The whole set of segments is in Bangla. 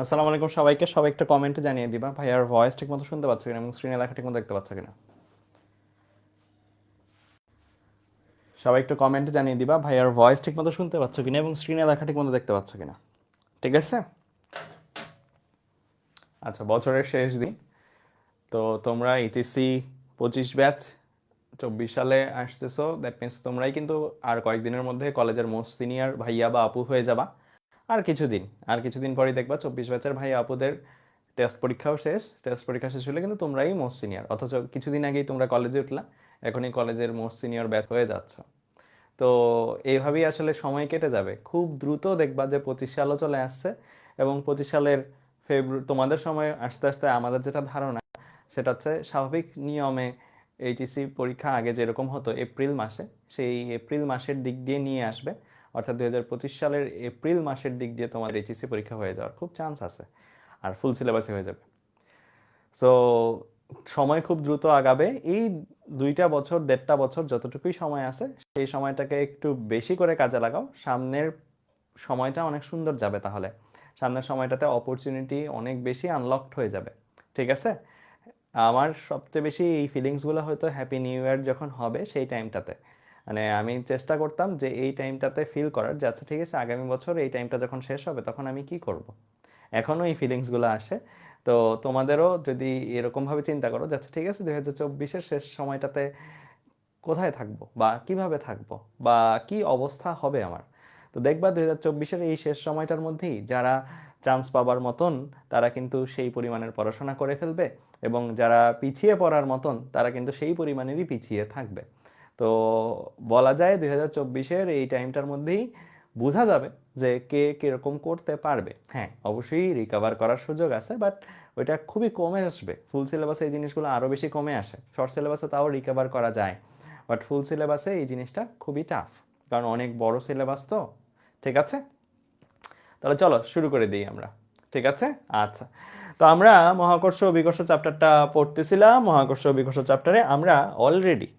আসসালামু আলাইকুম সবাইকে। সবাই একটা কমেন্টে জানিয়ে দিবা ভাই আর ভয়েস ঠিক মতো শুনতে পাচ্ছ কিনা এবং স্ক্রিনে লেখা ঠিক মতো দেখতে পাচ্ছ কিনা। সবাই একটু কমেন্টে জানিয়ে দিবা ভাই আর ভয়েস ঠিক মতো শুনতে পাচ্ছ কিনা এবং স্ক্রিনে লেখা ঠিক মতো দেখতে পাচ্ছ কিনা। ঠিক আছে। আচ্ছা, বছরের শেষ দিন। তো তোমরা এইচএসসি 25 ব্যাচ 24 সালে আসতেছো, দ্যাট মিনস তোমরাই কিন্তু আর কয়েকদিনের মধ্যে কলেজের মোস্ট সিনিয়র ভাইয়া বা আপু হয়ে যাবা। আর কিছুদিন আর কিছুদিন পরেই দেখবা 24 ব্যাচের ভাই আপুদের টেস্ট পরীক্ষাও শেষ। টেস্ট পরীক্ষা শেষ হলে কিন্তু তোমরাই মোস্ট সিনিয়র, অথচ কিছুদিন আগেই তোমরা কলেজে উঠলা, এখনই কলেজের মোস্ট সিনিয়র ব্যাচ হয়ে যাচ্ছ। তো এইভাবেই আসলে সময় কেটে যাবে খুব দ্রুত। দেখবা যে 25 সালও চলে আসছে এবং 25 সালের তোমাদের সময় আস্তে আস্তে আমাদের যেটা ধারণা সেটা হচ্ছে স্বাভাবিক নিয়মে এইচএসসি পরীক্ষা আগে যেরকম হতো এপ্রিল মাসে, সেই এপ্রিল মাসের দিক দিয়ে নিয়ে আসবে। অর্থাৎ 2025 সালের এপ্রিল মাসের দিক দিয়ে তোমাদের এইচএসসি পরীক্ষা হয়ে যাওয়ার খুব চান্স আছে, আর ফুল সিলেবাসে হয়ে যাবে। সো সময় খুব দ্রুত আগাবে। এই 2টা বছর 1.5 বছর যতটুকুই সময় আছে সেই সময়টাকে একটু বেশি করে কাজে লাগাও। সামনের সময়টা অনেক সুন্দর যাবে, তাহলে সামনের সময়টাতে অপরচুনিটি অনেক বেশি আনলকড হয়ে যাবে। ঠিক আছে। আমার সবচেয়ে বেশি এই ফিলিংসগুলো হয়তো হ্যাপি নিউ ইয়ার যখন হবে সেই টাইমটাতে, মানে আমি চেষ্টা করতাম যে এই টাইমটাতে ফিল করার যে আচ্ছা ঠিক আছে আগামী বছর এই টাইমটা যখন শেষ হবে তখন আমি কি করব। এখনও এই ফিলিংসগুলো আসে। তো তোমাদেরও যদি এরকমভাবে চিন্তা করো যে আচ্ছা ঠিক আছে 2024-এর শেষ সময়টাতে কোথায় থাকবো বা কিভাবে থাকবো বা কি অবস্থা হবে আমার, তো দেখবা 2024-এর এই শেষ সময়টার মধ্যেই যারা চান্স পাবার মতন তারা কিন্তু সেই পরিমাণের পড়াশোনা করে ফেলবে, এবং যারা পিছিয়ে পড়ার মতন তারা কিন্তু সেই পরিমাণেরই পিছিয়ে থাকবে। তো বলা যায় 2024-এর এই টাইমটার মধ্যেই বোঝা যাবে যে কে কীরকম করতে পারবে। হ্যাঁ, অবশ্যই রিকভার করার সুযোগ আছে, বাট ওইটা খুবই কমে আসবে। ফুল সিলেবাসে এই জিনিসগুলো আরও বেশি কমে আসে, শর্ট সিলেবাসে তাও রিকভার করা যায়, বাট ফুল সিলেবাসে এই জিনিসটা খুবই টাফ, কারণ অনেক বড় সিলেবাস তো। ঠিক আছে, তাহলে চলো শুরু করে দিই আমরা। ঠিক আছে। আচ্ছা, তো আমরা মহাকর্ষ ও বিকর্ষ চ্যাপ্টারটা পড়তেছিলাম। মহাকর্ষ ও বিকর্ষ চ্যাপ্টারে আমরা অলরেডি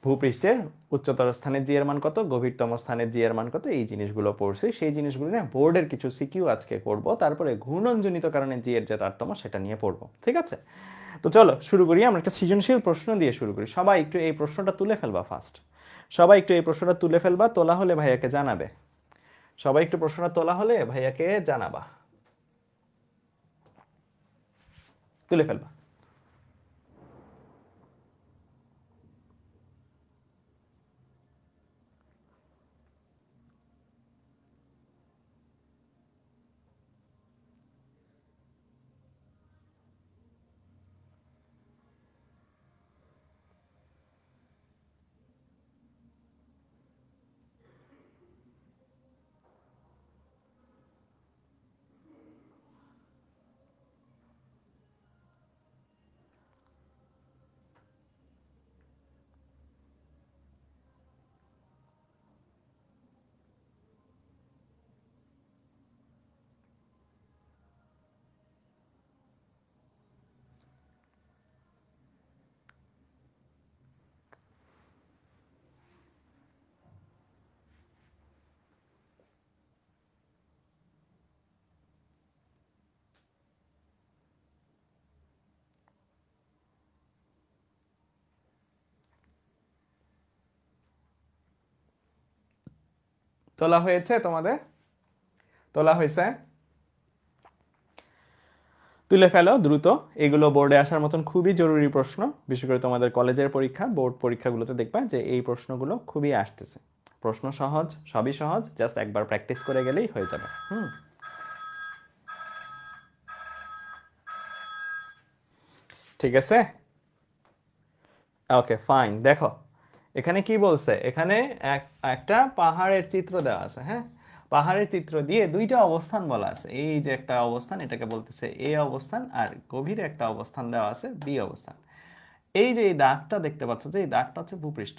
ভূপৃষ্ঠের উচ্চতর স্থানে জি এর মান কত, গভীরতম স্থানে জি এর মান কত, এই জিনিসগুলো পড়ছি। সেই জিনিসগুলো নিয়ে বোর্ডের কিছু সিকিউ আজকে করব, তারপরে ঘূর্ণনজনিত কারণে জি এর যে তারতম্য সেটা নিয়ে পড়বো। ঠিক আছে, তো চলো শুরু করি। আমরা একটা সৃজনশীল প্রশ্ন দিয়ে শুরু করি। সবাই একটু এই প্রশ্নটা তুলে ফেলবা ফার্স্ট। সবাই একটু এই প্রশ্নটা তুলে ফেলবা, তোলা হলে ভাইয়াকে জানাবে। সবাই একটু প্রশ্নটা তোলা হলে ভাইয়াকে জানাবা, তুলে ফেলবা। তোলা হয়েছে তোমাদের? তোলা হয়েছে? তুলে ফেলো দ্রুত। এগুলো বোর্ডে আসার মতন খুবই জরুরি প্রশ্ন, বিশেষ করে তোমাদের কলেজের পরীক্ষা, বোর্ড পরীক্ষাগুলোতে দেখবা যে এই প্রশ্নগুলো খুবই আসতেছে। প্রশ্ন সহজ, সবই সহজ, জাস্ট একবার প্র্যাকটিস করে গেলেই হয়ে যাবে। ঠিক আছে। ওকে ফাইন, দেখো এখানে কি বলছে। এখানে একটা পাহাড়ের চিত্র দেওয়া আছে। হ্যাঁ, পাহাড়ের চিত্র দিয়ে দুইটা অবস্থান বলা আছে। এই যে একটা অবস্থান, এটাকে বলতেছে এ অবস্থান, আর গভীরে একটা অবস্থান দেওয়া আছে বি অবস্থান। এই যে এই দাগটা দেখতে পাচ্ছ, যে এই দাগটা হচ্ছে ভূপৃষ্ঠ।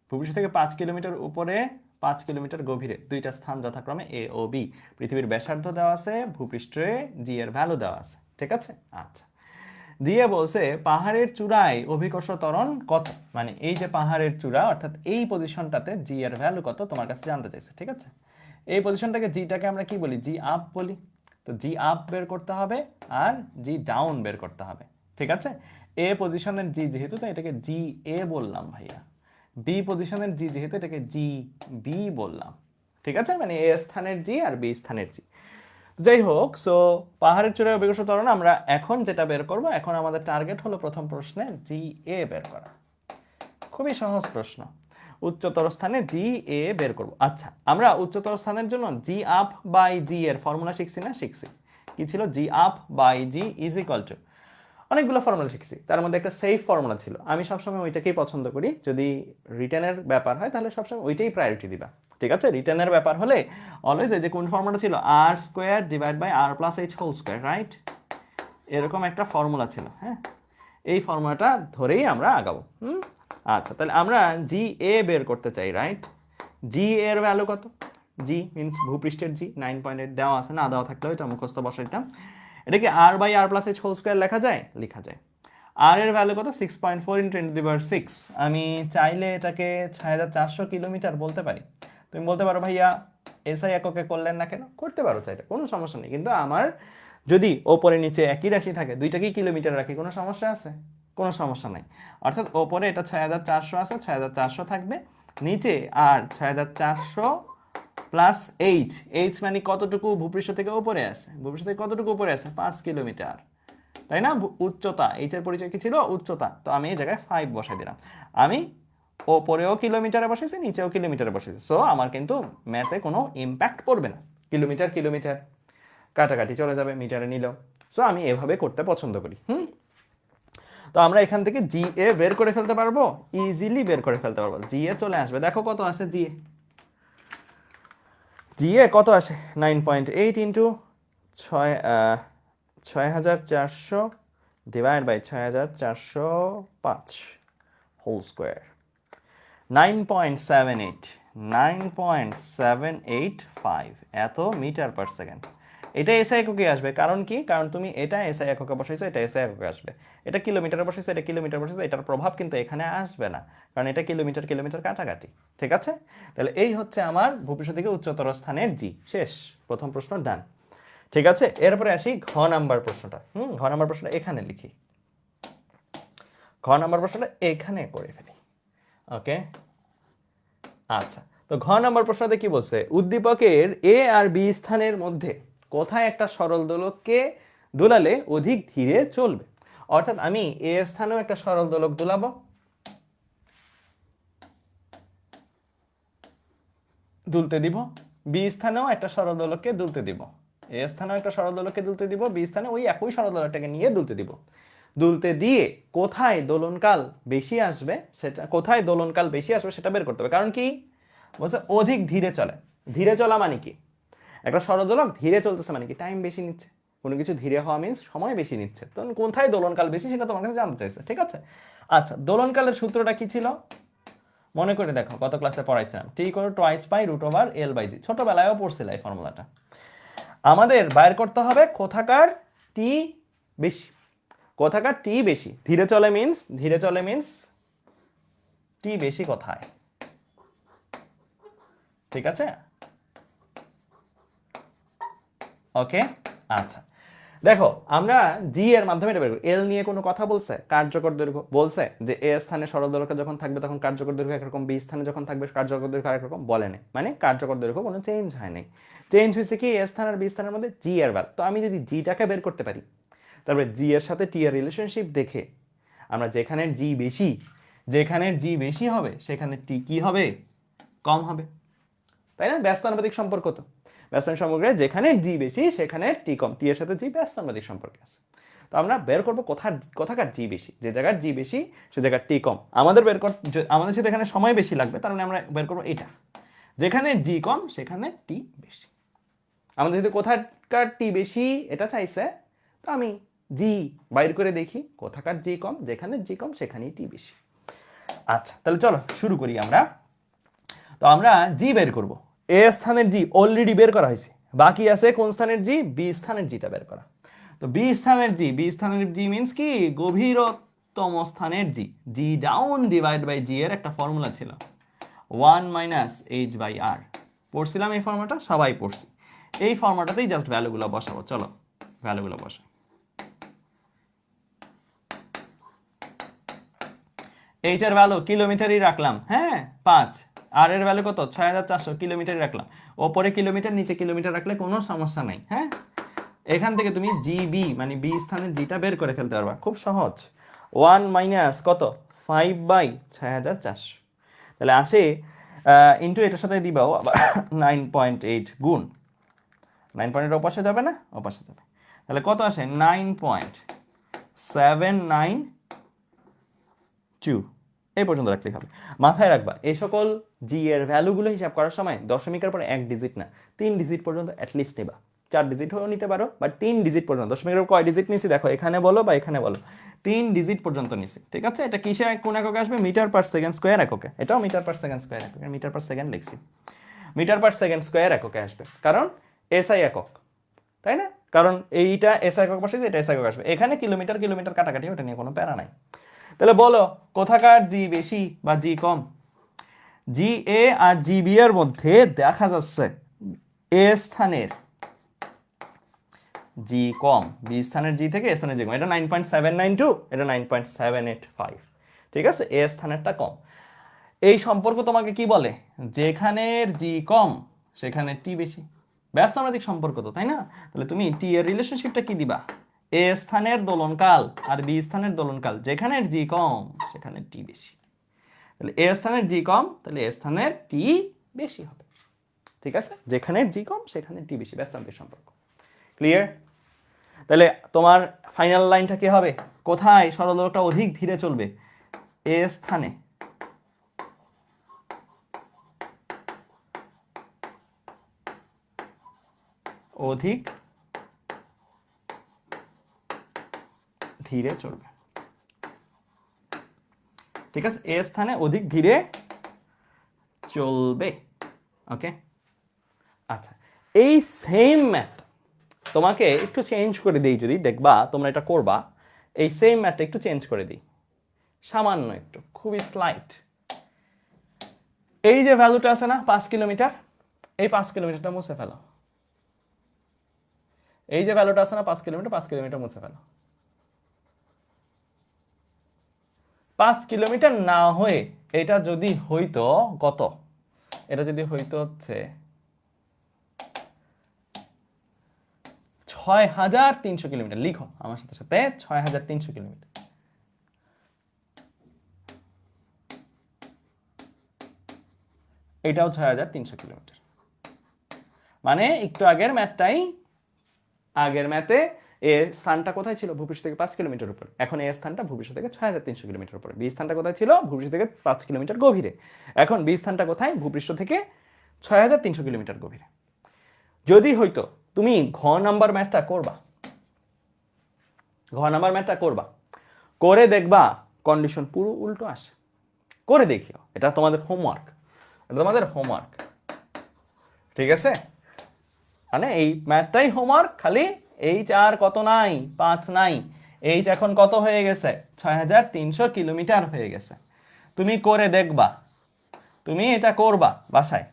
ভূপৃষ্ঠ থেকে 5 কিলোমিটার উপরে, 5 কিলোমিটার গভীরে দুইটা স্থান যথাক্রমে এ ও বি। পৃথিবীর ব্যাসার্ধ দেওয়া আছে, ভূপৃষ্ঠে জি এর ভ্যালু দেওয়া আছে। ঠিক আছে। আচ্ছা, দিয়ে বলছে পাহাড়ের চূড়ায় অভিকর্ষ ত্বরণ কত, মানে এই যে পাহাড়ের চূড়া অর্থাৎ এই পজিশনটাতে জি এর ভ্যালু কত তোমার কাছে জানতে চাইছে। ঠিক আছে, এই পজিশনটাকে জিটাকে আমরা কি বলি, জি আপ বলি। তো জি আপ বের করতে হবে আর জি ডাউন বের করতে হবে, ঠিক আছে। এ পজিশনের জি যেহেতু, তো এটাকে জি এ বললাম ভাইয়া। বি পজিশনের জি যেহেতু, এটাকে জি বি বললাম, ঠিক আছে। মানে এ স্থানের জি আর বি স্থানের জি। যাই হোক, সো পাহাড়ের চূড়ায় অবিকর্ষ ত্বরণ আমরা এখন যেটা বের করব, এখন আমাদের টার্গেট হলো প্রথম প্রশ্নে জি এ বের করা। খুবই সহজ প্রশ্ন। উচ্চতর স্থানে জি এ বের করব। আচ্ছা, আমরা উচ্চতর স্থানের জন্য জি আপ বাই জি এর ফর্মুলা শিখছি না? শিখছি। কি ছিল? G up by G is equal to, অনেকগুলো ফর্মুলা শিখছি, তার মধ্যে একটা সেফ ফর্মুলা ছিল। আমি সবসময় ওইটাকেই পছন্দ করি। যদি রিটার্নের ব্যাপার হয় তাহলে সবসময় ওইটাই প্রায়োরিটি দিবা, ঠিক আছে। রিটার্নের ব্যাপার হলে অলওয়েজ এই যে কোন ফর্মুলাটা ছিল, R square divide by R plus H whole square, right? এরকম একটা ফর্মুলা ছিল, হ্যাঁ। এই ফর্মুলাটা ধরেই আমরা আগাবো। আচ্ছা, তাহলে আমরা জি এ বের করতে চাই, রাইট? জি এর ভ্যালু কত? জি মিনস ভূপৃষ্ঠের জি 9.8 দেওয়া আছে, না দেওয়া থাকলেও এটা মুখস্থ বসাইতাম। এটা কি R by R plus H whole square লেখা যায়? লেখা যায়। আর এর ভ্যালু কত? 6.4 × 10⁻6। আমি চাইলে এটাকে 6400 কিলোমিটার বলতে পারি। তুমি বলতে পারো ভাইয়া এসআই এককে করলেন না কেন? করতে পারো চাইলে, কোনো সমস্যা নেই। কিন্তু আমার যদি ওপরে নিচে একই রাশি থাকে, দুইটাকেই কিলোমিটার রাখি, কোনো সমস্যা আছে? কোনো সমস্যা নাই। অর্থাৎ ওপরে এটা 6400 আছে, 6400 থাকবে, নিচে আর 6400 প্লাস এইচ। এইচ মানে কতটুকু ভূপৃষ্ঠ থেকে উপরে আছে? ভূপৃষ্ঠ থেকে কতটুকু উপরে আছে? 5 কিলোমিটার, তাই না? উচ্চতা, এইচ এর পরিচয় কি ছিল? উচ্চতা। তো আমি এই জায়গায় 5 বসাই দিলাম। আমি ওপরেও কিলোমিটারে বসেছি, নিচেও কিলোমিটারে বসেছি, সো আমার কিন্তু ম্যাথে কোনো ইম্প্যাক্ট পড়বে না। কিলোমিটার কিলোমিটার কাটাকাটি চলে যাবে, মিটারে নিলেও। সো আমি এভাবে করতে পছন্দ করি। তো আমরা এখান থেকে জি এ বের করে ফেলতে পারবো, ইজিলি বের করে ফেলতে পারবো। জি এ চলে আসবে, দেখো কত আসে জি এ। জি এ কত আসে? 9.8 into 6400 divide by 6405 whole square, 9.78, 9.785 এত মিটার পার সেকেন্ড। এটা এসআই এককে আসবে, কারণ কি? কারণ তুমি এটা এসআই এককে বসাইছো, এটা এসআই এককে আসবে। এটা কিলোমিটারে বসাইছো, এটা কিলোমিটার বসাইছো, এটার প্রভাব কিন্তু এখানে আসবে না, কারণ এটা কিলোমিটার কিলোমিটার কাটাকাটি, ঠিক আছে। তাহলে এই হচ্ছে আমার ভূপৃষ্ঠ থেকে উচ্চতর স্থানের জি। শেষ, প্রথম প্রশ্ন ডান, ঠিক আছে। এরপরে আসি ঘ নাম্বার প্রশ্নটা। ঘ নাম্বার প্রশ্নটা এখানে লিখি, ঘ নাম্বার প্রশ্নটা এখানে করে ফেলি, ওকে। আচ্ছা, তো ঘ নাম্বার প্রশ্নতে কি বলছে? উদ্দীপকের এ আর বি স্থানের মধ্যে কোথায় একটা সরল দোলককে দুলালে অধিক ধীরে চলবে? অর্থাৎ আমি এ স্থানেও একটা সরল দোলক দুলাবো, দুলতে দিব, বি স্থানেও একটা সরল দোলককে দুলতে দিব, এ স্থানেও একটা সরল দোলককে দুলতে দিব, বি স্থানে ওই একই সরল দোলকটাকে নিয়ে দুলতে দিব। দুলতে দিয়ে কোথায় দোলনকাল বেশি আসবে সেটা, কোথায় দোলনকাল বেশি আসবে সেটা বের করতে হবে। কারণ কি বলছে? অধিক ধীরে চলে। ধীরে চলা মানে কি? একটা সরলদোলক ধীরে চলতেছে মানে কি? টাইম বেশি নিচ্ছে। কোনো কিছু ধীরে হওয়া মিন্স সময় বেশি নিচ্ছে। তো কোথায় দোলনকাল বেশি সেটা তোমার কাছে জানতে চাইছে, ঠিক আছে। আচ্ছা, দোলনকালের সূত্রটা কি ছিল? মনে করে দেখো, গত ক্লাসে পড়াইছিলাম, T equal to twice pi root over L by G. ছোটবেলায়ও পড়ছিল এই ফর্মুলাটা। আমাদের বাইর করতে হবে কোথাকার টি বেশি, কোথাকার টি বেশি। ধীরে চলে মিন্স, ধীরে চলে মিন্স টি বেশি কোথায়, ঠিক আছে, ওকে। আচ্ছা, দেখো আমরা জি এর মাধ্যমে এটা বের করি। এল নিয়ে কোনো কথা বলছে? কার্যকর দৈর্ঘ্য বলছে যে এ স্থানে সরল দৈর্ঘ্য যখন থাকবে তখন কার্যকর দৈর্ঘ্য একরকম, বি স্থানে যখন থাকবে কার্যকর দৈর্ঘ্য আরেক রকম, বলে নেই। মানে কার্যকর দৈর্ঘ্য কোনো চেঞ্জ হয় নাই। চেঞ্জ হয়েছে কি? এ স্থান আর বি স্থানের মধ্যে জি এর ভ্যালু। তো আমি যদি জিটাকে বের করতে পারি, তারপরে জি এর সাথে টি এর রিলেশনশিপ দেখে আমরা যেখানে জি বেশি, যেখানে জি বেশি হবে সেখানে টি কি হবে? কম হবে, তাই না? ব্যস্তানুপাতিক সম্পর্ক। তো ব্যস্তানুপাতিক সম্পর্কে যেখানে জি বেশি সেখানে টি কম, টি এর সাথে জি ব্যস্তানুপাতিক সম্পর্কে আছে। তো আমরা বের করবো কোথাকার জি বেশি, যে জায়গার জি বেশি সে জায়গার টি কম। আমাদের আমাদের সাথে এখানে সময় বেশি লাগবে, তার মানে আমরা বের করবো এটা, যেখানে জি কম সেখানে টি বেশি। আমাদের যদি কোথাকার টি বেশি এটা চাইছে, তো আমি জি বাইর করে দেখি কোথাকার জি কম, যেখানে জি কম সেখানেই টি বেশি। আচ্ছা, তাহলে চলো শুরু করি আমরা। তো আমরা জি বের করব। এ স্থানের জি অলরেডি বের করা হয়েছে, বাকি আছে কোন স্থানের জি? বি স্থানের জিটা বের করা। তো বি স্থানের জি, বি স্থানের জি মিন্স কি? গভীরতম স্থানের জি। জি ডাউন ডিভাইড বাই জি এর একটা ফর্মুলা ছিল, 1 - h/r। পড়ছিলাম এই ফর্মুলাটা, সবাই পড়ছি। এই ফর্মুলাটাতেই জাস্ট ভ্যালুগুলো বসাবো। চলো ভ্যালুগুলো বসাই। এইচ এর ভ্যালু কিলোমিটারই রাখলাম, হ্যাঁ 5। আর এর ভ্যালু কত? 6400 কিলোমিটারই রাখলাম। ওপরে কিলোমিটার নিচে কিলোমিটার রাখলে কোনো সমস্যা নাই। হ্যাঁ, এখান থেকে তুমি জিবি মানে বি স্থানের জিটা বের করে ফেলতে পারবা, খুব সহজ। 1 মাইনাস কত? 5/6400। তাহলে আসে ইন্টু এটার সাথে দিবাও আবার 9.8 গুণ 9 ওপাশে যাবে না, ওপাশে যাবে। তাহলে কত আসে? 9.792 এই পর্যন্ত রাখলেই হবে। মাথায় রাখবা এই সকল জি এর ভ্যালুগুলো হিসাব করার সময় দশমিকের পর 1 ডিজিট না, 3 ডিজিট পর্যন্ত অ্যাটলিস্ট নেবা। 4 ডিজিট হয়েও নিতে পারো, বাট 3 ডিজিট পর্যন্ত। দশমিকের কয় ডিজিট নিছি দেখো, এখানে বলো বা এখানে বলো, 3 ডিজিট পর্যন্ত নিছি। ঠিক আছে, এটা কিসে কোন এককে আসবে? মিটার পার সেকেন্ড স্কোয়ার এককে। এটাও মিটার পার সেকেন্ড স্কোয়ার এককে, মিটার পার সেকেন্ড লিখছি। মিটার পার সেকেন্ড স্কোয়ার এককে আসবে, কারণ এসআই একক, তাই না? কারণ এইটা এসআই একক বসে, এটা এসআই একক আসবে। এখানে কিলোমিটার কিলোমিটার কাটাকাটি, ওটা নিয়ে কোনো প্যারা নাই। তাহলে বলো কোথাকার জি বেশি বা জি কম? জি এ আর জি বি এর মধ্যে দেখা যাচ্ছে এ স্থানের জি কম, বি স্থানের জি থেকে এ স্থানের জি কম। এটা 9.792, এটা 9.785। ঠিক আছে, এ স্থানেরটা কম। এই সম্পর্ক তোমাকে কি বলে? যেখানের জি কম সেখানে টি বেশি। ব্যস্তানুপাতিক সম্পর্ক তো, তাই না? তাহলে তুমি টি এর রিলেশনশিপটা কি দিবা? এ স্থানের দোলনকাল আর বি স্থানের দোলনকাল, যেখানের জি কম সেখানে টি বেশি। তাহলে এ স্থানের জি কম, তাহলে এ স্থানের টি বেশি হবে। ঠিক আছে, যেখানের জি কম সেখানে টি বেশি, ব্যস্তানুপাতিক সম্পর্ক। ক্লিয়ার? তাহলে তোমার ফাইনাল লাইনটা কি হবে? কোথায় সরলরেখাটা অধিক ধীরে চলবে? এ স্থানে অধিক ধীরে চলবে। ঠিক আছে, এ স্থানে অধিক ধীরে চলবে। ওকে, আচ্ছা, এই সেম ম্যাথ তোমাকে একটু চেঞ্জ করে দিই, যদি দেখবা তোমরা এটা করবা। এই সেম ম্যাথটা একটু চেঞ্জ করে দিই, সামান্য একটু, খুবই স্লাইট। এই যে ভ্যালুটা আছে না 5 কিলোমিটার, এই 5 কিলোমিটারটা মুছে ফেলো। এই যে ভ্যালুটা আছে না 5 কিলোমিটার, 5 কিলোমিটার মুছে ফেলো। 5 কিলোমিটার না হয়ে এটা যদি হইতো কত? এটা যদি হইতো হচ্ছে 6300 কিলোমিটার। লিখো আমার সাথে সাথে, 6300 কিলোমিটার। এটাও 6300 কিলোমিটার। মানে একটু আগের ম্যাথটাই, আগের ম্যাথে এ স্থানটা কোথায় ছিল? ভূপৃষ্ঠ থেকে 5 কিলোমিটার উপরে। এখন এ স্থানটা ভূপৃষ্ঠ থেকে 6300 কিলোমিটার উপরে। বি স্থানটা কোথায় ছিল? ভূপৃষ্ঠ থেকে 5 কিলোমিটার গভীরে। এখন বি স্থানটা কোথায়? ভূপৃষ্ঠ থেকে 6300 কিলোমিটার গভীরে। যদি হইতো তুমি ঘ নাম্বার ম্যাথটা করবা, ঘ নাম্বার ম্যাথটা করবা, করে দেখবা কন্ডিশন পুরো উল্টো আসে। করে দেখিও, এটা তোমাদের হোমওয়ার্ক, এটা তোমাদের হোমওয়ার্ক। ঠিক আছে, মানে এই ম্যাথটাই হোমওয়ার্ক। খালি এইচ আর কত নাই? 5 নাই। এইচ এখন কত হয়ে গেছে? 6300 কিলোমিটার হয়ে গেছে। তুমি করে দেখবা, তুমি এটা করবা বাসায়।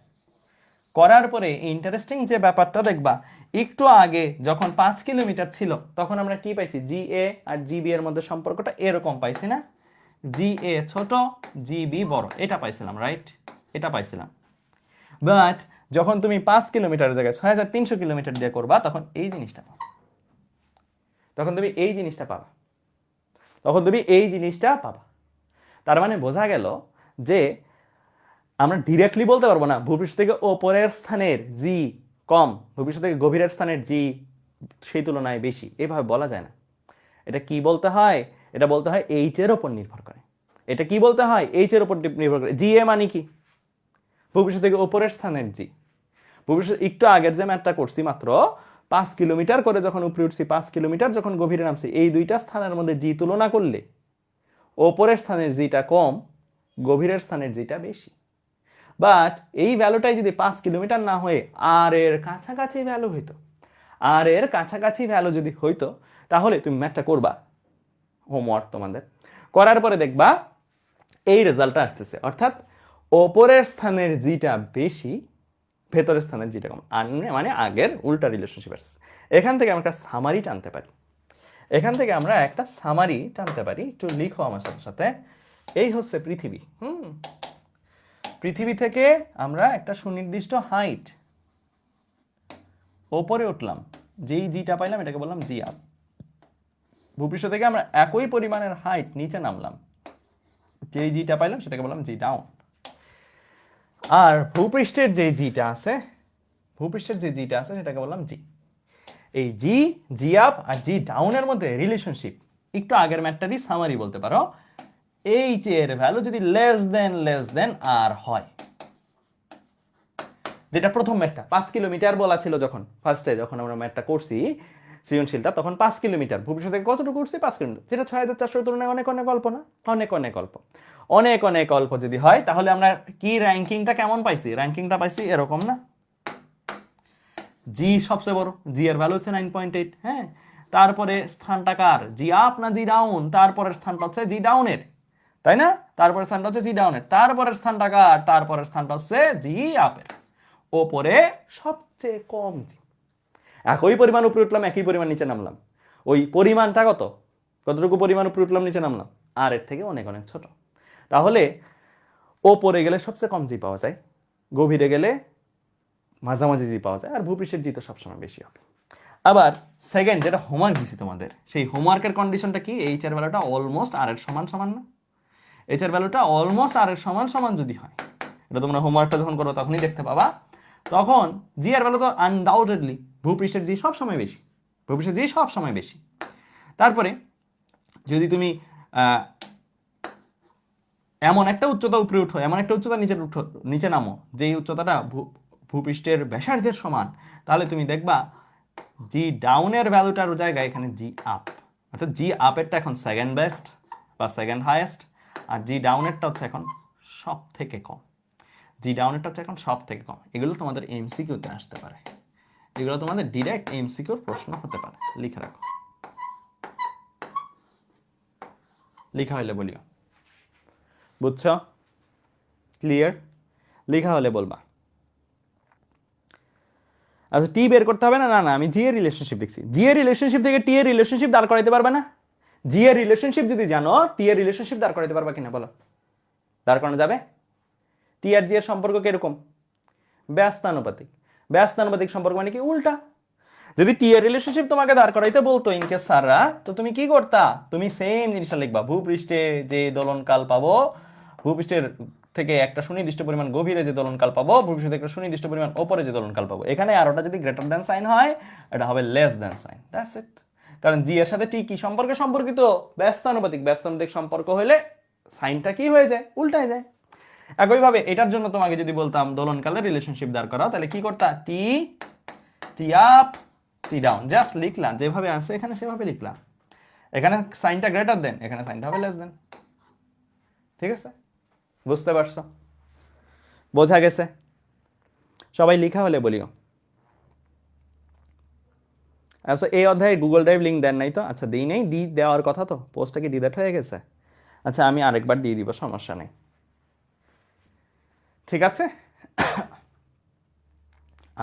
করার পরে ইন্টারেস্টিং যে ব্যাপারটা দেখবা, একটু আগে যখন 5 কিলোমিটার ছিল তখন আমরা কি পাইছি? জি এ আর জিবি এর মধ্যে সম্পর্কটা এরকম পাইছি না? জি এ ছোট, জিবি বড়, এটা পাইছিলাম, রাইট? এটা পাইছিলাম। বাট যখন তুমি 5 কিলোমিটার জায়গায় 6300 কিলোমিটার দিয়ে করবা, তখন এই জিনিসটা পাবা। তখন তুমি এই জিনিসটা পাবা। তখন তুমি এই জিনিসটা পাবা। তার মানে বোঝা গেল যে আমরা ডিরেক্টলি বলতে পারবো না ভূপৃষ্ঠ থেকে ওপরের স্থানের জি কম, ভূপৃষ্ঠ থেকে গভীরের স্থানের জি সেই তুলনায় বেশি, এভাবে বলা যায় না। এটা কি বলতে হয়? এটা বলতে হয় এইচ এর উপর নির্ভর করে। এটা কি বলতে হয়? এইচ এর উপর নির্ভর করে। জি এ মানে কি? ভূপৃষ্ঠ থেকে ওপরের স্থানের জি। ভবিষ্যৎ একটু আগের যে ম্যাথটা করছি মাত্র 5 কিলোমিটার করে যখন উপরে উঠছি, 5 কিলোমিটার যখন গভীরে নামছি, এই দুইটা স্থানের মধ্যে জি তুলনা করলে ওপরের স্থানের জিটা কম, গভীরের স্থানের জিটা বেশি। বাট এই ভ্যালুটাই যদি 5 কিলোমিটার না হয়ে আর এর কাছাকাছি ভ্যালু হইতো, আর এর কাছাকাছি ভ্যালু যদি হইতো, তাহলে তুমি ম্যাথটা করবা, হোমওয়ার্ক তোমাদের করার পরে দেখবা এই রেজাল্টটা আসতেছে। অর্থাৎ ওপরের স্থানের জিটা বেশি, ভেতরের স্থানের জিটা কমন, মানে আগের উল্টা রিলেশনশিপ আসছে। এখান থেকে আমরা একটা সামারি টানতে পারি, একটু লিখো আমার সাথে সাথে। এই হচ্ছে পৃথিবী। পৃথিবী থেকে আমরা একটা সুনির্দিষ্ট হাইট ওপরে উঠলাম, যেই জিটা পাইলাম এটাকে বললাম জি আপ। ভূপৃষ্ঠ থেকে আমরা একই পরিমাণের হাইট নিচে নামলাম, যেই জিটা পাইলাম সেটাকে বললাম জি ডাউন। আর ভূপৃষ্ঠের যে জিটা আছে সেটাকে বললাম জি। এই জি আপ আর জি ডাউনের মধ্যে রিলেশনশিপ একটু আগের ম্যাটটারই সামারি বলতে পারো। এইচ এর ভ্যালু যদি লেস দেন আর হয়, যেটা প্রথম ম্যাটটা 5 কিলোমিটার বলা ছিল, যখন আমরা ম্যাটটা করছি সৃজনশীলটা, তখন 5 কিলোমিটার। ভবিষ্যৎ থেকে কতটুকু করছি? 5 কিলোমিটার, যেটা 6400 তুলনায় অনেক অল্প না? অনেক অল্প যদি হয়, তাহলে আমরা কি র্যাঙ্কিংটা কেমন পাইছি? র্যাঙ্কিংটা পাইছি এরকম না? জি সবচেয়ে বড়, জি এর ভ্যালু হচ্ছে 9.8। হ্যাঁ, তারপরে স্থানটা কার? জি আপ না জি ডাউন? তারপরের স্থানটা হচ্ছে জি ডাউনের, তাই না? তারপরের স্থানটা হচ্ছে জি ডাউনের। তারপরের স্থানটা কার? তারপরের স্থানটা হচ্ছে জি আপের। ওপরে সবচেয়ে কম জি। একই পরিমাণ উপরে উঠলাম, একই পরিমাণ নিচে নামলাম, ওই পরিমাণটা কতটুকু পরিমাণ উপরে উঠলাম নিচে নামলাম? আর এর থেকে অনেক অনেক ছোট। তাহলে ওপরে গেলে সবচেয়ে কম জি পাওয়া যায়, গভীরে গেলে মাঝামাঝি জি পাওয়া যায়, আর ভূপৃষ্ঠের জি তো সবসময় বেশি হবে। আবার সেকেন্ড যেটা হোমওয়ার্ক দিছি তোমাদের, সেই হোমওয়ার্কের কন্ডিশনটা কি? এইচ এর ভ্যালুটা অলমোস্ট আর এর সমান সমান না? এইচ এর ভ্যালুটা অলমোস্ট আর এর সমান সমান যদি হয়, এটা তোমরা হোমওয়ার্কটা যখন করো তখনই দেখতে পাবা, তখন জি এর ভ্যালু তো আনডাউটেডলি ভূপৃষ্ঠের জি সবসময় বেশি। তারপরে যদি তুমি এমন একটা উচ্চতা উপরে উঠো, এমন একটা উচ্চতা নিচে নামো, যেই উচ্চতাটা ভূপৃষ্ঠের ব্যাসার্ধের সমান, তাহলে তুমি দেখবা জি ডাউনের ভ্যালুটার জায়গায় এখানে জি আপ, অর্থাৎ জি আপেরটা এখন সেকেন্ড বেস্ট বা সেকেন্ড হাইয়েস্ট, আর জি ডাউনেরটা হচ্ছে এখন সব থেকে কম। এগুলো তোমাদের এমসিকিউতে আসতে পারে, এগুলো তোমাদের ডিরেক্ট এমসিকিউর প্রশ্ন হতে পারে। লিখে রাখো, লিখা হলে বলিও। বুঝছো? ক্লিয়ার? লিখা হলে বলবা। আচ্ছা, টি বের করতে হবে না? না, আমি জি এর রিলেশনশিপ দেখছি। জি এর রিলেশনশিপ থেকে টি এর রিলেশনশিপ দাঁড় করাইতে পারবে না? জি এর রিলেশনশিপ যদি জানো, টি এর রিলেশনশিপ দাঁড় করাইতে পারবা কিনা বলো? দাঁড় করানো যাবে? টি আর জি এর সম্পর্ক কিরকম? ব্যস্তানুপাতিক সম্পর্ক মানে কি? উল্টা। যদি টি এর রিলেশনশিপ তোমাকে দাঁড় করাইতে বলতো ইনকেস স্যাররা, তো তুমি কি করতা? তুমি সেম জিনিসটা লিখবা, ভূপৃষ্ঠে যে দোলনকাল পাবো, ভূপৃষ্ঠের থেকে একটা সুনির্দিষ্ট পরিমাণ গভীরে যে দোলনকাল পাবো, ভূপৃষ্ঠ থেকে একটা সুনির্দিষ্ট পরিমাণ ওপরে যে দোলনকাল পাবো, এখানে আর ওটা যদি গ্রেটার দ্যান সাইন হয়, এটা হবে less than sine. That's it. কারণ জি এর সাথে টি কি সম্পর্কিত? ব্যস্তানুপাতিক সম্পর্ক হলে সাইনটা কি হয়ে যায়? উল্টায় যায়। একইভাবে এটার জন্য তোমাকে যদি বলতাম দোলনকালের রিলেশনশিপ দাঁড় করাও, তাহলে কি করতা? টি আপ টি ডাউন, জাস্ট লিখলাম যেভাবে আছে এখানে সেভাবে লিখলাম। এখানে সাইনটা গ্রেটার দেন, এখানে সাইনটা হবে লেস দেন। ঠিক আছে? বুঝতে পারছো? বোঝা গেছে? সবাই লিখা হলে বলিও। আচ্ছা, এই অধ্যায়ে গুগল ড্রাইভ লিঙ্ক দেন নাই তো? আচ্ছা, দিই নেই, দেওয়ার কথা তো। পোস্টটা কি ডিলিট হয়ে গেছে? আচ্ছা, আমি আরেকবার দিয়ে দিব, সমস্যা নেই। ঠিক আছে?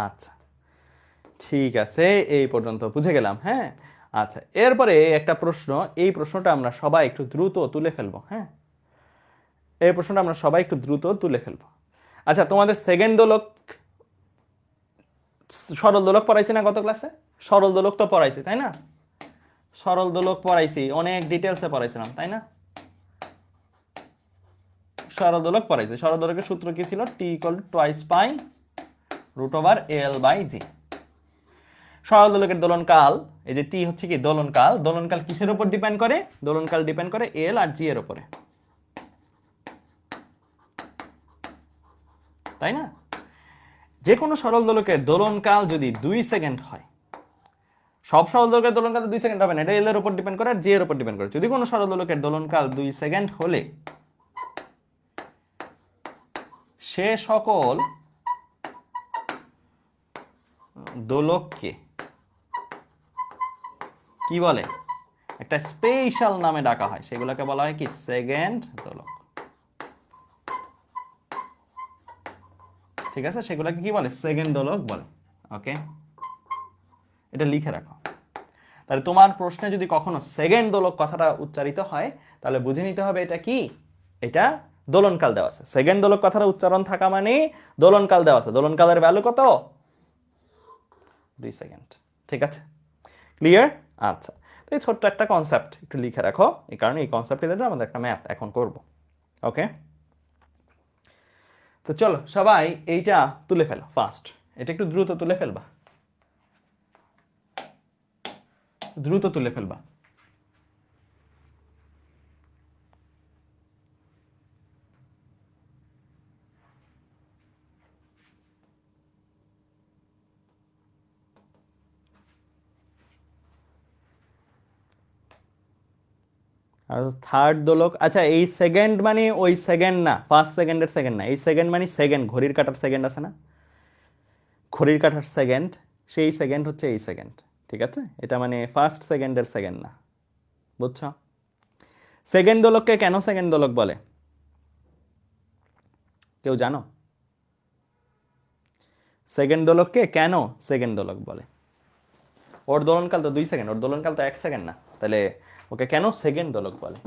আচ্ছা, ঠিক আছে, এই পর্যন্ত বুঝে গেলাম। হ্যাঁ, আচ্ছা, এরপরে একটা প্রশ্ন, এই প্রশ্নটা আমরা সবাই একটু দ্রুত তুলে ফেলবো। হ্যাঁ, এই প্রশ্নটা আমরা সবাই একটু দ্রুত তুলে ফেলবো। আচ্ছা, তোমাদের সেকেন্ড দোলক, সরল দোলক পড়াইছি না গত ক্লাসে? সরল দোলক তো পড়াইছি, তাই না? সরল দোলক পড়াইছি, অনেক ডিটেলসে পড়াইছিলাম, তাই না? সরল দোলক পড়াইছি। সরল দোলকের সূত্র কি ছিল? T equal to twice pi root over L by G. সরল দোলকের দোলনকাল, এই যে টি হচ্ছে কি দোলনকাল, দোলনকাল কিসের উপর ডিপেন্ড করে? দোলনকাল ডিপেন্ড করে এল আর জি এর উপরে, তাই না? যে কোনো সরল দোলকের দোলনকাল যদি 2 সেকেন্ড হয়, সব সরল দোলকের দোলনকাল 2 সেকেন্ড হবে না, এটা এল এর উপর ডিপেন্ড করে আর জি এর উপর ডিপেন্ড করে। যদি কোনো সরল দোলকের দোলনকাল 2 সেকেন্ড হলে সে সকল দোলককে কি বলে? একটা স্পেশাল নামে ডাকা হয়, সেগুলোকে বলা হয় কি? সেকেন্ড দোলক। ঠিক আছে, সেগুলোকে কি বলে? সেকেন্ড দোলক বলে। ওকে, এটা লিখে রাখো। তাহলে তোমার প্রশ্নে যদি কখনো সেকেন্ড দোলক কথাটা উচ্চারিত হয় তাহলে বুঝে নিতে হবে এটা কি, এটা দোলনকাল দেওয়া আছে। সেকেন্ড দোলক কথাটা উচ্চারণ থাকা মানে দোলনকাল দেওয়া আছে। দোলনকালের ভ্যালু কত? 2 সেকেন্ড। ঠিক আছে, ক্লিয়ার? আচ্ছা, তো এই ছোট্ট একটা কনসেপ্ট একটু লিখে রাখো, এই কারণে এই কনসেপ্ট রিলেটেড আমাদের একটা ম্যাথ এখন করব। ওকে, তো চলো সবাই এইটা তুলে ফেলো ফার্স্ট, এটা একটু দ্রুত তুলে ফেলবা, দ্রুত তুলে ফেলবা। আর থার্ড দোলক, আচ্ছা এই সেকেন্ড মানে ওই সেকেন্ড না, ফার্স্ট সেকেন্ডের সেকেন্ড না, এই সেকেন্ড মানে সেকেন্ড, ঘড়ির কাঁটার সেকেন্ড আছে না, ঘড়ির কাঁটার সেকেন্ড, সেই সেকেন্ড হচ্ছে এই সেকেন্ড। ঠিক আছে, এটা মানে ফার্স্ট সেকেন্ডের সেকেন্ড না, বুঝছো? সেকেন্ড দোলককে কেন সেকেন্ড দোলক বলে কেউ জানো? সেকেন্ড দোলককে কেন সেকেন্ড দোলক বলে? ওর দোলনকাল তো 2 সেকেন্ড, ওর দোলনকাল তো 1 সেকেন্ড না, তাহলে ওকে কেন সেকেন্ড দোলক বলে?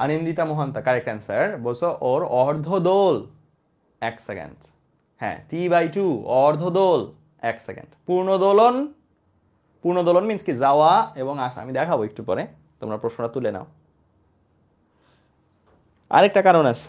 আনিন্দিতা মোহান্তা কারেক্ট অ্যান্সার, বলছো ওর অর্ধদোল 1 সেকেন্ড। হ্যাঁ, T/2 অর্ধদোল 1 সেকেন্ড। পূর্ণদোলন, পূর্ণদোলন মিন্স কি? যাওয়া এবং আসা। আমি দেখাবো একটু পরে, তোমরা প্রশ্নটা তুলে নাও। আরেকটা কারণ আছে,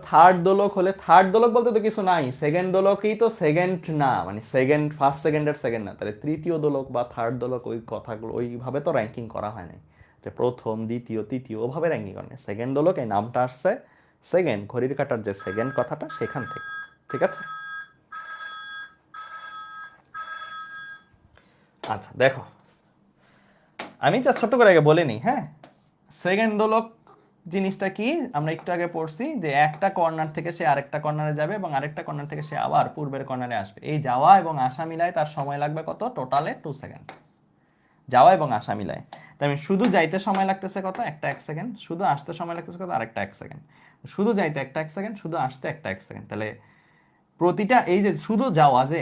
থার্ড দোলক হলে, থার্ড দোলক বলতে তো কিছু নাই, সেকেন্ড দোলকই তো সেকেন্ড না, মানে সেকেন্ড ফার্স্ট সেকেন্ডের সেকেন্ড না, তাহলে তৃতীয় দোলক বা থার্ড দোলক ওই কথাগুলো ওইভাবে তো র্যাঙ্কিং করা হয় নাই, যে প্রথম দ্বিতীয় তৃতীয় ওভাবে র্যাঙ্কিং করে নাই। সেকেন্ড দোলক এই নামটা আসছে সেকেন্ড, ঘড়ির কাঁটার যে সেকেন্ড কথাটা সেখান থেকে। ঠিক আছে, আচ্ছা দেখো আমি জাস্ট ছোট্ট করে আগে বলে নিই। হ্যাঁ, সেকেন্ড দোলক জিনিসটা কি আমরা একটু আগে পড়ছি, যে একটা কর্নার থেকে সে আরেকটা কর্নারে যাবে এবং আরেকটা কর্নার থেকে সে আবার পূর্বের কর্নারে আসবে। এই যাওয়া এবং আসা মিলায় তার সময় লাগবে কত? টোটালে 2 সেকেন্ড। যাওয়া এবং আসা মিলায়, তাই আমি শুধু যাইতে সময় লাগতেছে কত? একটা 1 সেকেন্ড। শুধু আসতে সময় লাগতেছে কত? আরেকটা 1 সেকেন্ড। শুধু যাইতে একটা 1 সেকেন্ড, শুধু আসতে একটা 1 সেকেন্ড। তাহলে প্রতিটা এই যে শুধু যাওয়া, যে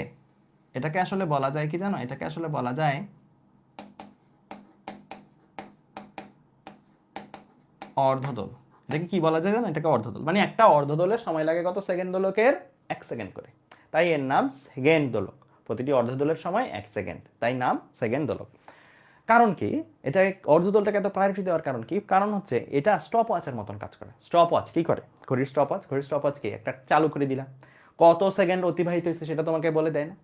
এটাকে আসলে বলা যায় কি জানো? এটাকে আসলে বলা যায় অর্ধদোল। এটাকে কি বলা যায় জানো? এটাকে অর্ধদোল। মানে একটা অর্ধদোলের সময় লাগে কত? সেকেন্ড দোলকের 1 সেকেন্ড করে, তাই এর নাম সেকেন্ড দোলক। প্রতিটি অর্ধদোলের সময় 1 সেকেন্ড, তাই নাম সেকেন্ড দোলক। কারণ কি এটা অর্ধদোলটাকে এত প্রায়োরিটি দেওয়ার কারণ কি? কারণ হচ্ছে এটা স্টপ ওয়াচের মতন কাজ করে। স্টপ ওয়াচ কি করে? ঘড়ির স্টপ ওয়াচ, ঘড়ির স্টপ ওয়াচ কি? একটা চালু করে দিলাম, কত সেকেন্ড অতিবাহিত হয়েছে সেটা তোমাকে বলে দেয় না?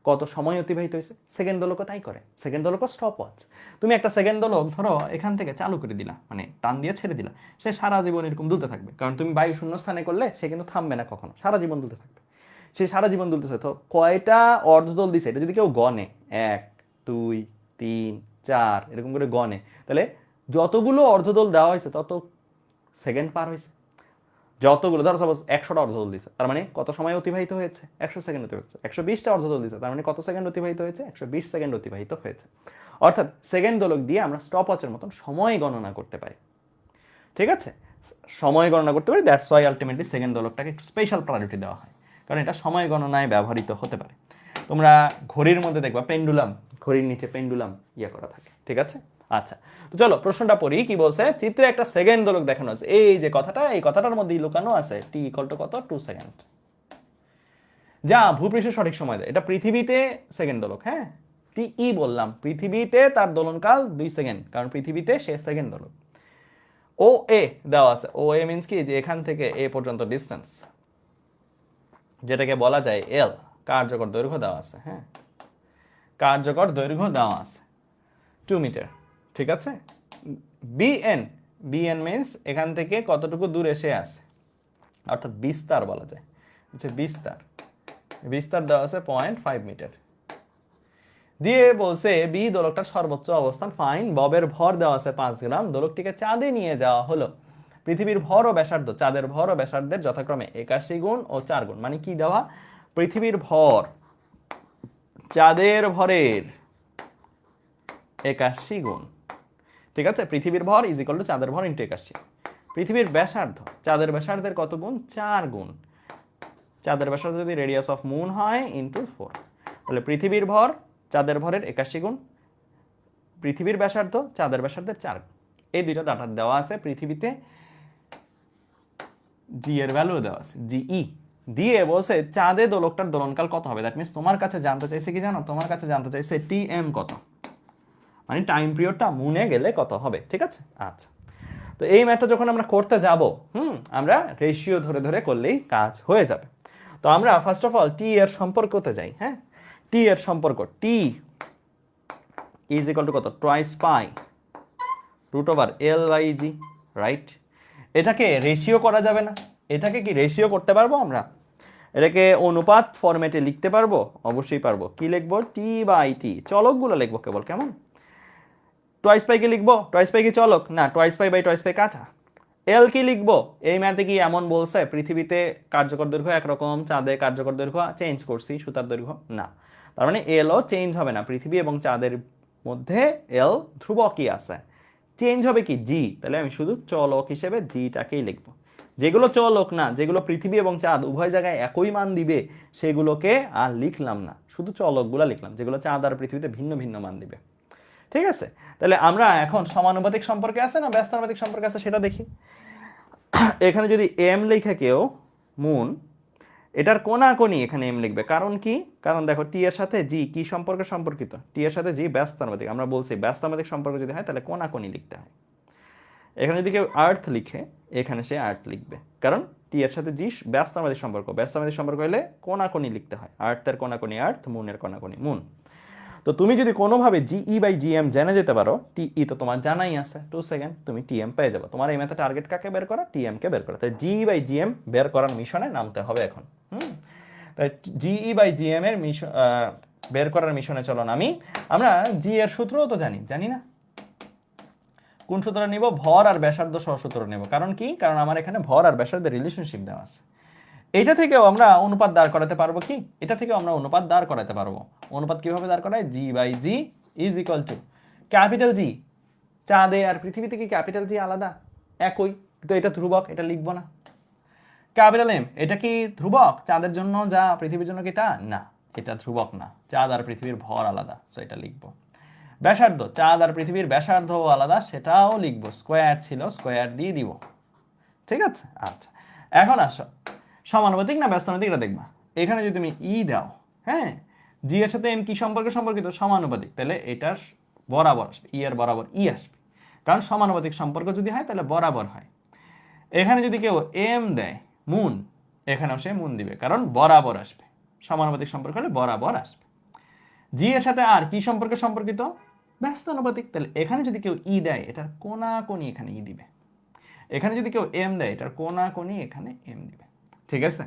কত সময় অতিবাহিত হয়েছে, সেকেন্ড দোলকও তাই করে। সেকেন্ড দোলকও স্টপ ওয়াচ। তুমি একটা সেকেন্ড দোলক ধরো এখান থেকে চালু করে দিলা, মানে টান দিয়ে ছেড়ে দিলা, সে সারা জীবন এরকম দুলতে থাকবে, কারণ তুমি বায়ু শূন্য স্থানে করলে সে কিন্তু থামবে না কখনো, সারা জীবন দুলতে থাকবে। সে সারা জীবন দুলতেছে। তো কয়টা অর্ধদোল দিছে এটা যদি কেউ গনে, 1 2 3 4 এরকম করে গনে, তাহলে যতগুলো অর্ধদোল দেওয়া হয়েছে তত সেকেন্ড পার হয়েছে। যতগুলো ধরো সাপোজ 100টা অর্ধদোল দিছে, তার মানে কত সময় অতিবাহিত হয়েছে? 100 সেকেন্ড অতিবাহিত হয়েছে। 120টা অর্ধদোল দিছে, তার মানে কত সেকেন্ড অতিবাহিত হয়েছে? 120 সেকেন্ড অতিবাহিত হয়েছে। অর্থাৎ সেকেন্ড দোলক দিয়ে আমরা স্টপ ওয়াচের মতন সময় গণনা করতে পারি। ঠিক আছে, সময় গণনা করতে পারি, দ্যাটস ওয়াই আলটিমেটলি সেকেন্ড দোলকটাকে একটু স্পেশাল প্রায়োরিটি দেওয়া হয়, কারণ এটা সময় গণনায় ব্যবহৃত হতে পারে। তোমরা ঘড়ির মধ্যে দেখবা পেন্ডুলাম, ঘড়ির নিচে পেন্ডুলাম ইয়ে করা থাকে। ঠিক আছে, আচ্ছা তো চলো প্রশ্নটা পড়ি। কি বলছে? চিত্রে একটা সেকেন্ড দোলক দেখানো আছে, এই যে কথাটা, এই কথাটার মধ্যেই লুকানো আছে টি ইকুয়াল টু কত? 2 সেকেন্ড, যা ভূপৃষ্ঠে সঠিক সময় দেয়। এটা পৃথিবীতে সেকেন্ড দোলক। হ্যাঁ, টি ই বললাম, পৃথিবীতে তার দোলনকাল 2 সেকেন্ড, কারণ পৃথিবীতে সে সেকেন্ড দোলক। ও এ দেওয়া আছে, ও এ মিন্স কি? যে এখান থেকে এ পর্যন্ত ডিস্টেন্স, যেটাকে বলা যায় এল, কার্যকর দৈর্ঘ্য দেওয়া আছে। হ্যাঁ, কার্যকর দৈর্ঘ্য দেওয়া আছে 2 মিটার। ঠিক আছে, বিএন, বিএন মিন্স এখান থেকে কতটুকু দূরে সে আছে, অর্থাৎ বিস্তার বলা যায়। হচ্ছে বিস্তার, বিস্তার দেওয়া আছে 0.5 মিটার। দিয়ে বলছে বি দোলকটার সর্বোচ্চ অবস্থান ফাইন। ববের ভর দেওয়া আছে 5 গ্রাম। দোলকটিকে চাঁদে নিয়ে যাওয়া হলো, পৃথিবীর ভর ও ব্যাসার্ধ, চাঁদের ভর ও ব্যাসার্ধের যথাক্রমে 81 গুণ ও 4 গুণ। মানে কি দেওয়া, পৃথিবীর ভর চাঁদের ভরের 81 গুণ, ঠিক আছে, পৃথিবীর ভর ইজ ইকুয়াল টু চাঁদের ভর ইন্টু 81। পৃথিবীর ব্যাসার্ধ চাঁদের ব্যাসার্ধের কত গুণ, 4 গুণ। চাঁদের ব্যাসার্ধ যদি রেডিয়াস অফ মুন হয় ইন্টু 4, তাহলে পৃথিবীর ভর চাঁদের ভরের 81 গুণ, পৃথিবীর ব্যাসার্ধ চাঁদের ব্যাসার্ধের 4 গুণ। এই দুইটা ডাটা দেওয়া আছে। পৃথিবীতে জি এর ভ্যালু দেওয়া আছে, জিই দিয়ে বলছে চাঁদে দোলকটার দোলনকাল কত হবে। দ্যাট মিনস তোমার কাছে জানতে চাইছে কি জানো, তোমার কাছে জানতে চাইছে টিএম কত, মানে টাইম পিরিয়ডটা মুনে গেলে কত হবে, ঠিক আছে। আচ্ছা, তো এই ম্যাথটা যখন আমরা করতে যাব, আমরা রেশিও ধরে ধরে করলেই কাজ হয়ে যাবে। তো আমরা ফার্স্ট অফ অল টি এর সম্পর্কতে যাই। হ্যাঁ, টি এর সম্পর্ক, টি ইজ ইকুয়াল টু কত, twice pi root over L by g, right. এটাকে রেশিও করা যাবে না, এটাকে কি রেশিও করতে পারবো আমরা, এটাকে অনুপাত ফরম্যাটে লিখতে পারবো, অবশ্যই পারবো। কি লিখবো, টি বাই টি, চলকগুলো লিখবো কেবল, কেমন, টুয়াইস পাইকে লিখবো, টুয়াইস পাই কি চলক না, twice pi by twice pi কাঁচা। এল কি লিখবো, এই ম্যাথে কি এমন বলছে পৃথিবীতে কার্যকর দৈর্ঘ্য একরকম, চাঁদে কার্যকর দৈর্ঘ্য চেঞ্জ করছি সুতার দৈর্ঘ্য, না, তার মানে এলও চেঞ্জ হবে না। পৃথিবী এবং চাঁদের মধ্যে এল ধ্রুবকই আছে, চেঞ্জ হবে কি জি, তাহলে আমি শুধু চলক হিসেবে জিটাকেই লিখবো। যেগুলো চলক না, যেগুলো পৃথিবী এবং চাঁদ উভয় জায়গায় একই মান দিবে, সেগুলোকে আর লিখলাম না, শুধু চলকগুলা লিখলাম, যেগুলো চাঁদ আর পৃথিবীতে ভিন্ন ভিন্ন মান দিবে, ঠিক আছে। তাহলে আমরা এখন সমানুপাতিক সম্পর্কে আছে না ব্যস্তানুপাতিক সম্পর্কে আছে সেটা দেখি। এখানে যদি এম লিখে কেউ মুন, এটার কোনাকুনি এখানে এম লিখবে, কারণ কি, কারণ দেখো টি এর সাথে জি কি সম্পর্কে সম্পর্কিত, টি এর সাথে জি ব্যস্তানুপাতিক। আমরা বলছি ব্যস্তানুপাতিক সম্পর্ক যদি হয় তাহলে কোনাকুনি লিখতে হয়। এখানে যদি কেউ আর্থ লিখে, এখানে সে আর্থ লিখবে, কারণ টি এর সাথে জি ব্যস্তানুপাতিক সম্পর্ক, ব্যস্তানুপাতিক সম্পর্ক হলে কোনাকুনি লিখতে হয়, আর্থের কোনাকুনি আর্থ, মুনের কোনাকুনি মুন। তো তুমি যদি কোনোভাবে জিই বাই জিএম জেনে যেতে পারো, টিই তো তোমার জানাই আছে, 2 সেকেন্ড তুমি টিএম পেয়ে যাবে। তোমার এই ম্যাথে টার্গেট কাকে বের করা, টিএম কে বের করা। তাই জিই বাই জিএম বের করার মিশনে নামতে হবে এখন। তাই জিই বাই জিএম এর মিশন বের করার মিশনে চলো নামি। আমরা জি এর সূত্রও তো জানি, জানি না, কোন সূত্র নিব, ভর আর ব্যাসার্ধ সহ সূত্র নেব। কারণ কি, কারণ আমার এখানে ভর আর ব্যাসার্ধের রিলেশনশিপ দেওয়া আছে। এটা থেকেও আমরা অনুপাত দাঁড় করাতে পারবো কি, এটা থেকেও আমরা অনুপাত দাঁড় করাতে পারবো। অনুপাত কিভাবে দাঁড় করায়, G by G is equal to capital G, চাঁদে আর পৃথিবীতে কি ক্যাপিটাল জি আলাদা, একই, তো এটা ধ্রুবক, এটা লিখবো না। ক্যাপিটাল এম, এটা কি ধ্রুবক চাঁদের জন্য যা পৃথিবীর জন্য কি তা না, এটা ধ্রুবক না, চাঁদ আর পৃথিবীর ভর আলাদা, তো এটা লিখবো। ব্যাসার্ধ, চাঁদ আর পৃথিবীর ব্যাসার্ধ আলাদা, সেটাও লিখবো, স্কোয়ার ছিল স্কোয়ার দিয়ে দিব, ঠিক আছে। আচ্ছা, এখন আসো সমানুপাতিক না ব্যস্তানুপাতিক এটা দেখবা। এখানে যদি তুমি ই দাও, হ্যাঁ, জি এর সাথে এম কি সম্পর্কে সম্পর্কিত, সমানুপাতিক, তাহলে এটার বরাবর আসবে, ই এর বরাবর ই আসবে, কারণ সমানুপাতিক সম্পর্ক যদি হয় তাহলে বরাবর হয়। এখানে যদি কেউ এম দেয় মুন, এখানেও সে মুন দিবে, কারণ বরাবর আসবে, সমানুপাতিক সম্পর্ক হলে বরাবর আসবে। জি এর সাথে আর কি সম্পর্কে সম্পর্কিত, ব্যস্তানুপাতিক, তাহলে এখানে যদি কেউ ই দেয় এটার কোনাকুনি এখানে ই দিবে, এখানে যদি কেউ এম দেয় এটার কোনাকুনি এখানে এম দিবে, ঠিক আছে।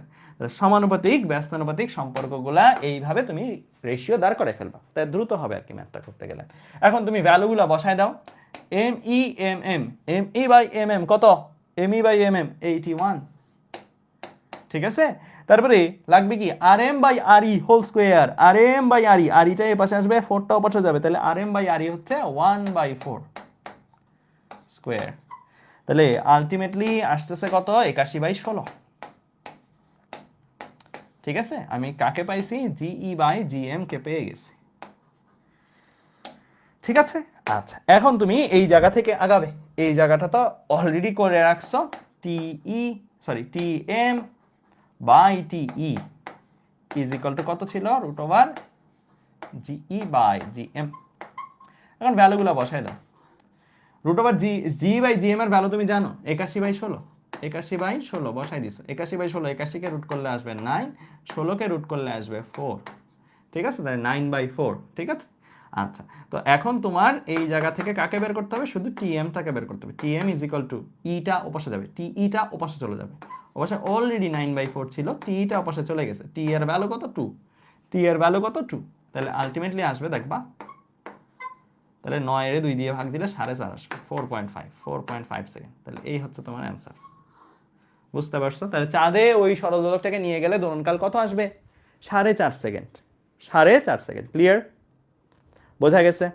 সমানুপাতিক ব্যস্তানুপাতিক সম্পর্কগুলা এইভাবে তুমি রেশিও দাঁড় করে ফেলবা, তাই দ্রুত হবে আর কি ম্যাথটা করতে গেলে। এখন তুমি ভ্যালুগুলো বসায় দাও, M E M M, M E by M M কত, M E by M M 81, ঠিক আছে। তারপরে লাগবে কি, R M by R E whole square, R M by R E, আর ইটা এই পাশে আসবে, 4টাও পাশে যাবে, তাহলে আর এম বাই আর ই হচ্ছে 1/4 স্কোয়ার, তাহলে আলটিমেটলি আসতেছে কত, 81/16, ঠিক আছে। আমি কাকে পাইছি, জিই বাই জিএম কে পেয়ে গেছি, ঠিক আছে। আচ্ছা, এখন তুমি এই জায়গা থেকে আগাবে, এই জায়গাটা তো অলরেডি করে রাখছো, T M by TE is equal to কত ছিল, root over GE by GM. এখন ভ্যালুগুলো বসাই দাও, root over g by GM এর ভ্যালু তুমি জানো, 81/16, 81/16 বসাই দিছো, 81/16, 81 কে রুট করলে আসবে 9, 16 কে রুট করলে আসবে 4, ঠিক আছে, তাহলে 9/4, ঠিক আছে। আচ্ছা, তো এখন তোমার এই জায়গা থেকে কাকে বের করতে হবে, শুধু টিএমটাকে বের করতে হবে। টিএম ইজ ইকুয়াল টু ইটা ওপাশে যাবে, টিইটা ওপাশে চলে যাবে, ওপাশে অলরেডি 9/4 ছিল, টিইটা ওপাশে চলে গেছে, টি এর ভ্যালু কত 2, টি এর ভ্যালু কত 2, তাহলে আলটিমেটলি আসবে দেখবা তাহলে 9 এর 2 দিয়ে ভাগ দিলে 4.5 আসবে, 4.5 সেকেন্ড। তাহলে এই হচ্ছে তোমার অ্যান্সার। বুঝতে পারছো? তাহলে চাঁদে ওই সরলদোলকটাকে নিয়ে গেলে দোলনকাল কত আসবে? 4.5 সেকেন্ড। 4.5 সেকেন্ড। ক্লিয়ার? বোঝা গেছে?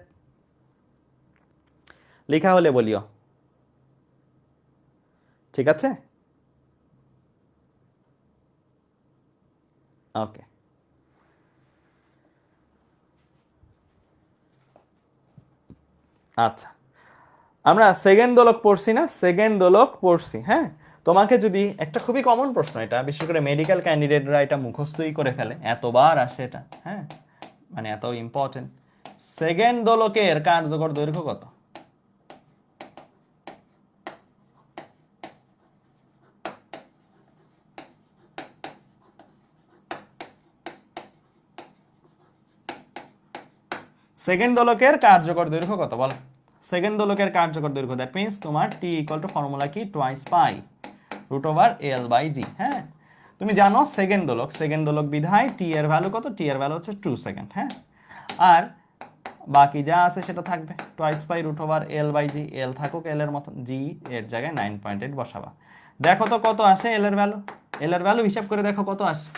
লেখা হলে বলিও। ঠিক আছে? ওকে। আচ্ছা, আমরা সেকেন্ড দোলক পড়ছি না? সেকেন্ড দোলক পড়ছি, হ্যাঁ। তোমাকে যদি একটা খুবই কমন প্রশ্ন, এটা বিশেষ করে মেডিকেল ক্যান্ডিডেটরা এটা মুখস্থই করে ফেলে, এতবার আসে এটা, হ্যাঁ, মানে এত ইম্পর্টেন্ট। সেকেন্ড দোলকের কার্যকর দৈর্ঘ্য কত? সেকেন্ড দোলকের কার্যকর দৈর্ঘ্য কত বল? সেকেন্ড দোলকের কার্যকর দৈর্ঘ্য, দ্যাট মিন্স তোমার টি ইকুয়াল টু ফর্মুলা কি? Twice pi root over L by G. হ্যাঁ, তুমি জানো সেকেন্ড দোলক বিধায় টি এর ভ্যালু কত? টি এর ভ্যালু হচ্ছে 2 সেকেন্ড। হ্যাঁ, আর বাকি যা আছে সেটা থাকবে twice pi root over L by G. L থাকুক এল এর মতন, জি এর জায়গায় 9.8 বসাবা। দেখো তো কত আসে এল এর ভ্যালু। এল এর ভ্যালু হিসাব করে দেখো কত আসে।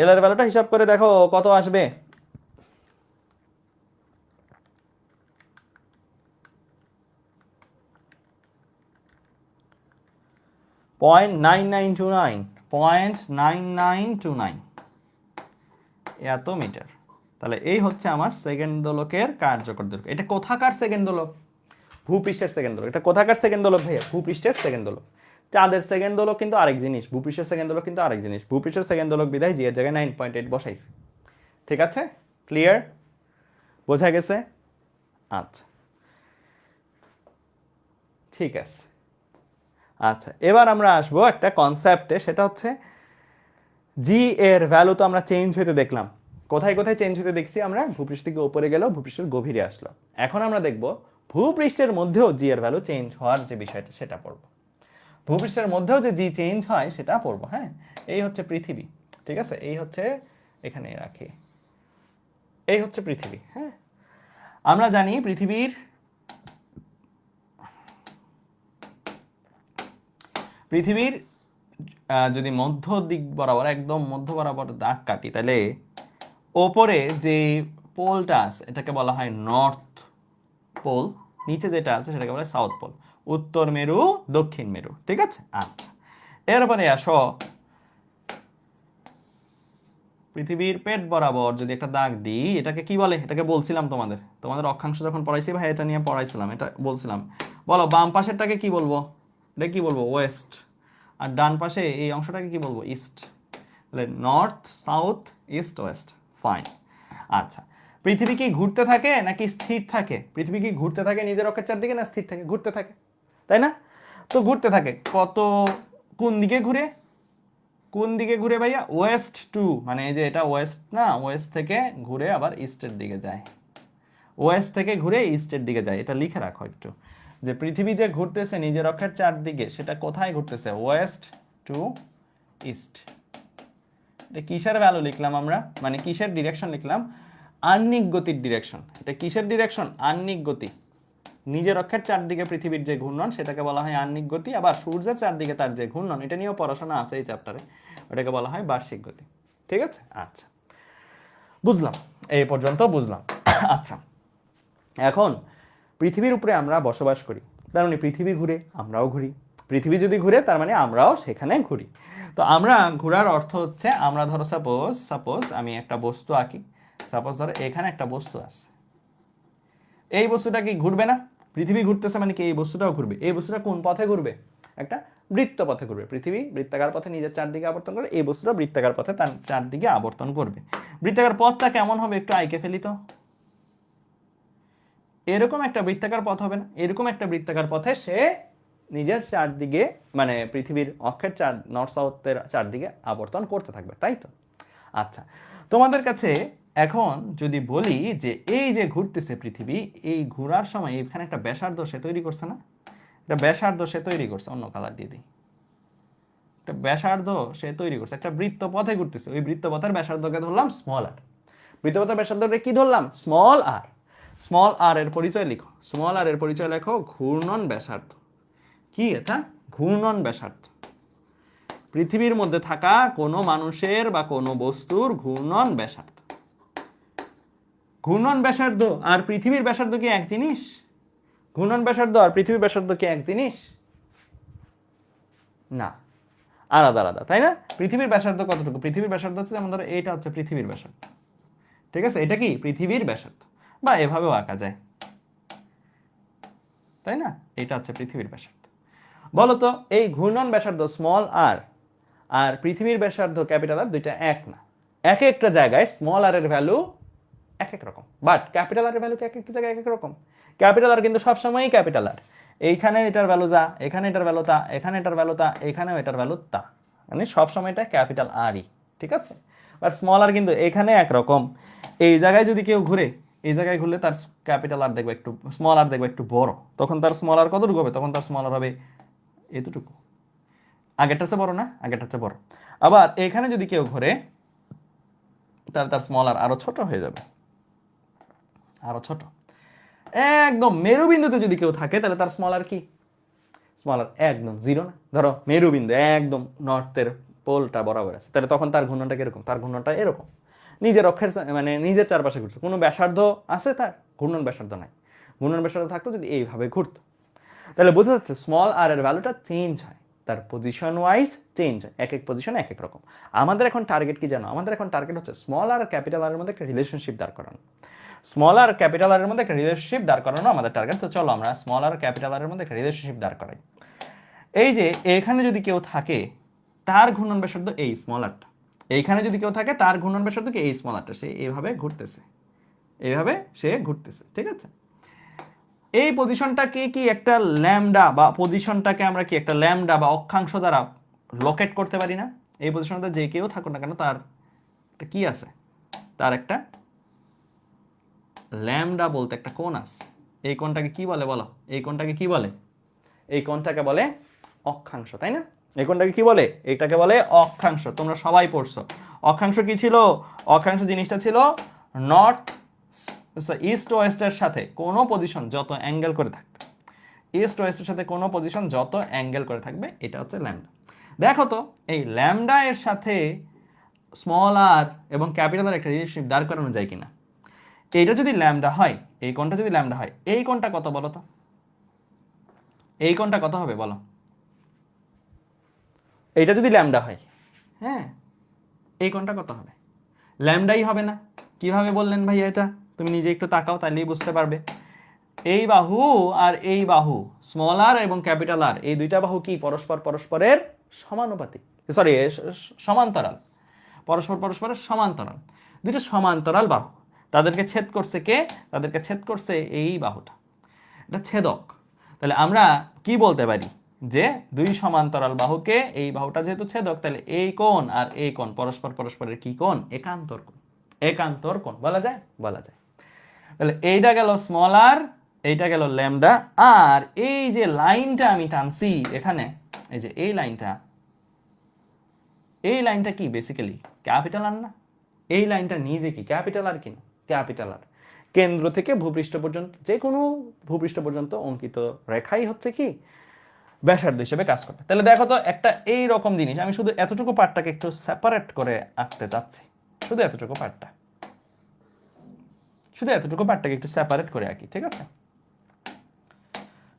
এল এর ভ্যালুটা হিসাব করে দেখো কত আসবে। 0.9929, 0.9929 এত মিটার। তাহলে এই হচ্ছে আমার সেকেন্ড দোলকের কার্যকর দৈর্ঘ্য। এটা কোথাকার সেকেন্ড দোলক? ভূপৃষ্ঠের সেকেন্ড দোলক। এটা কোথাকার সেকেন্ড দোলক ভাইয়া? ভূপৃষ্ঠের সেকেন্ড দোলক। চাঁদের সেকেন্ড দোলক কিন্তু আরেক জিনিস, ভূপৃষ্ঠের সেকেন্ড দোলক কিন্তু আরেক জিনিস। ভূপৃষ্ঠের সেকেন্ড দোলক বিধায় জি এর জায়গায় 9.8 বসাইছি। ঠিক আছে? ক্লিয়ার? বোঝা গেছে? আচ্ছা, ঠিক আছে। আচ্ছা, এবার আমরা আসবো একটা কনসেপ্টে, সেটা হচ্ছে জি এর ভ্যালু তো আমরা চেঞ্জ হইতে দেখলাম। কোথায় কোথায় চেঞ্জ হতে দেখছি আমরা? ভূপৃষ্ঠ থেকে উপরে গেল, ভূপৃষ্ঠের গভীরে আসলো। এখন আমরা দেখব ভূপৃষ্ঠের মধ্যেও জি এর ভ্যালু চেঞ্জ হওয়ার যে বিষয়টা, সেটা পড়ব। ভূপৃষ্ঠের মধ্যেও যে জি চেঞ্জ হয় সেটা পড়ব। হ্যাঁ, এই হচ্ছে পৃথিবী। ঠিক আছে, এই হচ্ছে, এখানে রাখি, এই হচ্ছে পৃথিবী। হ্যাঁ, আমরা জানি পৃথিবীর যদি মধ্য দিক বরাবর, একদম মধ্য বরাবর দাগ কাটি, তাহলে ওপরে যে পোলটা আছে এটাকে বলা হয় নর্থ পোল, নিচে যেটা আছে সেটাকে বলা হয় সাউথ পোল। উত্তর মেরু, দক্ষিণ মেরু। ঠিক আছে? আচ্ছা, এরপরে আসো পৃথিবীর পেট বরাবর যদি একটা দাগ দিই, এটাকে কি বলে? এটাকে বলছিলাম তোমাদের অক্ষাংশ যখন পড়াইছি ভাই, এটা নিয়ে পড়াইছিলাম, এটা বলছিলাম। বলো, বাম পাশেরটাকে কি বলবো? এটা কি বলবো? ওয়েস্ট। আর ডান পাশে এই অংশটাকে কি বলবো? ইস্ট। তাহলে north, south, east, West. Fine. আচ্ছা, পৃথিবী কি ঘুরতে থাকে নাকি স্থির থাকে? পৃথিবী কি ঘুরতে থাকে নিজের অক্ষের চারদিকে, না স্থির থাকে? ঘুরতে থাকে, তাই না? তো ঘুরতে থাকে কত, কোন দিকে ঘুরে? কোন দিকে ঘুরে ভাইয়া? ওয়েস্ট টু, মানে এই যে এটা ওয়েস্ট না, ওয়েস্ট থেকে ঘুরে আবার ইস্টের দিকে যায়। ওয়েস্ট থেকে ঘুরে ইস্টের দিকে যায়। এটা লিখে রাখো একটু, যে পৃথিবী যে ঘুরতেছে নিজের অক্ষের চারদিকে, সেটা কোথায় ঘুরতেছে? West to east. এটা কিসের ভ্যালু লিখলাম আমরা, মানে কিসের ডিরেকশন লিখলাম? আহ্নিক গতির ডিরেকশন। এটা কিসের ডিরেকশন? আহ্নিক গতি। নিজের অক্ষের চারদিকে পৃথিবীর যে ঘূর্ণন, সেটাকে বলা হয় আহ্নিক গতি। আবার সূর্যের চারদিকে তার যে ঘূর্ণন, এটা নিয়েও পড়াশোনা আছে এই চ্যাপ্টারে, ওটাকে বলা হয় বার্ষিক গতি। ঠিক আছে? আচ্ছা, বুঝলাম, এই পর্যন্ত বুঝলাম। আচ্ছা, এখন পৃথিবীর উপরে আমরা বসবাস করি, তার মানে পৃথিবী ঘুরে, আমরাও ঘুরি। পৃথিবী যদি ঘুরে, তার মানে আমরাও সেখানে ঘুরি। তো আমরা ঘোরার অর্থ হচ্ছে, আমরা ধরো সাপোজ আমি একটা বস্তু আঁকি। সাপোজ ধরো এখানে একটা বস্তু আছে, এই বস্তুটা কি ঘুরবে না? পৃথিবী ঘুরতেছে মানে কি এই বস্তুটাও ঘুরবে। এই বস্তুটা কোন পথে ঘুরবে? একটা বৃত্ত পথে ঘুরবে। পৃথিবী বৃত্তাকার পথে নিজের চারদিকে আবর্তন করে, এই বস্তুটা বৃত্তাকার পথে তার চারদিকে আবর্তন করবে। বৃত্তাকার পথটা কেমন হবে একটু আইকে ফেলি তো। এরকম একটা বৃত্তাকার পথ হবে না? এরকম একটা বৃত্তাকার পথে সে নিজের চারদিকে, মানে পৃথিবীর অক্ষের নর্থ সাউথের চারদিকে আবর্তন করতে থাকবে, তাই তো? আচ্ছা, তোমাদের কাছে এখন যদি বলি যে এই যে ঘুরতেছে পৃথিবী, এই ঘোরার সময় এখানে একটা ব্যাসার্ধ সে তৈরি করছে না? একটা ব্যাসার্ধ সে তৈরি করছে, অন্য কালার দিয়ে দিই। একটা ব্যাসার্ধ সে তৈরি করছে, একটা বৃত্ত পথে ঘুরতেছে। ওই বৃত্ত পথের ব্যাসার্ধকে ধরলাম স্মল আর। বৃত্ত পথের ব্যাসার্ধকে কি ধরলাম? স্মল আর। স্মল আর এর পরিচয় লিখো, স্মল আর এর পরিচয় লেখো ঘূর্ণন ব্যাসার্ধ। কি এটা? ঘূর্ণন ব্যাসার্ধ। পৃথিবীর মধ্যে থাকা কোনো মানুষের বা কোনো বস্তুর ঘূর্ণন ব্যাসার্ধ। ঘূর্ণন ব্যাসার্ধ আর পৃথিবীর ব্যাসার্ধ কি এক জিনিস? ঘূর্ণন ব্যাসার্ধ আর পৃথিবীর ব্যাসার্ধ কি এক জিনিস? না, আলাদা আলাদা, তাই না? পৃথিবীর ব্যাসার্ধ কতটুকু? পৃথিবীর ব্যাসার্ধ হচ্ছে, যেমন ধরো এইটা হচ্ছে পৃথিবীর ব্যাসার্ধ, ঠিক আছে? এটা কি পৃথিবীর ব্যাসার্ধ, বা এভাবেও আঁকা যায়, তাই না? এটা হচ্ছে পৃথিবীর ব্যাসার্ধ। বলতো এই ঘূর্ণন ব্যাসার্ধ স্মল আর আর পৃথিবীর ব্যাসার্ধ ক্যাপিটাল আর দুইটা এক না। এক একটা জায়গায় স্মল আর এর ভ্যালু এক এক রকম, বাট ক্যাপিটাল আর এর ভ্যালু এক একটা জায়গায় এক এক রকম। ক্যাপিটাল আর কিন্তু সবসময়ই ক্যাপিটাল আর, এইখানে এটার ভ্যালু যা, এখানে এটার ভ্যালু তা, এখানে এটার ভ্যালু তা, এখানেও এটার ভ্যালু তা, মানে সবসময় এটা ক্যাপিটাল আরই, ঠিক আছে? বাট স্মল আর কিন্তু এখানে একরকম, এই জায়গায় যদি কেউ ঘুরে, এই জায়গায় ঘুরলে তার ক্যাপিটাল আর দেখবে একটু, স্মল আর দেখবে একটু বড়, তখন তার স্মল আর কতটুকু হবে? তখন তার স্মল আর হবে এতটুকু। আগেরটা হচ্ছে বড় না? আগেরটা হচ্ছে বড়। আবার এখানে যদি কেউ ঘুরে, তাহলে তার স্মল আর আরো ছোট হয়ে যাবে, আরো ছোট। একদম মেরুবিন্দুতে যদি কেউ থাকে, তাহলে তার স্মল আর কি? স্মল আর একদম জিরো না? ধরো মেরুবিন্দু একদম নর্থের পোলটা বরাবর আছে, তাহলে তখন তার ঘূর্ণনটা কিরকম? তার ঘূর্ণনটা এরকম, নিজের অক্ষের মানে নিজের চারপাশে ঘুরছে। কোনো ব্যাসার্ধ আছে তার? ঘূর্ণন ব্যাসার্ধ নাই। ঘূর্ণন ব্যাসার্ধ থাকতো যদি এইভাবে ঘুরতো। তাহলে বোঝা যাচ্ছে স্মল আর এর ভ্যালুটা চেঞ্জ হয়, তার পজিশন ওয়াইজ চেঞ্জ হয়, এক এক পজিশন এক এক রকম। আমাদের এখন টার্গেট কি জানো? আমাদের এখন টার্গেট হচ্ছে স্মল আর ক্যাপিটাল আর এর মধ্যে একটা রিলেশনশিপ দাঁড় করানো। স্মল আর ক্যাপিটাল আর এর মধ্যে একটা রিলেশনশিপ দাঁড় করানো আমাদের টার্গেট। তো চলো আমরা স্মল আর ক্যাপিটাল আর এর মধ্যে একটা রিলেশনশিপ দাঁড় করাই। এই যে এখানে যদি কেউ থাকে, তার ঘূর্ণন ব্যাসার্ধ এই স্মল আরটা। এইখানে যদি কেউ থাকে, তার ঘূর্ণন ব্যাসার্ধ কি এই স্মল আরটা। সে এইভাবে ঘুরতেছে, এইভাবে সে ঘুরতেছে, ঠিক আছে? এই পজিশনটাকে কি একটা ল্যামডা, বা পজিশনটাকে আমরা কি একটা ল্যামডা বা অক্ষাংশ দ্বারা লোকেট করতে পারি না? এই পজিশনটা যে কেউ থাকুক না কেন, তার একটা কি আছে? তার একটা ল্যামডা বলতে একটা কোণ আছে। এই কোণটাকে কি বলে বলো? এই কোণটাকে কি বলে? এই কোণটাকে বলে অক্ষাংশ, তাই না? এই কোণটাকে কি বলে? এটাকে বলে অক্ষাংশ। তোমরা সবাই পড়ছো। অক্ষাংশ কি ছিল? অক্ষাংশ জিনিসটা ছিল নর্থ ইস্ট ওয়েস্টের সাথে কোনো পজিশন যত অ্যাঙ্গেল করে থাকবে, ইস্ট ওয়েস্টের সাথে কোনো পজিশন যত অ্যাঙ্গেল করে থাকবে, এটা হচ্ছে ল্যামডা। দেখো তো এই ল্যামডা এর সাথে স্মল আর এবং ক্যাপিটাল আর একটা রিলেশনশিপ দাঁড় করানো যায় কিনা? এইটা যদি ল্যামডা হয়, এই কোণটা যদি ল্যামডা হয়, এই কোণটা কত বলো তো? এই কোণটা কত হবে বলো? এইটা যদি ল্যামডা হয়, হ্যাঁ, এই কোণটা কত হবে? ল্যামডাই হবে না। কিভাবে বললেন ভাই এটা? তুমি নিজে একটু তাকাও, তাহলেই বুঝতে পারবে। এই বাহু আর এই বাহু, স্মল আর এবং ক্যাপিটাল আর, এই দুইটা বাহু কি পরস্পরের সমানুপাতিক, সরি সমান্তরাল, পরস্পরের সমান্তরাল। দুইটা সমান্তরাল বাহু, তাদেরকে ছেদ করছে কে? তাদেরকে ছেদ করছে এই বাহুটা, এটা ছেদক। তাহলে আমরা কি বলতে পারি? যে দুই সমান্তরাল বাহুকে, এই বাহুটা যেহেতু ছেদক, তাহলে এই কোণ আর এই কোণ পরস্পরের কি কোণ? একান্তর কোণ। একান্তর কোণ বলা যায়, বলা যায়। তাহলে এইটা গেল স্মল আর, এইটা গেল ল্যামডা। আর এই যে লাইনটা আমি টানছি এখানে, এই যে এই লাইনটা, এই লাইনটা কি বেসিক্যালি ক্যাপিটাল আর না? এই লাইনটা নিজে কি ক্যাপিটাল আর কি না? Capital R. কেন্দ্র থেকে ভূপৃষ্ঠ পর্যন্ত, যে কোনো ভূপৃষ্ঠ পর্যন্ত অঙ্কিত রেখাই হচ্ছে কি ব্যাসার্ধ হিসেবে কাজ করে। তাহলে দেখো তো একটা এই রকম জিনিস, আমি শুধু এতটুকু পার্টটাকে একটু সেপারেট করে আঁকতে চাচ্ছি, শুধু এতটুকু পার্টটা, শুধু এতটুকু পার্টটাকে একটু সেপারেট করে আঁকি, ঠিক আছে?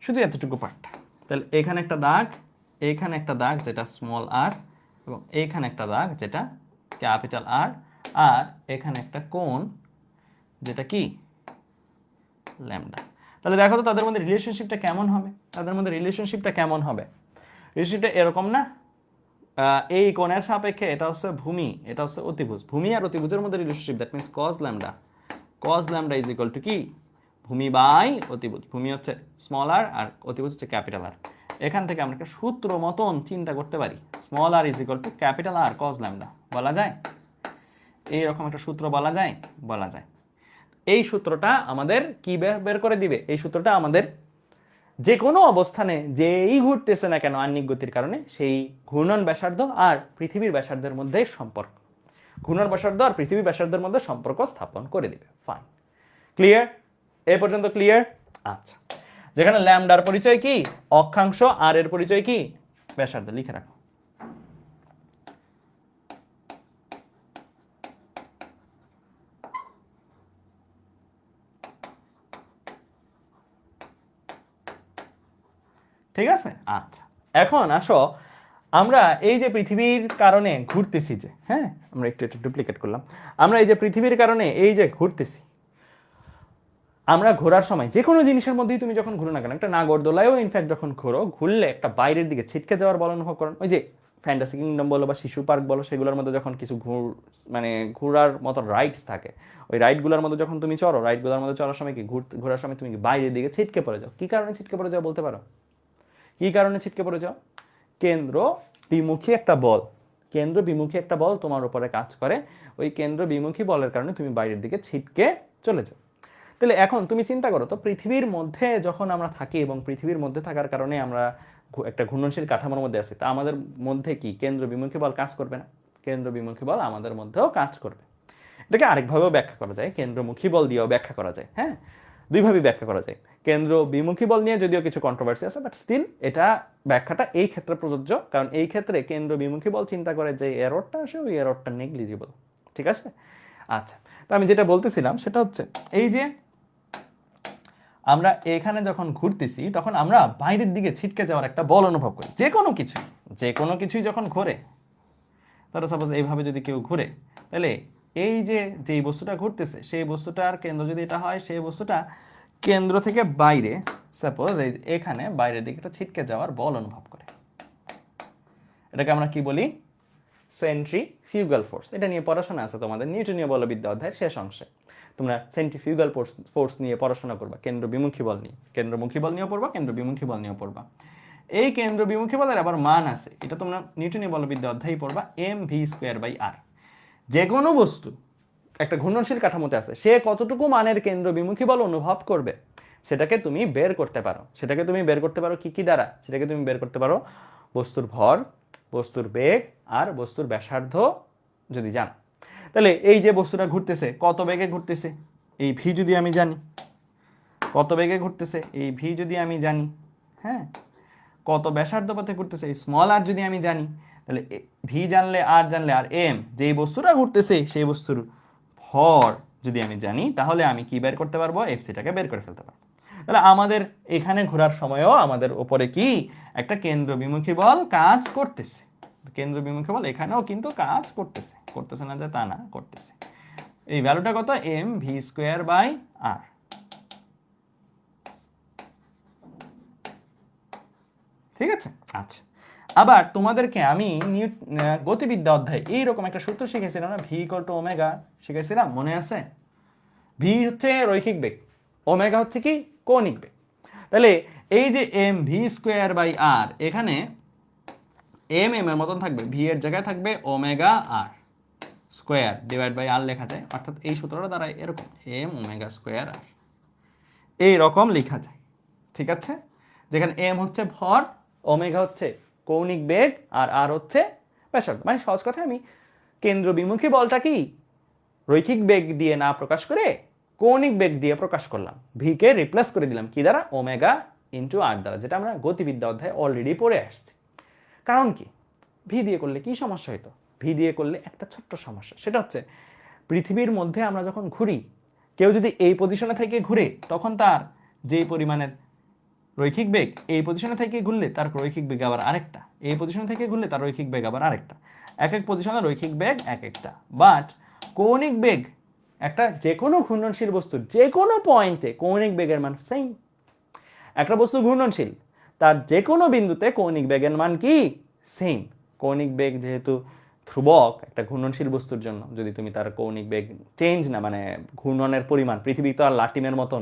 শুধু এতটুকু পার্টটা। তাহলে এখানে একটা দাগ, এইখানে একটা দাগ যেটা স্মল আর, এবং এইখানে একটা দাগ যেটা ক্যাপিটাল আর, আর এখানে একটা কোণ যেটা কি ল্যামডা। তাহলে দেখো তো তাদের মধ্যে রিলেশনশিপটা কেমন হবে? তাদের মধ্যে রিলেশনশিপটা কেমন হবে? রিলেশনশিপটা এরকম না? এই কোণের সাপেক্ষে এটা হচ্ছে ভূমি, এটা হচ্ছে অতিভুজ। ভূমি আর অতিভুজের মধ্যে relationship, that means cause lambda. Cause lambda is equal to কি? ভূমি বাই অতিভুজ। ভূমি হচ্ছে স্মল আর, আর অতিভুজ হচ্ছে ক্যাপিটাল আর। এখান থেকে আমরা একটা সূত্র মতন চিন্তা করতে পারি, small r is equal to capital R cos lambda, বলা যায়? এইরকম একটা সূত্র বলা যায়, বলা যায়। এই সূত্রটা আমাদের কি বের করে দিবে? এই সূত্রটা আমাদের যে কোনো অবস্থানে যেই ঘুরতেছে না কেন আহ্নিক গতির কারণে, সেই ঘূর্ণন ব্যাসার্ধ আর পৃথিবীর ব্যাসার্ধের মধ্যে সম্পর্ক, ঘূর্ণন ব্যাসার্ধ আর পৃথিবীর ব্যাসার্ধের মধ্যে সম্পর্ক স্থাপন করে দিবে। Fine, clear? এ পর্যন্ত ক্লিয়ার? আচ্ছা, যেখানে ল্যামডার পরিচয় কি অক্ষাংশ, আর এর পরিচয় কি ব্যাসার্ধ, লিখে রাখো। ঠিক আছে? আচ্ছা, এখন আসো আমরা এই যে পৃথিবীর কারণে ঘুরতেছি যে, হ্যাঁ আমরা একটু একটু ডুপ্লিকেট করলাম, আমরা এই যে পৃথিবীর কারণে এই যে ঘুরতেছি, আমরা ঘোরার সময় যে কোনো জিনিসের মধ্যেই তুমি যখন ঘুরো না কেন, একটা নাগরদোলায়ও ইনফ্যাক্ট যখন ঘোরো, ঘুরলে একটা বাইরের দিকে ছিটকে যাওয়ার বল অনুভব করেন। ওই যে ফ্যান্টাসি কিংডম বলো বা শিশু পার্ক বলো, সেগুলোর মধ্যে যখন কিছু মানে ঘোরার মতো রাইডস থাকে, ওই রাইডগুলোর মধ্যে যখন তুমি চড়ো, রাইডগুলোর মধ্যে চড়ার সময় কি ঘোরার সময় তুমি বাইরের দিকে ছিটকে পড়ে যাও। কি কারণে ছিটকে পড়ে যাও বলতে পারো? কি কারণে ছিটকে পড়ে যাও? কেন্দ্র বিমুখী একটা বল, কেন্দ্র বিমুখী একটা বল তোমার উপরে কাজ করে, ওই কেন্দ্র বিমুখী বলের কারণে তুমি বাইরের দিকে ছিটকে চলে যাও। তাহলে এখন তুমি চিন্তা করো তো, পৃথিবীর মধ্যে যখন আমরা থাকি এবং পৃথিবীর মধ্যে থাকার কারণে আমরা একটা ঘূর্ণনশীল কাঠামোর মধ্যে আছি, তা আমাদের মধ্যে কি কেন্দ্র বিমুখী বল কাজ করবে না? কেন্দ্র বিমুখী বল আমাদের মধ্যেও কাজ করবে। এটাকে আরেকভাবেও ব্যাখ্যা করা যায়, কেন্দ্রমুখী বল দিয়েও ব্যাখ্যা করা যায়। হ্যাঁ, দুইভাবেই ব্যাখ্যা করা যায়। কেন্দ্র বিমুখী বল নিয়ে যদিও কিছু কন্ট্রোভার্সি আছে, বাট স্টিল এটা ব্যাখ্যাটা এই ক্ষেত্রে প্রযোজ্য, কারণ এই ক্ষেত্রে কেন্দ্র বিমুখী বল চিন্তা করে যে এররটা আসে, ওই এররটা নেগলিজিবল। ঠিক আছে? আচ্ছা, তো আমি যেটা বলতেছিলাম সেটা হচ্ছে এই যে আমরা এখানে যখন ঘুরতেছি তখন আমরা বাইরের দিকে ছিটকে যাওয়ার একটা বল অনুভব করি। যে কোনো কিছুই যখন ঘোরে, ধরো সাপোজ এইভাবে যদি কেউ ঘুরে, তাহলে এই যে যেই বস্তুটা ঘুরতেছে সেই বস্তুটার কেন্দ্র যদি এটা হয়, সেই বস্তুটা কেন্দ্র থেকে বাইরে, সাপোজ এই এখানে বাইরের দিকে একটা ছিটকে যাওয়ার বল অনুভব করে। এটাকে আমরা কি বলি? Centrifugal force. এটা নিয়ে পড়াশোনা আছে তোমাদের নিউটনীয় বলবিদ্যা অধ্যায়ের শেষ অংশে। তোমরা সেন্ট্রিফিউগাল ফোর্স নিয়ে পড়াশোনা করবা, কেন্দ্র বিমুখী বল নিয়ে, কেন্দ্রমুখী বল নিয়েও পড়বা, কেন্দ্র বিমুখী বল নিয়েও পড়বা। এই কেন্দ্র বিমুখী বলের আবার মান আছে, এটা তোমরা নিউটনীয় বলবিদ্যা অধ্যায় পড়বা, mv²/r। যে কোনো বস্তু একটা ঘূর্ণনশীল কাঠামোতে আছে, সে কতটুকু মানের কেন্দ্র বিমুখী বল অনুভব করবে সেটাকে তুমি বের করতে পারো। সেটাকে তুমি বের করতে পারো কি কি দ্বারা? সেটাকে তুমি বের করতে পারো বস্তুর ভর, বস্তুর বেগ আর বস্তুর ব্যাসার্ধ যদি জানো। তাহলে এই যে বস্তুটা ঘুরতেছে কত বেগে ঘুরতেছে, এই ভি যদি আমি জানি, কত বেগে ঘুরতেছে এই ভি যদি আমি জানি, হ্যাঁ, কত ব্যাসার্ধ পথে ঘুরতেছে এই স্মল আর যদি আমি জানি, তাহলে ভি জানলে আর জানলে আর এম, যেই বস্তুটা ঘুরতেছে সেই বস্তুর ভর যদি আমি জানি, তাহলে আমি কি বের করতে পারবো? এফসিটাকে বের করে ফেলতে পারবো। তাহলে আমাদের এখানে ঘোরার সময়ও আমাদের উপরে কি একটা কেন্দ্র বিমুখী বল কাজ করতেছে। কেন্দ্র বিমুখী বল এখানেও কিন্তু কাজ করতেছে, করতেছে না যে তা না, করতেছে। এই ভ্যালুটা কত? mv²/r। ঠিক আছে? আচ্ছা, আবার তোমাদেরকে আমি গতিবিদ্যা অধ্যায় এইরকম একটা সূত্র শিখেছিলাম না, ভি ইকুয়াল টু ওমেগা, শিখেছিলাম, মনে আছে? ভি হচ্ছে রৈখিক বেগ, ওমেগা হচ্ছে কি কৌণিক বেগ। তাহলে এই যে mv²/r, এখানে এম এর মতন থাকবে, ভি এর জায়গায় থাকবে omega R square divide by R লেখা যায়, অর্থাৎ এই সূত্রটা দ্বারা এরকম এম ওমেগা² আর এইরকম লেখা যায়। ঠিক আছে? যেখানে এম হচ্ছে ভর, ওমেগা হচ্ছে কৌণিক বেগ, আর আর হচ্ছে ব্যাসার্ধ। মানে সহজ কথায় আমি কেন্দ্র বিমুখী বলটা কি রৈখিক বেগ দিয়ে না প্রকাশ করে কৌণিক বেগ দিয়ে প্রকাশ করলাম, ভি কে রিপ্লেস করে দিলাম কি দ্বারা? ওমেগা ইন্টু আর দ্বারা, যেটা আমরা গতিবিদ্যা অধ্যায়ে অলরেডি পড়ে আসছি। কারণ কি, ভি দিয়ে করলে কি সমস্যা হইতো? ভি দিয়ে করলে একটা ছোট্ট সমস্যা, সেটা হচ্ছে পৃথিবীর মধ্যে আমরা যখন ঘুরি, কেউ যদি এই পজিশনে থেকে ঘুরে, তখন তার যেই পরিমাণের রৈখিক বেগ, এই পজিশনে থেকে ঘুরলে তার রৈখিক বেগ আবার আরেকটা, এই পজিশনে থেকে ঘুরলে তার রৈখিক বেগ আবার আরেকটা, এক এক পজিশনে রৈখিক বেগ এক একটা। বাট কৌণিক বেগ একটা যে কোনো ঘূর্ণনশীল বস্তুর যে কোনো পয়েন্টে কৌণিক বেগের মান সেম। একটা বস্তু ঘূর্ণনশীল, তার যে কোনো বিন্দুতে কৌণিক বেগের মান কি সেম। কৌণিক বেগ যেহেতু ধ্রুবক একটা ঘূর্ণনশীল বস্তুর জন্য, যদি তুমি তার কৌণিক বেগ চেঞ্জ না, মানে ঘূর্ণনের পরিমাণ, পৃথিবী তো আর লাটিমের মতন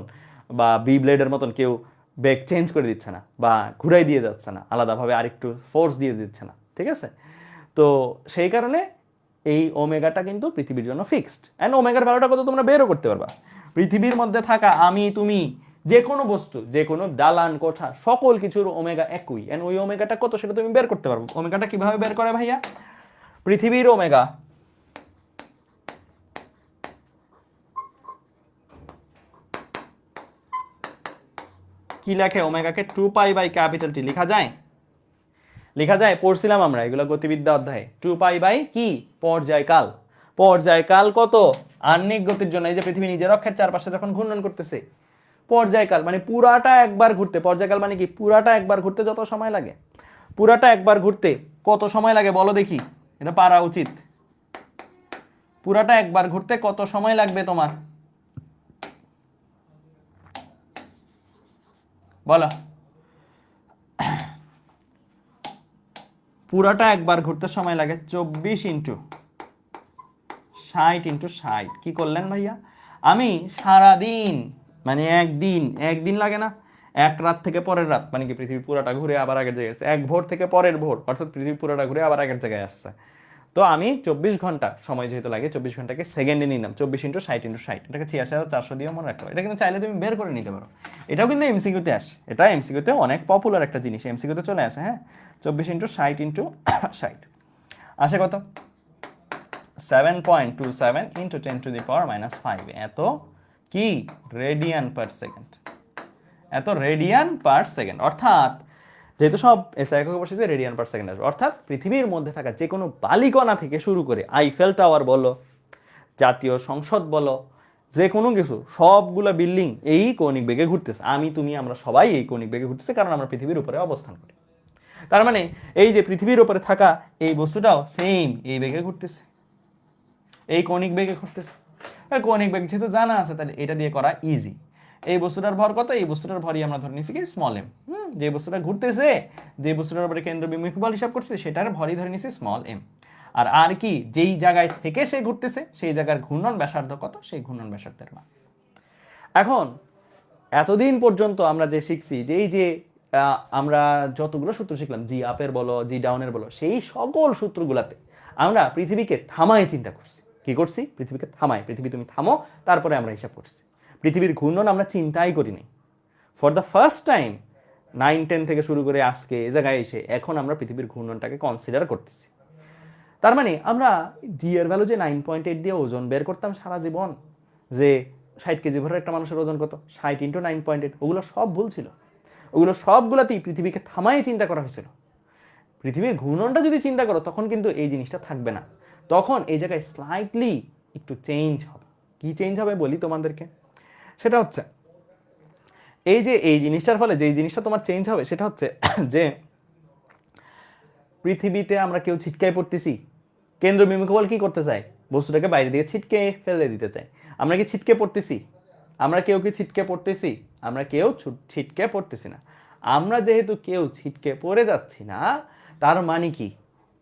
বা বি ব্লেডের মতন কেউ বেগ চেঞ্জ করে দিচ্ছে না বা ঘুরাই দিয়ে যাচ্ছে না, আলাদাভাবে আরেকটু ফোর্স দিয়ে দিচ্ছে না। ঠিক আছে? তো সেই কারণে এই ওমেগাটা কিন্তু পৃথিবীর জন্য ফিক্সড। অ্যান্ড ওমেগার ভ্যালুটা কত তোমরা বেরও করতে পারবা। পৃথিবীর মধ্যে থাকা আমি, তুমি, যে কোনো বস্তু, যে কোনো দালান কোঠা, সকল কিছুর ওমেগা একই। এন্ড ওই ওমেগাটা কত সেটা তুমি বের করতে পারবো। ওমেগাটা কিভাবে বের করে ভাইয়া? পৃথিবীর ওমেগা কি লেখে ওমেগাকে 2π/T লেখা যায়? লেখা যায়, পড়ছিলাম আমরা এগুলো গতিবিদ্যা অধ্যায়ে। 2π কি পর্যায়কাল। পর্যায়কাল কত আহ্নিক গতির জন্য, এই যে পৃথিবী নিজের অক্ষের চারপাশে যখন ঘূর্ণন করতেছে, পর্যায়কাল মানে পুরাটা একবার ঘুরতে, পর্যায়কাল মানে কি পুরাটা একবার ঘুরতে যত সময় লাগে, পুরাটা একবার ঘুরতে কত সময় লাগে বলো দেখি, এটা পারা উচিত। পুরাটা একবার ঘুরতে কত সময় লাগবে তোমার বলো? পুরাটা একবার ঘুরতে সময় লাগে 24 ইন্টু 60 কি করলেন ভাইয়া? আমি সারাদিন মানে একদিন, একদিন লাগে না, এক রাত থেকে পরের রাত, মানে কি পৃথিবী পুরাটা ঘুরে আবার আগের জায়গায় আসছে, এক ভোর থেকে পরের ভোর, অর্থাৎ পৃথিবী পুরাটা ঘুরে আবার আগের জায়গায় আসছে। তো আমি 24 ঘন্টা সময় যেহেতু লাগে, 24 ঘন্টাকে সেকেন্ডে নিলাম, 24 ইন্টু 60 এটাকে 86,400 দিয়ে মনে রাখতে পারো। এটা কিন্তু চাইলে তুমি বের করে নিতে পারো, এটাও কিন্তু এমসিকিউতে আসে, এটা এমসিকিউতে অনেক পপুলার একটা জিনিস, এমসিকিউতে চলে আসে। হ্যাঁ, 24 ইন্টু 60 আসে কত? 7.27 ইন্টু 10⁻⁻5 এত কি রেডিয়ান পার সেকেন্ড, এত রেডিয়ান পার সেকেন্ড। অর্থাৎ যেহেতু সব এসআই এককে বসেছে, রেডিয়ান পার সেকেন্ড আসবে। অর্থাৎ পৃথিবীর মধ্যে থাকা যে কোনো বালিকণা থেকে শুরু করে আইফেল টাওয়ার বলো, জাতীয় সংসদ বলো, যে কোনো কিছু, সবগুলা বিল্ডিং এই কৌণিক বেগে ঘুরতেছে। আমি, তুমি, আমরা সবাই এই কৌণিক বেগে ঘুরতেছে, কারণ আমরা পৃথিবীর উপরে অবস্থান করি। তার মানে এই যে পৃথিবীর উপরে থাকা এই বস্তুটাও সেম এই বেগে ঘুরতেছে, এই কৌণিক বেগে ঘুরতেছে। কৌণিক বেগ যেহেতু জানা আছে, তাহলে এটা দিয়ে করা ইজি। এই বস্তুটার ভর কত? এই বস্তুটার ভরই আমরা ধরে নিছি কি স্মল এম। যে বস্তুটা ঘুরতেছে, যে বস্তুটার উপরে কেন্দ্রবিন্দু বল হিসাব করছে, সেটার ভরই ধরে নিছি স্মল এম। আর কি যেই জায়গায় থেকে সে ঘুরতেছে সেই জায়গার ঘূর্ণন ব্যাসার্ধ কত, সেই ঘূর্ণন ব্যাসার্ধের মান। এখন এতদিন পর্যন্ত আমরা যে শিখছি, যে এই যে আমরা যতগুলো সূত্র শিখলাম, জি আপের বলো, জি ডাউনের বলো, সেই সকল সূত্রগুলাতে আমরা পৃথিবীকে থামায় চিন্তা করছি। কি করছি? পৃথিবীকে থামায়, পৃথিবী তুমি থামো, তারপরে আমরা হিসাব করছি। পৃথিবীর ঘূর্ণন আমরা চিন্তাই করিনি। ফর দ্য ফার্স্ট টাইম 9-10 থেকে শুরু করে আজকে এ জায়গায় এসে এখন আমরা পৃথিবীর ঘূর্ণনটাকে কনসিডার করতেছি। তার মানে আমরা জি এর ভ্যালু যে 9.8 দিয়ে ওজন বের করতাম সারা জীবন, যে 60 কেজি ভরের একটা মানুষের ওজন কত, 60 ইন্টু 9.8, ওগুলো সব ভুল ছিল। ওগুলো সবগুলাতেই পৃথিবীকে থামাই চিন্তা করা হয়েছিল। পৃথিবীর ঘূর্ণনটা যদি চিন্তা করো, তখন কিন্তু এই জিনিসটা থাকবে না, তখন এই জায়গায় স্লাইটলি একটু চেঞ্জ হবে। কি চেঞ্জ হবে বলি তোমাদেরকে, সেটা হচ্ছে এই যে এই জিনিসটার ফলে যেই জিনিসটা তোমার চেঞ্জ হবে, সেটা হচ্ছে যে পৃথিবীতে আমরা কেউ ছিটকায় পড়তেছি, কেন্দ্রবিন্দু বল কি করতে চায়, বস্তুটাকে বাইরে দিয়ে ছিটকে ফেলে দিতে চায়। আমরা কি ছিটকে পড়তেছি? আমরা কেউ কি ছিটকে পড়তেছি? আমরা কেউ ছিটকে পড়তেছি না। আমরা যেহেতু কেউ ছিটকে পড়ে যাচ্ছি না, তার মানে কি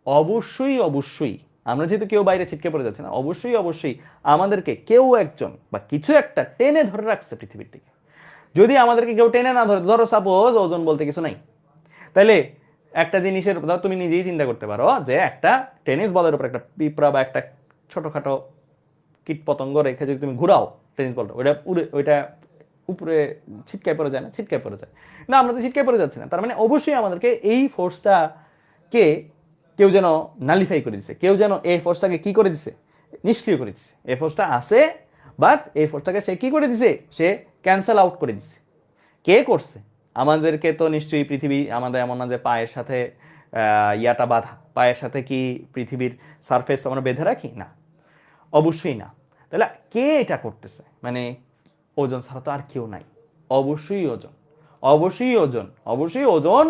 অবশ্যই অবশ্যই আমরা যেহেতু কেউ বাইরে ছিটকে পড়ে যাচ্ছে না, অবশ্যই অবশ্যই আমাদেরকে কেউ একজন বা কিছু একটা টেনে ধরে রাখছে পৃথিবীর দিকে। যদি আমাদেরকে কেউ টেনে না ধরে, ধরো সাপোজ ওজন বলতে কিছু নাই, তাহলে একটা জিনিসের তুমি নিজেই চিন্তা করতে পারো যে একটা টেনিস বলের উপর একটা পিঁপড়া বা একটা ছোটখাটো কীট পতঙ্গ রেখে যদি তুমি ঘুরাও টেনিস বলটা, ওইটা ওইটা উপরে ছিটকায় পড়ে যায় না? ছিটকায় পড়ে যায় না, আমরা তো ছিটকায় পড়ে যাচ্ছি না। তার মানে অবশ্যই আমাদেরকে এই ফোর্সটাকে কেউ যেন নালিফাই করে দিচ্ছে, কেউ যেন এই ফোর্সটাকে কি করে দিচ্ছে, নিষ্ক্রিয় করে দিচ্ছে। এই ফোর্সটা আছে, বাট এই ফোর্সটাকে সে কি করে দিছে, সে ক্যান্সেল আউট করে দিচ্ছে। কে করছে? আমাদেরকে তো নিশ্চয়ই পৃথিবী আমাদের এমন না যে পায়ের সাথে ইয়াটা বাঁধা, পায়ের সাথে কি পৃথিবীর সারফেস আমরা বেঁধে রাখি? না, অবশ্যই না। তাহলে কে এটা করতেছে? মানে ওজন ছাড়া তো আর কেউ নাই, অবশ্যই ওজন, অবশ্যই ওজন, অবশ্যই ওজন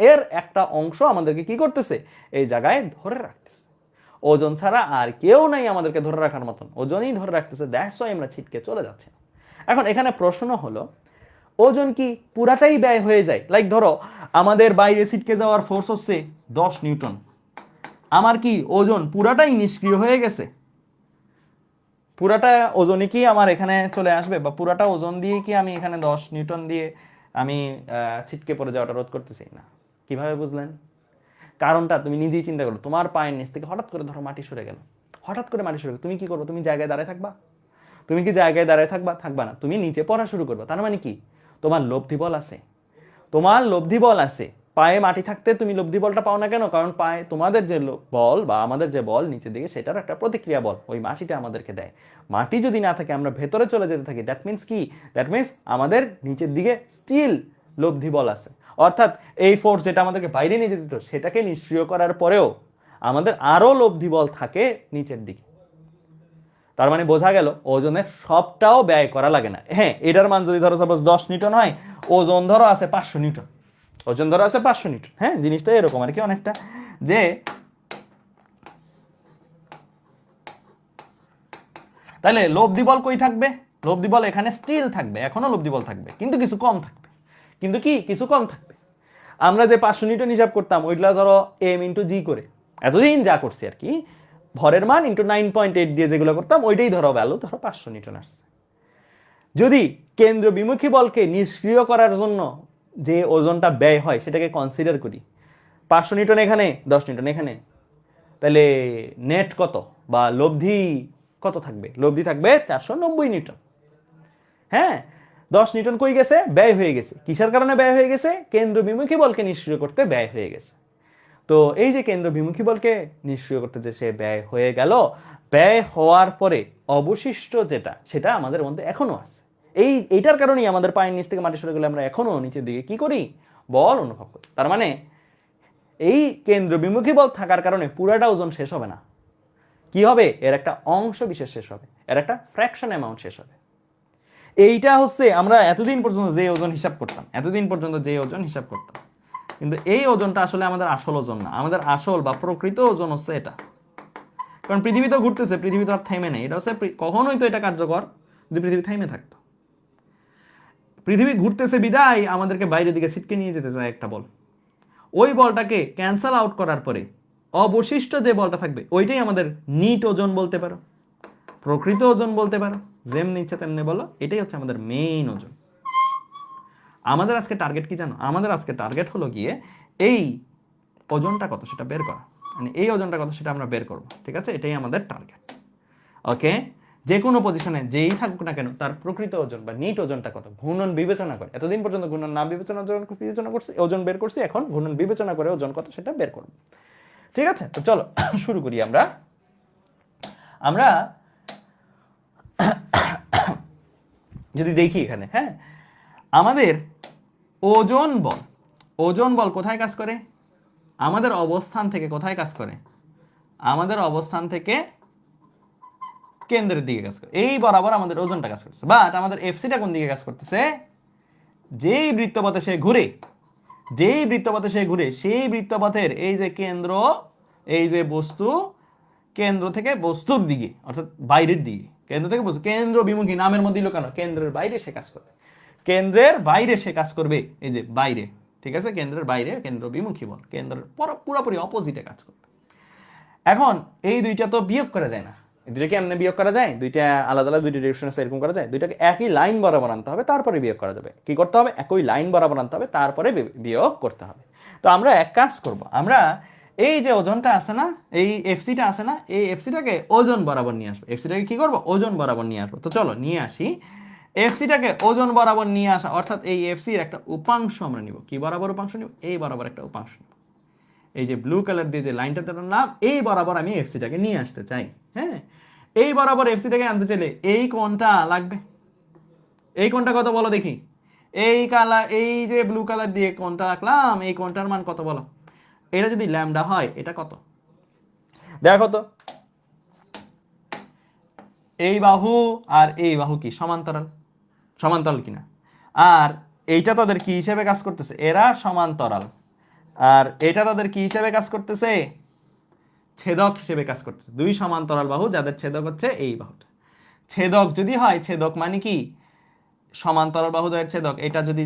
এর একটা অংশ আমাদেরকে কি করতেছে, এই জায়গায় ধরে রাখতেছে। ওজন ছাড়া আর কেউ নাই আমাদেরকে ধরে রাখার মতন, ওজনই ধরে রাখতেছে, দ্যাটস ওয়াই আমরা ছিটকে চলে যাচ্ছি। এখন এখানে প্রশ্ন হলো, ওজন কি পুরাটাই ব্যয় হয়ে যায়? লাইক ধরো আমাদের বাইরে ছিটকে যাওয়ার ফোর্স হচ্ছে 10 নিউটন, আমার কি ওজন পুরাটাই নিষ্ক্রিয় হয়ে গেছে? পুরাটা ওজনই কি আমার এখানে চলে আসবে, বা পুরাটা ওজন দিয়ে কি আমি এখানে 10 নিউটন দিয়ে আমি ছিটকে পড়ে যাওয়াটা রোধ করতেছি না? কিভাবে বুঝলেন? কারণটা তুমি নিজেই চিন্তা করো। তোমার পায়ের নিচ থেকে হঠাৎ করে ধরো মাটি সরে গেল, হঠাৎ করে মাটি সরে গেল, তুমি কি করবো? তুমি জায়গায় দাঁড়ায় থাকবা? তুমি কি জায়গায় দাঁড়ায় থাকবা? থাকবা না, তুমি নিচে পড়া শুরু করবা। তার মানে কি তোমার লব্ধি বল আছে, তোমার লব্ধি বল আছে। পায়ে মাটি থাকতে তুমি লব্ধি বলটা পাও না কেন? কারণ পায়ে তোমাদের যে বল বা আমাদের যে বল নিচের দিকে, সেটার একটা প্রতিক্রিয়া বল ওই মাটিটা আমাদেরকে দেয়। মাটি যদি না থাকে, আমরা ভেতরে চলে যেতে থাকি, দ্যাট মিন্স কি? দ্যাট মিন্স আমাদের নিচের দিকে স্টিল লব্ধি বল আছে। অর্থাৎ এই ফোর্স যেটা আমাদেরকে বাইরে নিয়ে যেত সেটাকে নিষ্ক্রিয় করার পরেও আমাদের আরো লব্ধি বল থাকে নিচের দিকে। তার মানে বোঝা গেল ওজনের সবটাও ব্যয় করা লাগে না। হ্যাঁ, এটার মান যদি ধরো সাপোজ 10 নিউটন হয়, ওজন ধরো আছে 500 নিউটন, ওজন ধরো আছে 500 নিউটন। হ্যাঁ, জিনিসটা এরকম আর কি অনেকটা, যে তাহলে লব্ধি বল কই থাকবে? লব্ধি বল এখানে স্টিল থাকবে, এখনো লব্ধি বল থাকবে, কিন্তু কিছু কম থাকবে। কিন্তু কি কিছু কম থাকবে? আমরা যে 500 নিউটন হিসাব করতাম ওইটা ধরো এম ইন্টু জি করে এতদিন যা করছি আর কি, ভরের মান ইন্টু 9.8 দিয়ে যেগুলো করতাম ওইটাই ধরো ভ্যালু, ধরো 500 নিউটন আসছে। যদি কেন্দ্র বিমুখী বলকে নিষ্ক্রিয় করার জন্য যে ওজনটা ব্যয় হয় সেটাকে কনসিডার করি, 500 নিউটন এখানে, 10 নিউটন এখানে, তাহলে নেট কত বা লব্ধি কত থাকবে? লব্ধি থাকবে 490 নিউটন। হ্যাঁ, 10 নিউটন কই গেছে? ব্যয় হয়ে গেছে। কিসের কারণে ব্যয় হয়ে গেছে? কেন্দ্র বিমুখী বলকে নিষ্ক্রিয় করতে ব্যয় হয়ে গেছে। তো এই যে কেন্দ্র বিমুখী বলকে নিষ্ক্রিয় করতে যে সে ব্যয় হয়ে গেল, ব্যয় হওয়ার পরে অবশিষ্ট যেটা সেটা আমাদের মধ্যে এখনো আছে। এইটার কারণেই আমাদের পায়ের নিচ থেকে মাটি সরে গেলে আমরা এখনো নিচের দিকে কি করি? বল অনুভব করি। তার মানে এই কেন্দ্র বিমুখী বল থাকার কারণে পুরাটা ওজন শেষ হবে না। কি হবে? এর একটা অংশ বিশেষ শেষ হবে, এর একটা ফ্র্যাকশন অ্যামাউন্ট শেষ হবে। এইটা হচ্ছে আমরা এতদিন পর্যন্ত যে ওজন হিসাব করতাম, কিন্তু এই ওজনটা আসলে আমাদের আসল ওজন না। আমাদের আসল বা প্রকৃত ওজন হচ্ছে এটা। কারণ পৃথিবী তো ঘুরতেছে, পৃথিবী তো আর থেমে নেই। এটা হচ্ছে কখনোই তো এটা কার্যকর যদি পৃথিবী থেমে থাকতো। পৃথিবী ঘুরতেছে বিদায় আমাদেরকে বাইরের দিকে ছিটকে নিয়ে যেতে চায় একটা বল। ওই বলটাকে ক্যান্সেল আউট করার পরে অবশিষ্ট যে বলটা থাকবে ওইটাই আমাদের নিট ওজন বলতে পারো, প্রকৃত ওজন বলতে পারো, যেমনি ইচ্ছা তেমনি বলো। এটাই হচ্ছে আমাদের মেইন ওজন। আমাদের আজকে টার্গেট কি জানো? আমাদের আজকে টার্গেট হলো গিয়ে এই ওজনটা কত সেটা বের করা, মানে এই ওজনটা কত সেটা আমরা বের করব। ঠিক আছে, এটাই আমাদের টার্গেট। ওকে, যে কোনো পজিশনে যেই থাকুক না কেন তার প্রকৃত ওজন বা নিট ওজনটা কত ঘূর্ণন বিবেচনা করে, এতদিন পর্যন্ত ঘূর্ণন না বিবেচনা করছি, ওজন বের করছি, এখন ঘূর্ণন বিবেচনা করে ওজন কত সেটা বের করব। ঠিক আছে, তো চলো শুরু করি। আমরা যদি দেখি এখানে, হ্যাঁ, আমাদের ওজন বল কোথায় কাজ করে? আমাদের অবস্থান থেকে কোথায় কাজ করে? আমাদের অবস্থান থেকে কেন্দ্রের দিকে কাজ করে। এই বরাবর আমাদের ওজনটা কাজ করছে, বাট আমাদের এফসিটা কোন দিকে কাজ করতেছে? যেই বৃত্তপথে সে ঘুরে সেই বৃত্তপথের এই যে কেন্দ্র, এই যে বস্তু, কেন্দ্র থেকে বস্তুর দিকে অর্থাৎ বাইরের দিকে, কেন্দ্র থেকে বস্তু, কেন্দ্র বিমুখী নামের মধ্যে লুকানো, কেন্দ্রের বাইরে সে কাজ করবে। এই যে বাইরে, ঠিক আছে, কেন্দ্রের বাইরে কেন্দ্র বিমুখী বল, কেন্দ্রের পুরোপুরি অপোজিটে কাজ করবে। এখন এই দুইটা তো বিয়োগ করা যায় না। দুইটাকে এমনি বিয়োগ করা যায়? দুইটা আলাদা আলাদা দুইটা ডিরেকশন আছে এরকম করা যায়? দুইটাকে একই লাইন বরাবর আনতে হবে, তারপরে বিয়োগ করা যাবে। কি করতে হবে? একই লাইন বরাবর আনতে হবে, তারপরে বিয়োগ করতে হবে। তো আমরা এক কাজ করব, আমরা এই যে ওজনটা আছে না, এই এফসিটা আছে না, এই এফসিটাকে ওজন বরাবর নিয়ে আসবো। এফসিটাকে কি করবো? ওজন বরাবর নিয়ে আসবো। তো চলো নিয়ে আসি। এফসিটাকে ওজন বরাবর নিয়ে আসা অর্থাৎ এই এফসির একটা উপাংশ আমরা নিব। কি বরাবর উপাংশ নিব? এই বরাবর একটা উপাংশ নিব। এই যে ব্লু কালার দিয়ে যে লাইনটা তার নাম, এই বরাবর আমি এফসিটাকে নিয়ে আসতে চাই। হ্যাঁ, এই বরাবর এফসিটাকে আনতে চাইলে এই কোণটা লাগবে। এই কোণটা কত বলো দেখি? এই যে ব্লু কালার দিয়ে কোণটা রাখলাম, এই কোণটার মান কত বলো? এটা যদি ল্যামডা হয় এটা কত? দেখো তো, এই বাহু আর এই বাহু কি সমান্তরাল কিনা? আর এইটা তাদের কি হিসেবে কাজ করতেছে? এরা সমান্তরাল। আর এটা তাদের কি হিসেবে কাজ করতেছে? ছেদক হিসেবে কাজ করতেছে। দুই সমান্তরাল বাহু যাদের ছেদক হচ্ছে এই বাহুটা। ছেদক যদি হয়, ছেদক মানে কি? সমান্তরাল বাহু দ্বয়ের ছেদক। এটা যদি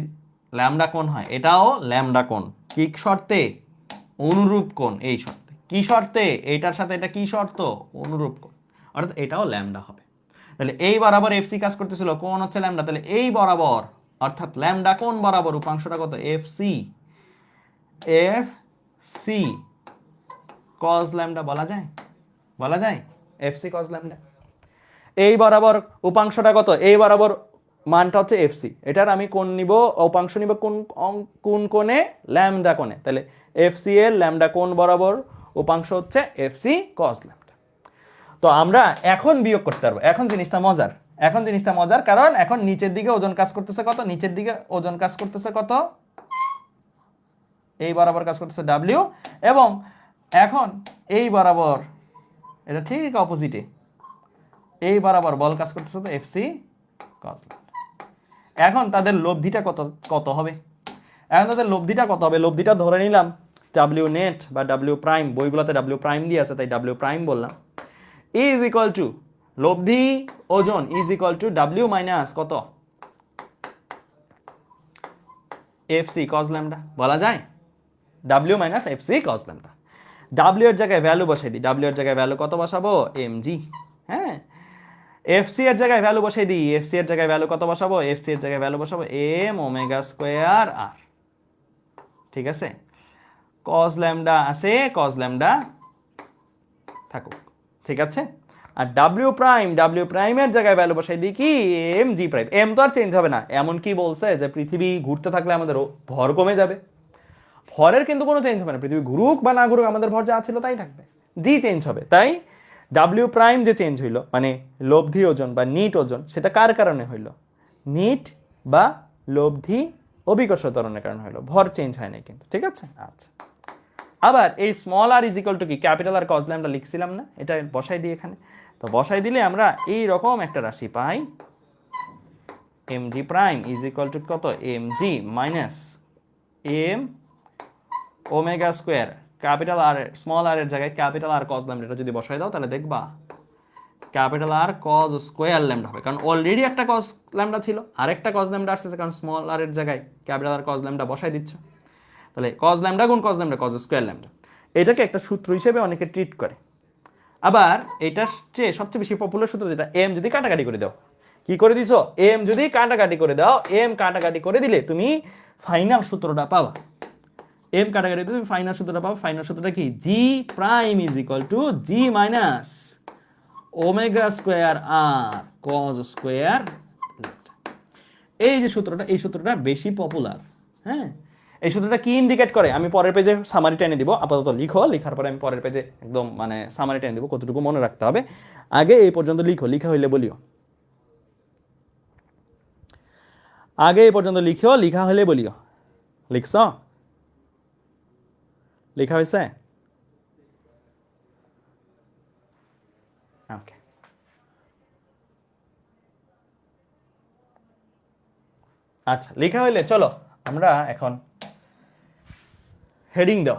ল্যামডা কোণ হয়, এটাও ল্যামডা কোণ। কি শর্তে? অনুরূপ কোণ। এই শর্তে। কি শর্তে? এইটার সাথে এটা কি শর্ত? অনুরূপ কোণ। অর্থাৎ এটাও ল্যামডা হবে। তাহলে এই বরাবর এফসি কাজ করতেছিল, কোণ হচ্ছে ল্যামডা, তাহলে এই বরাবর অর্থাৎ ল্যামডা কোণ বরাবর উপাংশটা কত? এফসি কজ ল্যামডা বলা যায় এফসি কজ ল্যামডা। এই বরাবর উপাংশটা কত? এই বরাবর মানটা হচ্ছে এফসি। এটার আমি কোণ নিব, উপাংশ নিব কোন কোণে? ল্যামডা কোণে। তাহলে এফসি এর ল্যামডা কোণ বরাবর উপাংশ হচ্ছে এফসি কজ ল্যামডা। তো আমরা এখন বিয়োগ করতে পারবো। এখন জিনিসটা মজার, এখন জিনিসটা মজার, কারণ এখন নিচের দিকে ওজন কাজ করতেছে কত, নিচের দিকে ওজন কাজ করতেছে কত, এই বরাবর কাজ করতেছে ডাব্লিউ, এবং এখন এই বরাবর, এটা ঠিক অপোজিটে, এই বরাবর বল কাজ করতেছে তো এফসি কস। এখন তাদের লব্ধিটা কত কত হবে, এখন তাদের লব্ধিটা কত হবে, লব্ধিটা ধরে নিলাম ডাব্লিউ নেট বা ডাব্লিউ প্রাইম, বইগুলোতে ডাব্লিউ প্রাইম দিয়ে আছে তাই ডাব্লিউ প্রাইম বললাম, ইজ ইকুয়াল টু লব্ধি ওজন is equal two W minus কত, এফসি কস ল্যামডা, বলা যায় ডাব্লিউ মাইনাস এফসি কস ল্যামডা। ডাব্লিউ এর জায়গায় ভ্যালু বসাই দিই, ডাব্লিউ এর জায়গায় ভ্যালু কত বসাবো, এমজি, হ্যাঁ। এফসি এর জায়গায় ভ্যালু বসাই দিই, এফসি এর জায়গায় ভ্যালু কত বসাবো, এফসি এর জায়গায় ভ্যালু বসাবো এম ওমেগা স্কোয়ার আর, ঠিক আছে। কস ল্যামডা আছে, কস ল্যামডা থাকুক, ঠিক আছে। আর ডাব্লিউ প্রাইমের জায়গায় ভ্যালু বসাই দিই কি, এম জি প্রাইম, এম তো আর চেঞ্জ হবে না, এমন কি বলছে যে পৃথিবী ঘুরতে থাকলে আমাদের ভর কমে যাবে, ভরের কিন্তু কোনো চেঞ্জ হবে না, পৃথিবী ঘুরুক বা না ঘুরুক আমাদের ভর যা ছিল তাই থাকবে, জি চেঞ্জ হবে। তাই ডাব্লিউ প্রাইম যে চেঞ্জ হইলো, মানে লব্ধি ওজন বা নিট ওজন, সেটা কার কারণে হইলো, নিট বা লব্ধি অভিকর্ষ ত্বরণের কারণে হইলো, ভর চেঞ্জ হয় নাই কিন্তু, ঠিক আছে। আচ্ছা, আবার এই small r is equal to কি, ক্যাপিটাল আর কস ল্যামডা লিখছিলাম না, এটা বসাই দিই এখানে, তো বসাই দিলে আমরা এই রকম একটা রাশি পাই, M G prime is equal to কত, M G minus M omega square, capital R small R এর জায়গায় ক্যাপিটাল আর কস ল্যামডা, এটা যদি বসাই দাও তাহলে দেখবা capital R cos square lambda হবে, কারণ অলরেডি একটা কস ল্যামডা ছিল, আরেকটা কস ল্যামডা আসছে, কারণ স্মল আর এর জায়গায় ক্যাপিটাল আর কস ল্যামডা বসাই দিচ্ছ, তাহলে কস ল্যামডা গুণ কস ল্যামডা, কস স্কোয়ার ল্যামডা, এটাকে একটা সূত্র হিসেবে অনেকে ট্রিট করে। আবার এটার চেয়ে সবচেয়ে বেশি পপুলার সূত্র যেটা, এম যদি কাটাকাটি করে দাও, কি করে দিছো, এম যদি কাটাকাটি করে দাও, এম কাটাকাটি করে দিলে তুমি ফাইনাল সূত্রটা পাবা, এম কাটাকাটি তুমি ফাইনাল সূত্রটা পাবো, ফাইনাল সূত্রটা কি, G prime is equal to G minus omega square R cos square. এই যে সূত্রটা, এই সূত্রটা বেশি পপুলার, হ্যাঁ। এই সূত্রটা কি ইন্ডিকেট করে, আমি পরের পেজে সামারি টেনে দিব, আপাতত লিখো, লিখার পরে আমি পরের পেজে একদম মানে সামারি টেনে দিব, কতটুকু মনে রাখতে হবে, আগে এই পর্যন্ত লিখো, লিখা হইলে বলিও, আগে এই পর্যন্ত লিখো, লিখা হলে বলিও, লিখছ, লেখা হয়েছে, ওকে। আচ্ছা, লেখা হইলে চলো আমরা এখন হেডিং দাও,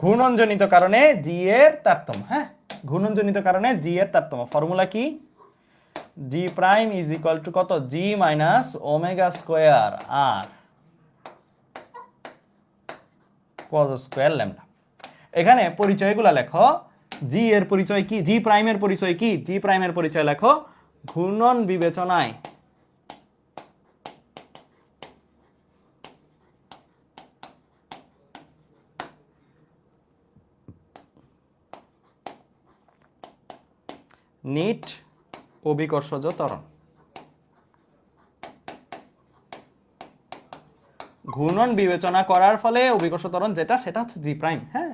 ঘূর্ণনজনিত কারণে জি এর তারতম্য, হ্যাঁ, ঘূর্ণনজনিত কারণে জি এর তারতম্য, ফর্মুলা কি, G prime is equal to কত, জি minus omega square R cos square lambda. এখানে পরিচয়গুলো লেখো, জি এর পরিচয় কি, জি প্রাইমের পরিচয় কি, জি প্রাইমের পরিচয় লেখো, ঘূর্ণন বিবেচনায় নিট অভিকর্ষজ ত্বরণ, ঘূর্ণন বিবেচনা করার ফলে অভিকর্ষ ত্বরণ যেটা, সেটা হচ্ছে জি প্রাইম, হ্যাঁ।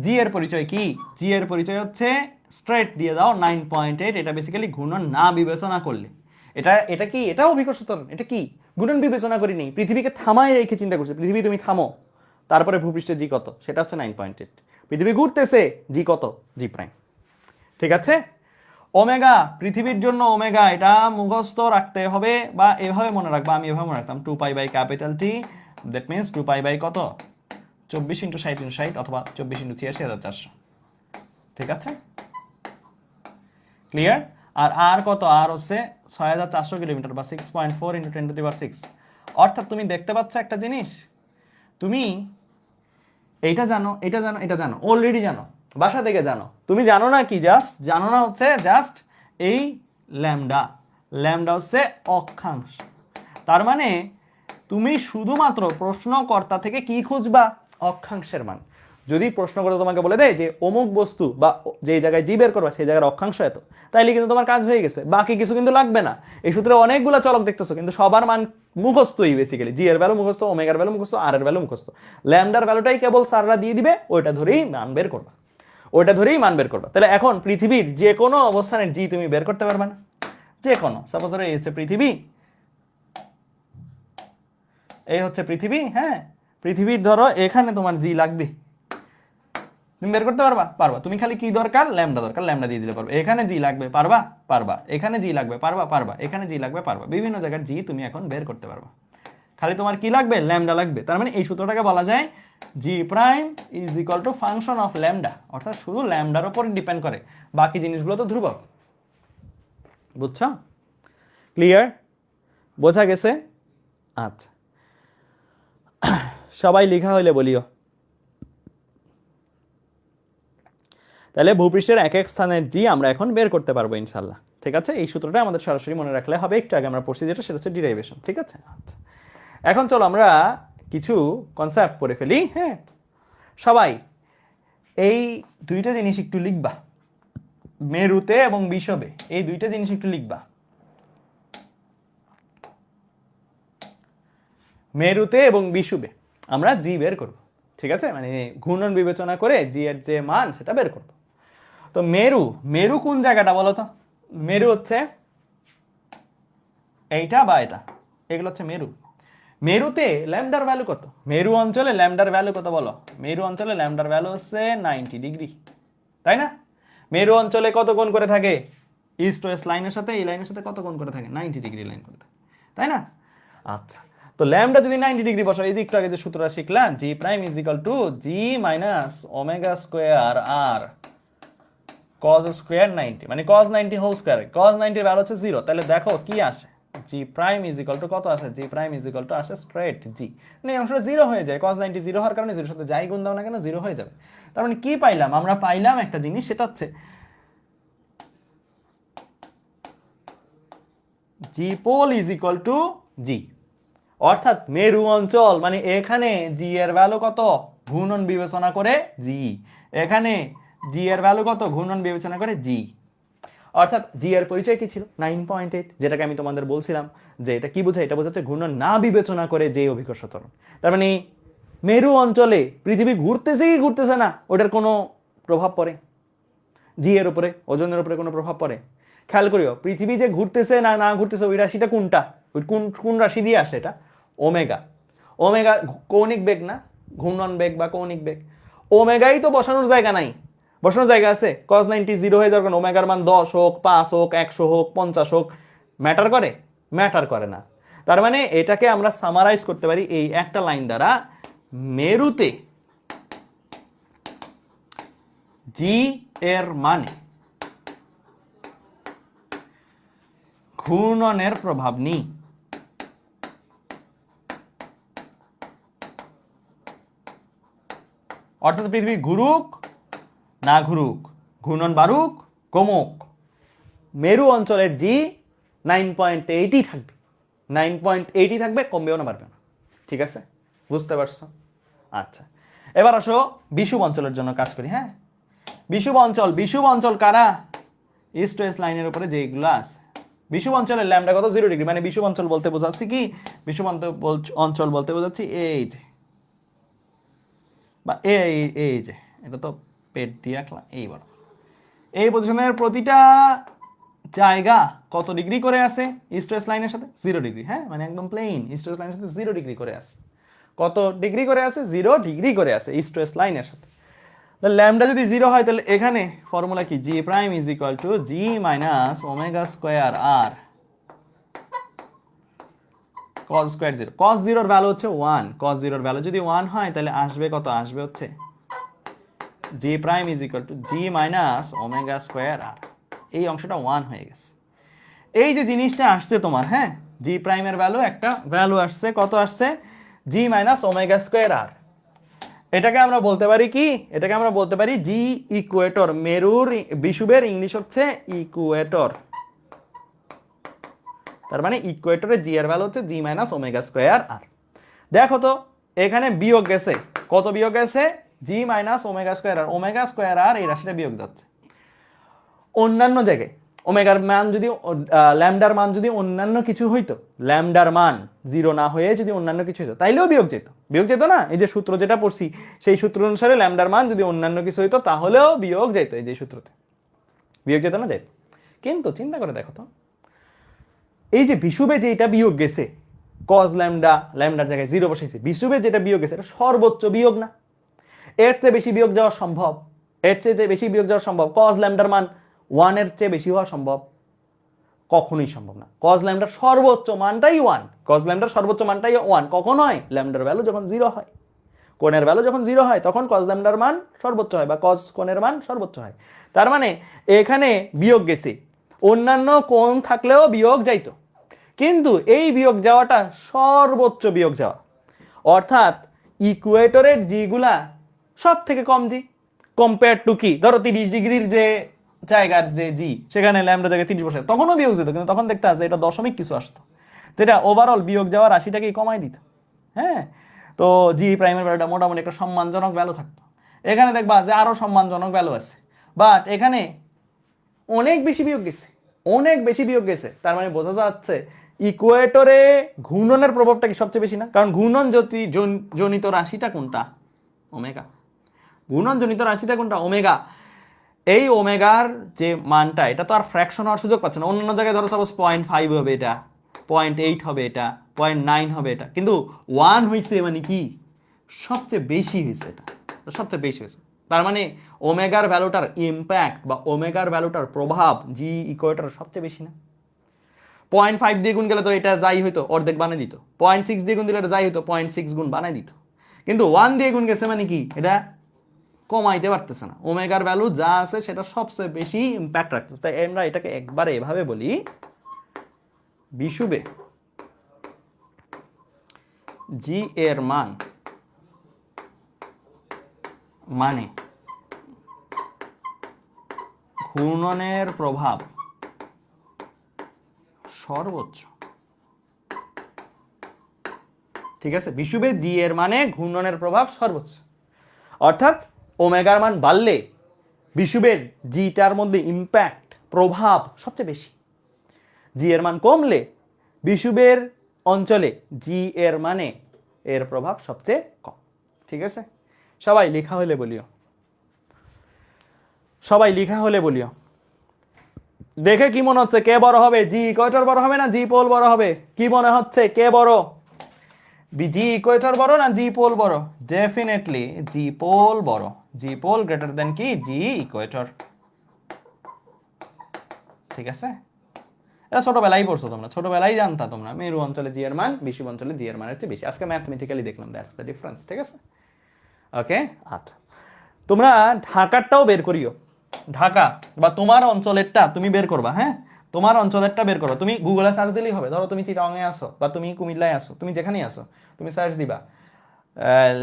জি এর পরিচয় কি, জি এর পরিচয় হচ্ছে স্ট্রেট দিয়ে দাও 9.8, এটা বেসিক্যালি ঘূর্ণন না বিবেচনা করলে, এটা এটা কি, এটা অভিকর্ষ ত্বরণ, এটা কি ঘূর্ণন বিবেচনা করিনি, পৃথিবীকে থামায় রেখে চিন্তা করছে, পৃথিবী তুমি থামো, তারপরে ভূপৃষ্ঠে জি কত, সেটা হচ্ছে 9.8, পৃথিবী ঘুরতেছে, জি কত, জি প্রাইম, ঠিক আছে। ওমেগা, পৃথিবীর জন্য ওমেগা, এটা মুখস্থ রাখতে হবে বা এভাবে মনে রাখবা, আমি এভাবে মনে রাখতাম 2 pi by capital T, that means 2 pi by কত, 24 × 60 × 60 অথবা 24 × 86,400, ঠিক আছে, ক্লিয়ার। আর আর কত, আর হচ্ছে 6,400 কিলোমিটার বা 6.4 × 10⁶। অর্থাৎ তুমি দেখতে পাচ্ছ একটা জিনিস, তুমি এইটা জানো, এটা জানো, এটা জানো, অলরেডি জানো, বাসা থেকে জানো, তুমি জানো না কি, জাস্ট জানো না হচ্ছে জাস্ট এই ল্যামডা, ল্যামডা হচ্ছে অক্ষাংশ, তার মানে তুমি শুধুমাত্র প্রশ্নকর্তা থেকে কি খুঁজবা, অক্ষাংশের মান। যদি প্রশ্ন করে তোমাকে বলে দেয় যে অমুক বস্তু বা যেই জায়গায় জি বের করবা সেই জায়গার অক্ষাংশ এত, তাইলে কিন্তু তোমার কাজ হয়ে গেছে, বাকি কিছু কিন্তু লাগবে না। এই সূত্রে অনেকগুলো চলক দেখতেছো কিন্তু সবার মান মুখস্থই, বেসিক্যালি জি এর ভ্যালু মুখস্থ, ওমেগার ভ্যালু মুখস্থ, আর এর ভ্যালু মুখস্থ, ল্যামডার ভ্যালুটাই কেবল স্যাররা দিয়ে দিবে, ওইটা ধরেই মান বের করবা, ওইটা ধরেই মান বের করবা। তাহলে এখন পৃথিবীর যে কোনো অবস্থানের জি তুমি বের করতে পারবে না, যে কোনো, সাপোজ ধরো এই হচ্ছে পৃথিবী, এই হচ্ছে পৃথিবী, হ্যাঁ, পৃথিবীর ধরো এখানে তোমার জি লাগবে, তুমি বের করতে পারবা? পারবা। তুমি খালি কি দরকার, ল্যামডা দরকার, ল্যামডা দিয়ে দিলে পারবে। এখানে জি লাগবে, পারবা? পারবা। এখানে জি লাগবে, পারবা? পারবা। এখানে জি লাগবে, পারবা। বিভিন্ন জায়গার জি তুমি এখন বের করতে পারবা, খালি তোমার কি লাগবে, ল্যামডা লাগবে। তার মানে এই সূত্রটাকে বলা যায় G prime is equal to function of lambda, অর্থাৎ শুধু ল্যামডার উপর ডিপেন্ড করে, বাকি জিনিসগুলো তো ধ্রুবক। বুঝছো? ক্লিয়ার? বোঝা গেছে? আচ্ছা, সবাই লেখা হইলে বলিও। তাহলে ভূপৃষ্ঠের এক এক স্থানের জি আমরা এখন বের করতে পারবো ইনশাল্লাহ। ঠিক আছে, এই সূত্রটা আমাদের সরাসরি মনে রাখলে হবে, একটু আগে আমরা পড়ছি যেটা, সেটা হচ্ছে ডিরাইভেশন। ঠিক আছে, আচ্ছা, এখন চলো আমরা কিছু কনসেপ্ট পড়ে ফেলি। হ্যাঁ, সবাই এই দুইটা জিনিস একটু লিখবা, মেরুতে এবং বিষবে, এই দুইটা জিনিস একটু লিখবা। মেরুতে এবং বিষুবে আমরা জি বের করব। ঠিক আছে, মানে ঘূর্ণন বিবেচনা করে জি এর যে মান সেটা বের করব। তো মেরু, মেরু কোন জায়গাটা বলো তো? মেরু হচ্ছে এইটা বা এটা, এগুলো হচ্ছে মেরু। মেরুতে ল্যামডার ভ্যালু কত? মেরু অঞ্চলে ল্যামডার ভ্যালু কত বলো? মেরু অঞ্চলে ল্যামডার ভ্যালু হচ্ছে 90 ডিগ্রি, তাই না? মেরু অঞ্চলে কত কোণ করে থাকে? ইস্ট ওয়েস্ট লাইনের সাথে এই লাইনের সাথে কত কোণ করে থাকে? 90 ডিগ্রি লাইন করে থাকে, তাই না? আচ্ছা, তো ল্যামডা যদি 90 ডিগ্রি বসাও, এই যে একটু আগে যে সূত্রটা শিখলাম, G prime is equal to G minus omega square R cos square 90, মানে cos 90 হোল স্কোয়ার। cos 90 এর ভ্যালু হচ্ছে 0, তাহলে দেখো কি আসে, জি প্রাইম ইজ ইকুয়াল টু কত আসে? জি প্রাইম ইজ ইকুয়াল টু আসে স্ট্রেট জি, মানে এই অংশটা 0 হয়ে যায়। cos 90 0 হওয়ার কারণে 0 এর সাথে যাই গুণ দাও না কেন 0 হয়ে যাবে। তার মানে কি পাইলাম আমরা? পাইলাম একটা জিনিস, সেটা হচ্ছে জি পোল ইজ ইকুয়াল টু জি, অর্থাৎ মেরু অঞ্চল মানে এখানে জি এর ভ্যালু কত? ঘূর্ণন বিবেচনা করে জি, এখানে জি এর ভ্যালু কত? ঘূর্ণন বিবেচনা করে জি। অর্থাৎ জি এর পরিচয় কি ছিল? 9.8, যেটাকে আমি তোমাদের বলছিলাম যে এটা কি বোঝায়, এটা বোঝাচ্ছে ঘূর্ণন না বিবেচনা করে যে অভিকর্ষ ত্বরণ। তার মানে মেরু অঞ্চলে পৃথিবী ঘুরতেছে কি ঘুরতেছে না, ওটার কোনো প্রভাব পড়ে? জি এর উপরে, ওজনের উপরে কোনো প্রভাব পড়ে? খেয়াল করিও, পৃথিবী যে ঘুরতেছে না না ঘুরতেছে, ওই রাশিটা কোনটা, ওই কোন কোন রাশি দিয়ে আসে? এটা ওমেগা। ওমেগা কৌণিক বেগ না, ঘূর্ণন বেগ বা কৌণিক বেগ। ওমেগাই তো বসানোর জায়গা নাই, বসানোর জায়গা আছে? cos 90 0 হয়ে যাওয়ার কারণে ওমেগার মান 10 হোক, 5 হোক, 100 হোক, 50 হোক, ম্যাটার করে? ম্যাটার করে না। তার মানে এটাকে আমরা সামারাইজ করতে পারি এই একটা লাইন দ্বারা, মেরুতে জি এর মানে ঘূর্ণনের প্রভাব নেই। অর্থাৎ পৃথিবী ঘুরুক না ঘুরুক, ঘূর্ণন বাড়ুক কমুক, মেরু অঞ্চলের জি 9.8ই থাকবে, 9.8ই থাকবে, কমবেও না বাড়বে না। ঠিক আছে, বুঝতে পারছো? আচ্ছা, এবার আসো বিষুব অঞ্চলের জন্য কাজ করি। হ্যাঁ, বিষুব অঞ্চল, বিষুব অঞ্চল কারা? ইস্ট ওয়েস্ট লাইনের উপরে যেগুলো আছে। বিষুব অঞ্চলের ল্যামডা কত? 0 ডিগ্রি, মানে বিষুব অঞ্চল বলতে বোঝাচ্ছি কি? বিষুব অঞ্চল বলতে বোঝাচ্ছি এই যে, বা এই এই যে, এটা তো পেট দিয়ে রাখলাম, এই বড় এই পজিশনের প্রতিটা জায়গা কত ডিগ্রি করে আছে ইস্ট ওয়েস্ট লাইনের সাথে? 0 ডিগ্রি। হ্যাঁ, মানে একদম প্লেন ইস্ট ওয়েস্ট লাইনের সাথে 0 ডিগ্রি করে আছে। কত ডিগ্রি করে আছে? 0 ডিগ্রি করে আছে ইস্ট ওয়েস্ট লাইনের সাথে। তাহলে ল্যামডা যদি 0 হয়, তাহলে এখানে ফর্মুলা কি? G prime is equal to G minus omega square R cos square 0। cos 0 এর ভ্যালু হচ্ছে 1, cos 0 এর ভ্যালু যদি 1 হয়, তাহলে আসবে কত? আসবে হচ্ছে G prime is equal to G minus omega square R, এই অংশটা 1 হয়ে গেছে। এই যে জিনিসটা আসছে তোমার, হ্যাঁ, জি প্রাইমের ভ্যালু, একটা ভ্যালু আসছে, কত আসছে? জি মাইনাস ওমেগা স্কোয়ার আর। এটাকে আমরা বলতে পারি কি? এটাকে আমরা বলতে পারি জি ইকুয়েটর। মেরুর বিষুবের ইংলিশ হচ্ছে ইকুয়েটর। তার মানে ইকুয়েটরে জি এর ভ্যালু হচ্ছে জি মাইনাস ওমেগা স্কোয়ার আর। দেখো তো এখানে বিয়োগ গেছে, কত বিয়োগ গেছে? জি মাইনাস ওমেগা স্কোয়ার আর ওমেগা স্কোয়ার আর এই রাশিটা বিয়োগ যাচ্ছে অন্যান্য জায়গায়। ওমেগার মান যদি ল্যামডার মান যদি অন্যান্য কিছু হইতো, ল্যামডার মান 0 না হয়ে যদি অন্যান্য কিছু হইতো তাইলেও বিয়োগ যেত না। এই যে সূত্র যেটা পড়ছি সেই সূত্র অনুসারে ল্যামডার মান যদি অন্যান্য কিছু হইতো তাহলেও বিয়োগ যেত, এই যে সূত্রতে বিয়োগ যেত না যেত। কিন্তু চিন্তা করে দেখো তো, এই যে বিষুবে যেটা বিয়োগ গেছে কজ ল্যামডা, ল্যামডার জায়গায় 0 বসাইছে, বিষুবে যেটা বিয়োগ গেছে এটা সর্বোচ্চ বিয়োগ না, এর চেয়ে বেশি বিয়োগ যাওয়া সম্ভব, এর চেয়ে বেশি বিয়োগ যাওয়া সম্ভব। কজ ল্যামডার মান 1 এর চেয়ে বেশি হওয়া সম্ভব? কখনোই সম্ভব না। কজ ল্যামডার সর্বোচ্চ মানটাই 1, কজ ল্যামডার সর্বোচ্চ মানটাই 1 কখন হয়? ল্যামডার ভ্যালু যখন 0 হয়, কোণের ভ্যালু যখন 0 হয় তখন কজ ল্যামডার মান সর্বোচ্চ হয় বা কজ কোণের মান সর্বোচ্চ হয়। তার মানে এখানে বিয়োগ গেছে, অন্যান্য কোণ থাকলেও বিয়োগ যাইতো, কিন্তু এই বিয়োগ যাওয়াটা সর্বোচ্চ বিয়োগ যাওয়া, অর্থাৎ ইকুয়েটরের জি গুলা সব থেকে কম জি কম্পেয়ার টু কি, ধরো 30 ডিগ্রির যে জায়গার যে জি সেখানে ল্যামডা জায়গায় 30 বসে তখনও বিয়োগ যেত, কিন্তু তখন দেখতে আসে এটা দশমিক কিছু আসতো যেটা ওভারঅল বিয়োগ যাওয়া রাশিটাকেই কমাই দিত। হ্যাঁ, তো জি প্রাইমের ভ্যালুটা মোটামুটি একটা সম্মানজনক ভ্যালু থাকতো। এখানে দেখবা যে আরো সম্মানজনক ভ্যালু আছে, বাট এখানে অনেক বেশি বিয়োগ গেছে, অনেক বেশি বিয়োগ গেছে। তার মানে বোঝা যাচ্ছে ইকুয়েটরে ঘূর্ণনের প্রভাবটা কি সবচেয়ে বেশি না? কারণ ঘূর্ণন জনিত রাশিটা কোনটা? ওমেগা। ঘূর্ণন জনিত রাশিটা কোনটা? ওমেগা। এই ওমেগার যে মানটা এটা তো আর ফ্র্যাকশন হওয়ার সুযোগ পাচ্ছে না। অন্যান্য জায়গায় ধরো সাপোজ 0.5 হবে এটা, 0.8 হবে এটা, 0.9 হবে এটা, কিন্তু 1 হয়েছে মানে কি সবচেয়ে বেশি হয়েছে, এটা সবচেয়ে বেশি হয়েছে। তার মানে ওমেগার ভ্যালুটার ইম্প্যাক্ট বা ওমেগার ভ্যালুটার প্রভাব জি ইকুয়েটর সবচেয়ে বেশি না? 0.5 দিয়ে গুণ গেলে তো এটা যাই হইতো অর্ধেক বানিয়ে দিত, 0.6 দিয়ে গুণ দিলে এটা যাই হইতো 0.6 গুণ বানিয়ে দিত, কিন্তু 1 দিয়ে গুণ গেছে মানে কি এটা কমাইতে পারতেছে না। ওমেগার ভ্যালু যা আছে সেটা সবচেয়ে বেশি ইম্প্যাক্ট রাখতেছে। তাই আমরা এটাকে একবারে এভাবে বলি, বিষুবে জি এর মান মানে ঘূর্ণনের প্রভাব সর্বোচ্চ। ঠিক আছে, বিষুবে জি এর মানে ঘূর্ণনের প্রভাব সর্বোচ্চ, অর্থাৎ ওমেগার মান বাড়লে বিষুবের জিটার মধ্যে ইম্প্যাক্ট প্রভাব সবচেয়ে বেশি, জি এর মান কমলে বিষুবের অঞ্চলে জি এর মানে এর প্রভাব সবচেয়ে কম। ঠিক আছে, সবাই লেখা হলে বলিও, সবাই লেখা হলে বলিও। দেখে কি মনে হচ্ছে কে বড় হবে? জি ইকুয়েটর বড় হবে না জি পোল বড় হবে? কি মনে হচ্ছে কে বড়? জি ইকুয়েটর বড় না জি পোল বড়? ডেফিনেটলি জি পোল বড়, জি পোল গ্রেটার দেন কি জি ইকুয়েটর। ঠিক আছে, এটা ছোটবেলায় পড়ছো তোমরা, ছোটবেলায় জানতা তোমরা মেরু অঞ্চলে জি এর মান বিষুব অঞ্চলে জি এর মানের চেয়ে বেশি। আজকে ম্যাথমেটিক্যালি দেখলাম দ্যাটস দ্য ডিফারেন্স। ঠিক আছে, ওকে। আচ্ছা, তোমরা ঢাকারটাও বের করিও, ঢাকা বা তোমার অঞ্চলেরটা তুমি বের করবা। হ্যাঁ, তোমার অঞ্চলেরটা বের করো, তুমি গুগলে সার্চ দিলেই হবে। ধরো তুমি চিটাগাংয়ে আসো বা তুমি কুমিল্লায় আসো, তুমি যেখানেই আসো তুমি সার্চ দিবা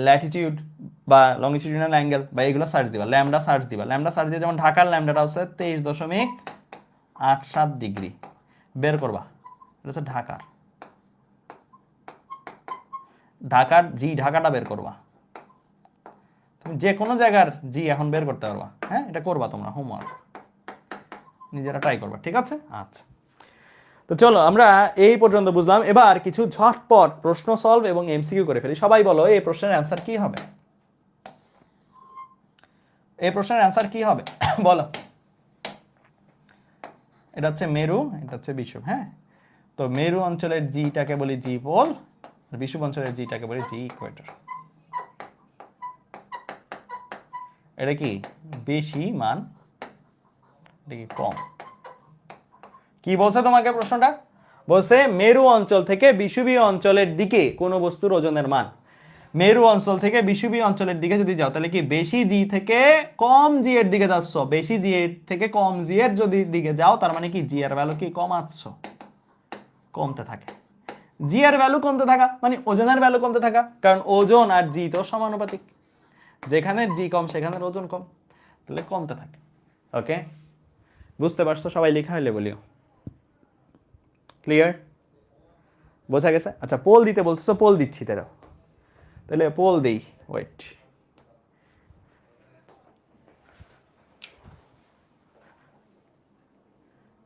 ল্যাটিটিউড বা লংগিটিউডিনাল অ্যাঙ্গেল বা এগুলো সার্চ দিবা, ল্যামডা সার্চ দিবা, ল্যামডা সার্চ দিয়ে যেমন ঢাকার ল্যামডাটা হচ্ছে 23.87 ডিগ্রি বের করবা, এটা হচ্ছে ঢাকার, ঢাকার জি ঢাকাটা বের করবা। তুমি যে কোনো জায়গার জি এখন বের করতে পারবা। হ্যাঁ, এটা করবা তোমরা, হোমওয়ার্ক নিজেরা ট্রাই করবা। ঠিক আছে, আচ্ছা। তো চলো আমরা এই পর্যন্ত বুঝলাম, এবার কিছু ঝটপট প্রশ্ন সলভ এবং এমসিকিউ করে ফেলি। সবাই বলো এই প্রশ্নের অ্যান্সার কি হবে? এই প্রশ্নের অ্যান্সার কি হবে? বলো। এটা হচ্ছে মেরু, এটা হচ্ছে বিষুব। হ্যাঁ, তো মেরু অঞ্চলের জিটাকে বলি জি পোল, আর বিষুব অঞ্চলের জিটাকে বলি জি ইকুয়েটর। এটা কি বেশি মান, এটা কি কম? কি বলছে তোমাকে প্রশ্নটা? বলছে মেরু অঞ্চল থেকে বিষুবীয় অঞ্চলের দিকে কোন বস্তুর ওজনের মান। মেরু অঞ্চল থেকে বিষুবীয় অঞ্চলের দিকে যদি যাও তাহলে কি বেশি জি থেকে কম জি এর দিকে যাচ্ছ, বেশি জি এর থেকে কম জি এর যদি দিকে যাও তার মানে কি জি এর ভ্যালু কি কমাচ্ছ, কমতে থাকে। জি এর ভ্যালু কমতে থাকা মানে ওজনের ভ্যালু কমতে থাকা, কারণ ওজন আর জি তো সমানুপাতিক, যেখানে জি কম সেখানে ওজন কম, তাহলে কমতে থাকে। ওকে, বুঝতে পারছো? সবাই লেখা হলে বলিও। ক্লিয়ার? বোঝা গেছে? আচ্ছা, পোল দিতে বলছো, পোল দিচ্ছি তাহলে পোল দেই। ওয়েট,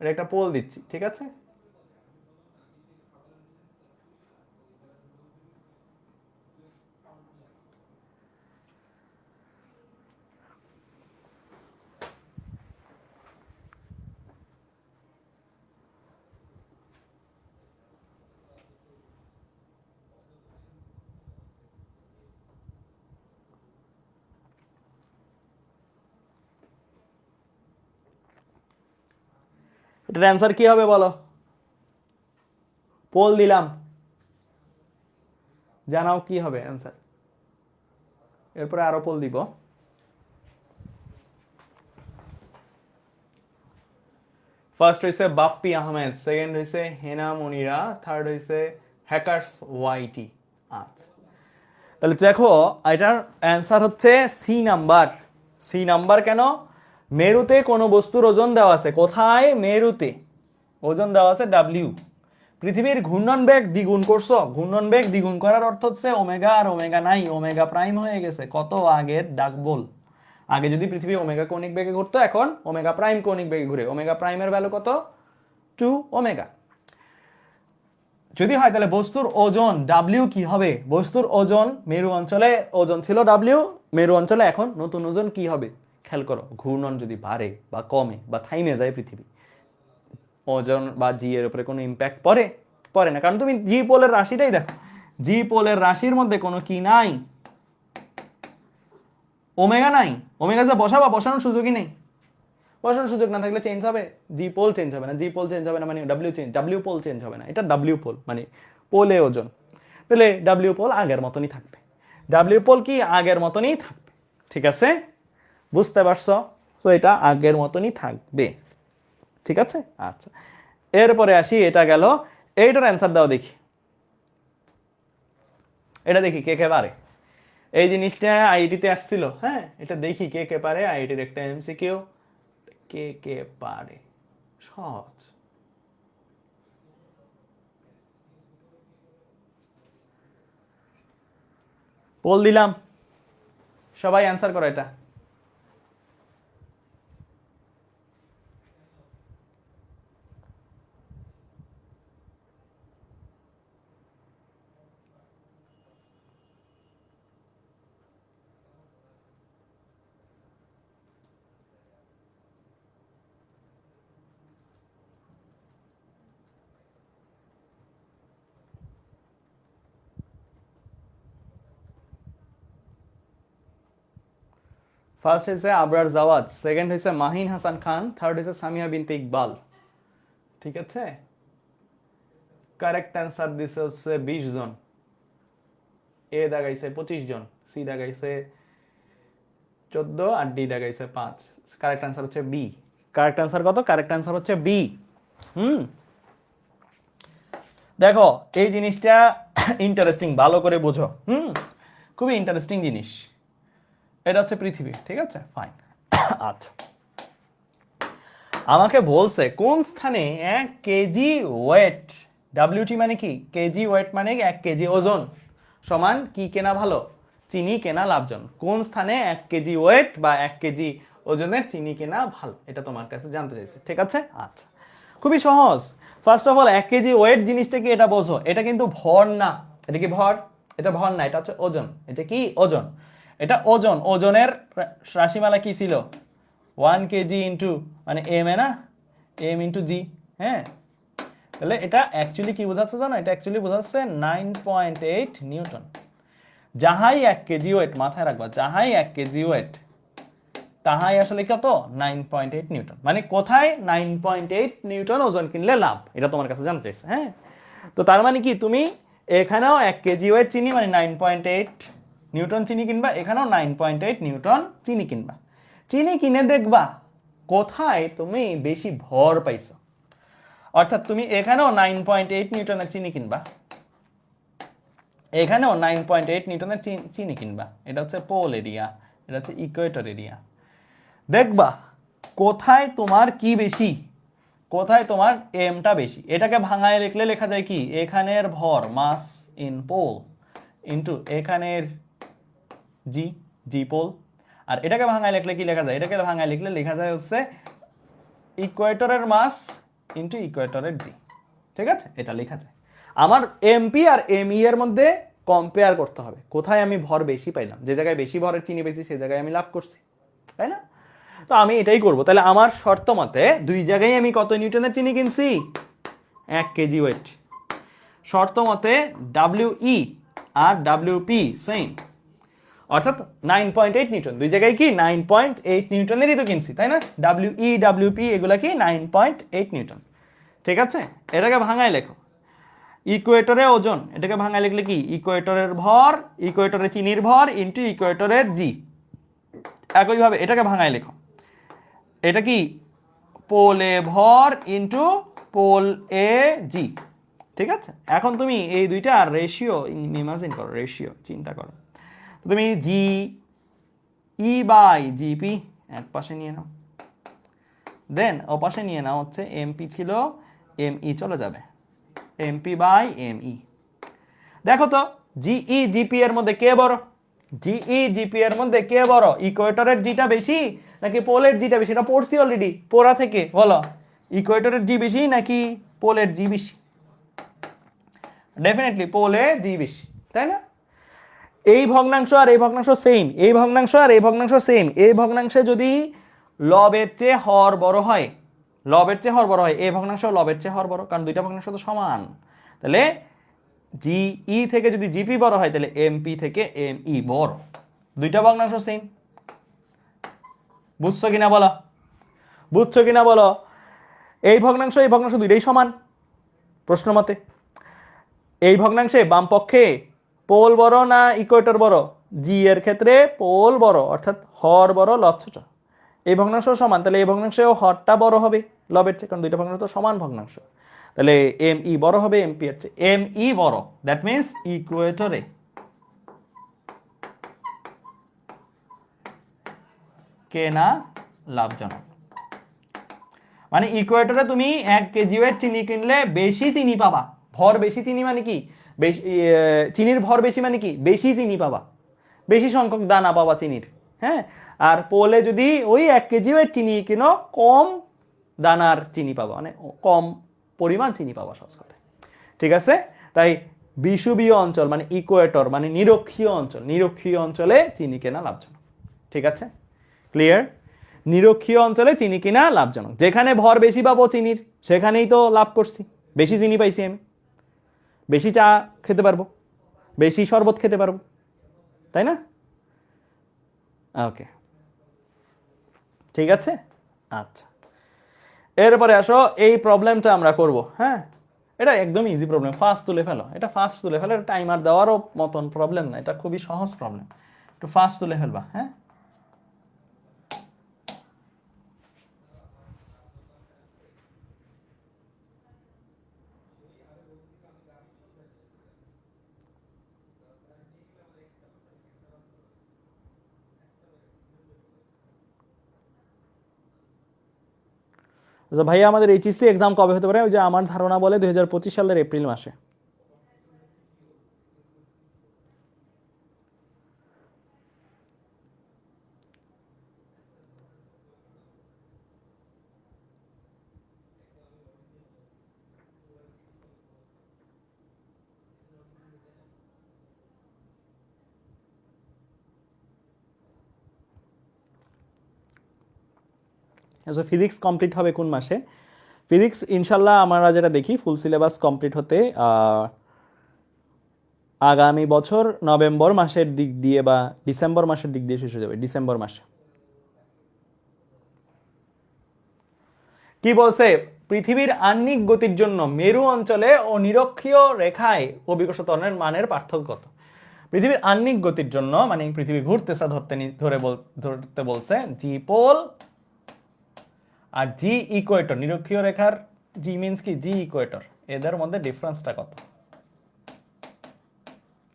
এটা একটা পোল দিচ্ছি, ঠিক আছে? এটার অ্যান্সার কি হবে বলো? পোল দিলাম, জানাও কি হবে অ্যান্সার। এরপরে আরো পোল দিব। ফার্স্ট হইছে বাপ্পি আহমেদ, সেকেন্ড হইছে হেনা মনিরা, থার্ড হইছে হ্যাকার্স ওয়াইটি। আচ্ছা, তাহলে দেখো এটার অ্যান্সার হচ্ছে সি নাম্বার। সি নাম্বার কেন? মেরুতে কোনো বস্তুর ওজন দেওয়া আছে, কোথায়? মেরুতে ওজন দেওয়া আছে ডাব্লিউ। পৃথিবীর ঘূর্ণন বেগ দ্বিগুণ করছো, ঘূর্ণন বেগ দ্বিগুণ করার অর্থ হচ্ছে ওমেগা আর ওমেগা নাই, ওমেগা প্রাইম হয়ে গেছে। কত আগের ডাক বল, আগে যদি পৃথিবী ওমেগা কৌণিক বেগে ঘুরতো, এখন ওমেগা প্রাইম কৌণিক বেগে ঘুরে। ওমেগা প্রাইমের ভ্যালু কত? 2 ওমেগা। যদি হয় তাহলে বস্তুর ওজন ডাব্লিউ কি হবে? বস্তুর ওজন মেরু অঞ্চলে ওজন ছিল ডাব্লিউ, মেরু অঞ্চলে এখন নতুন ওজন কি হবে? খেয়াল করো, ঘূর্ণন যদি বাড়ে বা কমে বা থাইমে যায় পৃথিবী, ওজন বা জি এর উপরে কোনো ইম্প্যাক্ট পড়ে? পড়ে না, কারণ তুমি জি পোলের রাশিটাই দেখো, জি পোলের রাশির মধ্যে কোনো কি নাই, ওমেগা নাই। ওমেগা যা বসাবা, বসানোর সুযোগই নেই। বসানোর সুযোগ না থাকলে চেঞ্জ হবে? জি পোল চেঞ্জ হবে না, জি পোল চেঞ্জ হবে না মানে ডাব্লিউ পোল চেঞ্জ হবে না। এটা ডাব্লিউ পোল মানে পোলে ওজন, তাহলে ডাব্লিউ পোল আগের মতনই থাকবে। ডাব্লিউ পোল কি আগের মতনই থাকবে, ঠিক আছে? বুঝতে পারছো? তো এটা আগের মতনই থাকবে, ঠিক আছে? আচ্ছা, এরপরে আসি, এটা গেল। এইটার অ্যান্সার দাও দেখি, এটা দেখি কে কে পারে। এই জিনিসটা আইআইটিতে আসছিল, হ্যাঁ, এটা দেখি কে কে পারে। আইআইটির একটা এমসিকিউ, কে কে পারে। সহজ। পোল দিলাম, সবাই অ্যান্সার করো এটা। ফার্স্ট হয়েছে আবরার জাওয়াদ, সেকেন্ড হয়েছে মাহিন হাসান খান, থার্ড হয়েছে সামিয়া বিনতে ইকবাল, ঠিক আছে? কারেক্ট অ্যান্সার দিছে হচ্ছে 20 জন, এ দাগাইছে 25 জন, সি দাগাইছে 14 আর ডি দাগাইছে 5। কারেক্ট অ্যান্সার হচ্ছে বি। কারেক্ট অ্যান্সার কত? কারেক্ট অ্যান্সার হচ্ছে বি। হুম, দেখো এই জিনিসটা ইন্টারেস্টিং, ভালো করে বোঝো। খুবই ইন্টারেস্টিং জিনিস। এটা হচ্ছে পৃথিবী, ঠিক আছে? ফাইন। আচ্ছা, আমাকে বলছে কোন স্থানে 1 কেজি ওয়েট, ডাব্লিউটি মানে কি? কেজি ওয়েট মানে 1 কেজি ওজন সমান কি কেনা ভালো? চিনি কেনা লাভজন। কোন স্থানে 1 কেজি ওয়েট বা 1 কেজি ওজনের চিনি কেনা ভালো, এটা তোমার কাছে জানতে চাইছে, ঠিক আছে? আচ্ছা, খুবই সহজ। First of all 1 kg weight জিনিসটা কি এটা বোঝো। এটা কিন্তু ভর না। এটা কি ভর? এটা ভর না, এটা হচ্ছে ওজন। এটা কি? ওজন। এটা ওজন। ওজনের রাশিমালা কি ছিল? 1 কেজি ইন্টু মানে এম এ না, এম ইন্টু জি। হ্যাঁ, তাহলে এটা অ্যাকচুয়ালি কি বোঝাচ্ছে জানো? এটা অ্যাকচুয়ালি বোঝাচ্ছে 9.8 নিউটন। যাহাই 1 কেজি ওয়েট, মাথায় রাখবা, যাহাই 1 কেজি ওয়েট তাহাই আসলে কত? 9.8 নিউটন। মানে কোথায় 9.8 নিউটন ওজন কিনলে লাভ, এটা তোমার কাছে জানতে চাইছে। হ্যাঁ, তো তার মানে কি, তুমি এখানেও 1 কেজি ওয়েট চিনি মানে 9.8 নিউটন চিনি কিনবা, এখানেও 9.8 নিউটন চিনি কিনবা। চিনি কিনে দেখবা কোথায় তুমি বেশি ভর পাইছো। অর্থাৎ তুমি এখানেও 9.8 নিউটনের চিনি কিনবা, এখানেও 9.8 নিউটনের চিনি কিনবা। এটা হচ্ছে পোল এরিয়া, এটা হচ্ছে ইকুয়েটর এরিয়া। দেখবা কোথায় তোমার কি বেশি, কোথায় তোমার এমটা বেশি। এটাকে ভাঙায় লিখলে লেখা যায় কি? এখানের ভর মাস ইন পোল ইন্টু এখানের জি, জি পোল। আর এটাকে ভাঙায় লিখলে কি লেখা যায়? এটাকে ভাঙায় লিখলে লেখা যায় হচ্ছে ইকুয়েটরের মাস ইন্টু ইকুয়েটরের জি। ঠিক আছে, এটা লেখা যায়। আমার এমপি আর এমই এর মধ্যে কম্পেয়ার করতে হবে, কোথায় আমি ভর বেশি পাইলাম, যে জায়গায় বেশি ভরের চিনি পেয়েছি সেই জায়গায় আমি লাভ করছি, তাই না? তো আমি এটাই করব। তাহলে আমার শর্ত মতে দুই জায়গায় আমি কত নিউটনের চিনি কিনছি? 1 কেজি ওয়েট। শর্ত মতে ডাব্লিউই আর ডাব্লিউপি সেম, অর্থাৎ 9.8 নিউটন। দুই জায়গায় কি 9.8 নিউটনেরই তো কিনছি, তাই না? ডাব্লিউই ডাব্লিউপি এগুলা কি 9.8 নিউটন। ঠিক আছে, এটাকে ভাঙায় লেখো। ইকুয়েটরে ওজন, এটাকে ভাঙায় লিখলে কি ইকুয়েটরের ভর, ইকুয়েটরে চিনির ভর ইন্টু ইকুয়েটরের জি। একইভাবে এটাকে ভাঙায় লেখো, এটা কি পোলে ভর ইন্টু পোল এ জি। ঠিক আছে, এখন তুমি এই দুইটা রেশিও ইমাজিন করো, রেশিও চিন্তা করো। তুমি জি ই বাই জিপি এক পাশে নিয়ে নাও, দেন ও পাশে নিয়ে নাও হচ্ছে এমপি ছিল এমই চলে যাবে এমপি বাই এমই। দেখো তো জিই জিপি এর মধ্যে কে বড়? জিই জিপি এর মধ্যে কে বড়? ইকুয়েটরের জিটা বেশি নাকি পোলের জিটা বেশি? এটা পড়ছি অলরেডি পড়া থেকে, বলো ইকুয়েটরের জি বেশি নাকি পোলের জি বেশি? ডেফিনেটলি পোলে জি বেশি, তাই না? এই ভগ্নাংশ আর এই ভগ্নাংশ সেম, এই ভগ্নাংশ আর এই ভগ্নাংশ সেম। এই ভগ্নাংশে যদি লবের চেয়ে হর বড় হয়, লবের চেয়ে হর বড় হয়, এই ভগ্নাংশ লবের চেয়ে হর বড়, কারণ দুইটা ভগ্নাংশ তো সমান। তাহলে জিই থেকে যদি জিপি বড় হয় তাহলে এমপি থেকে এমই বড়, দুইটা ভগ্নাংশ সেম। বুঝছো কিনা বলো, বুঝছো কিনা বলো? এই ভগ্নাংশ দুইটাই সমান প্রশ্ন মতে। এই ভগ্নাংশে বাম পক্ষে পোল বড় না ইকুয়েটর বড়? জি এর ক্ষেত্রে পোল বড়, অর্থাৎ হর বড় লব ছোট। এই ভগ্নাংশ সমান, তাহলে এই ভগ্নাংশেও হরটা বড় হবে লবের চেয়ে, কারণ দুইটা ভগ্নাংশ তো সমান ভগ্নাংশ। তাহলে এম ই বড় হবে এমপি এর চেয়ে, এম ই বড়, দ্যাট মিন্স ইকুয়েটরে কেনা লাভজনক। মানে ইকুয়েটরে তুমি 1 কেজি ওয়েট চিনি কিনলে বেশি চিনি পাবা, ভর বেশি চিনি মানে কি বেশি, চিনির ভর বেশি মানে কি বেশি চিনি পাবা, বেশি সংখ্যক দানা পাবা চিনির। হ্যাঁ, আর পোলে যদি ওই 1 কেজি ওয়েট চিনি কিনো কম দানার চিনি পাবা, মানে কম পরিমাণ চিনি পাবা সহজ কথা। ঠিক আছে, তাই বিষুবীয় অঞ্চল মানে ইকুয়েটর মানে নিরক্ষীয় অঞ্চল, নিরক্ষীয় অঞ্চলে চিনি কেনা লাভজনক। ঠিক আছে, ক্লিয়ার? নিরক্ষীয় অঞ্চলে চিনি কিনা লাভজনক, যেখানে ভর বেশি পাবো চিনির সেখানেই তো লাভ করছি, বেশি চিনি পাইছি আমি, বেশি চা খেতে পারবো, বেশি শরবত খেতে পারবো, তাই না? ওকে, ঠিক আছে। আচ্ছা, এরপরে আসো এই প্রবলেমটা আমরা করব। হ্যাঁ, এটা একদম ইজি প্রবলেম, ফাস্ট তুলে ফেলো, এটা ফাস্ট তুলে ফেলো, টাইমার দেওয়ারও মতন প্রবলেম না, এটা খুবই সহজ প্রবলেম, একটু ফাস্ট তুলে ফেলবা। হ্যাঁ, ভাইয়া আমাদের এইচএসসি এক্সাম কবে হতে পারে? ওই যে আমার ধারণা বলে 2025 সালের এপ্রিল মাসে। আচ্ছা, ফিজিক্স কমপ্লিট হবে কোন মাসে? ফিজিক্স ইনশাল্লাহ আমরা যেটা দেখি ফুল সিলেবাস কমপ্লিট হতে আগামী বছর নভেম্বর মাসের দিক দিয়ে বা ডিসেম্বর মাসের দিক দিয়ে শেষ হয়ে যাবে, ডিসেম্বর মাসে। কি বলছে? পৃথিবীর আহ্নিক গতির জন্য মেরু অঞ্চলে ও নিরক্ষীয় রেখায় অভিকর্ষ ত্বরণের মানের পার্থক্য কত? পৃথিবীর আহ্নিক গতির জন্য মানে পৃথিবী ঘুরতেছে ধরতে বলছে জি পোল আর জি ইকুয়েটর, নিরক্ষীয় রেখার জি মিন্স কি জি ইকুয়েটর, এদের মধ্যে ডিফারেন্সটা কত?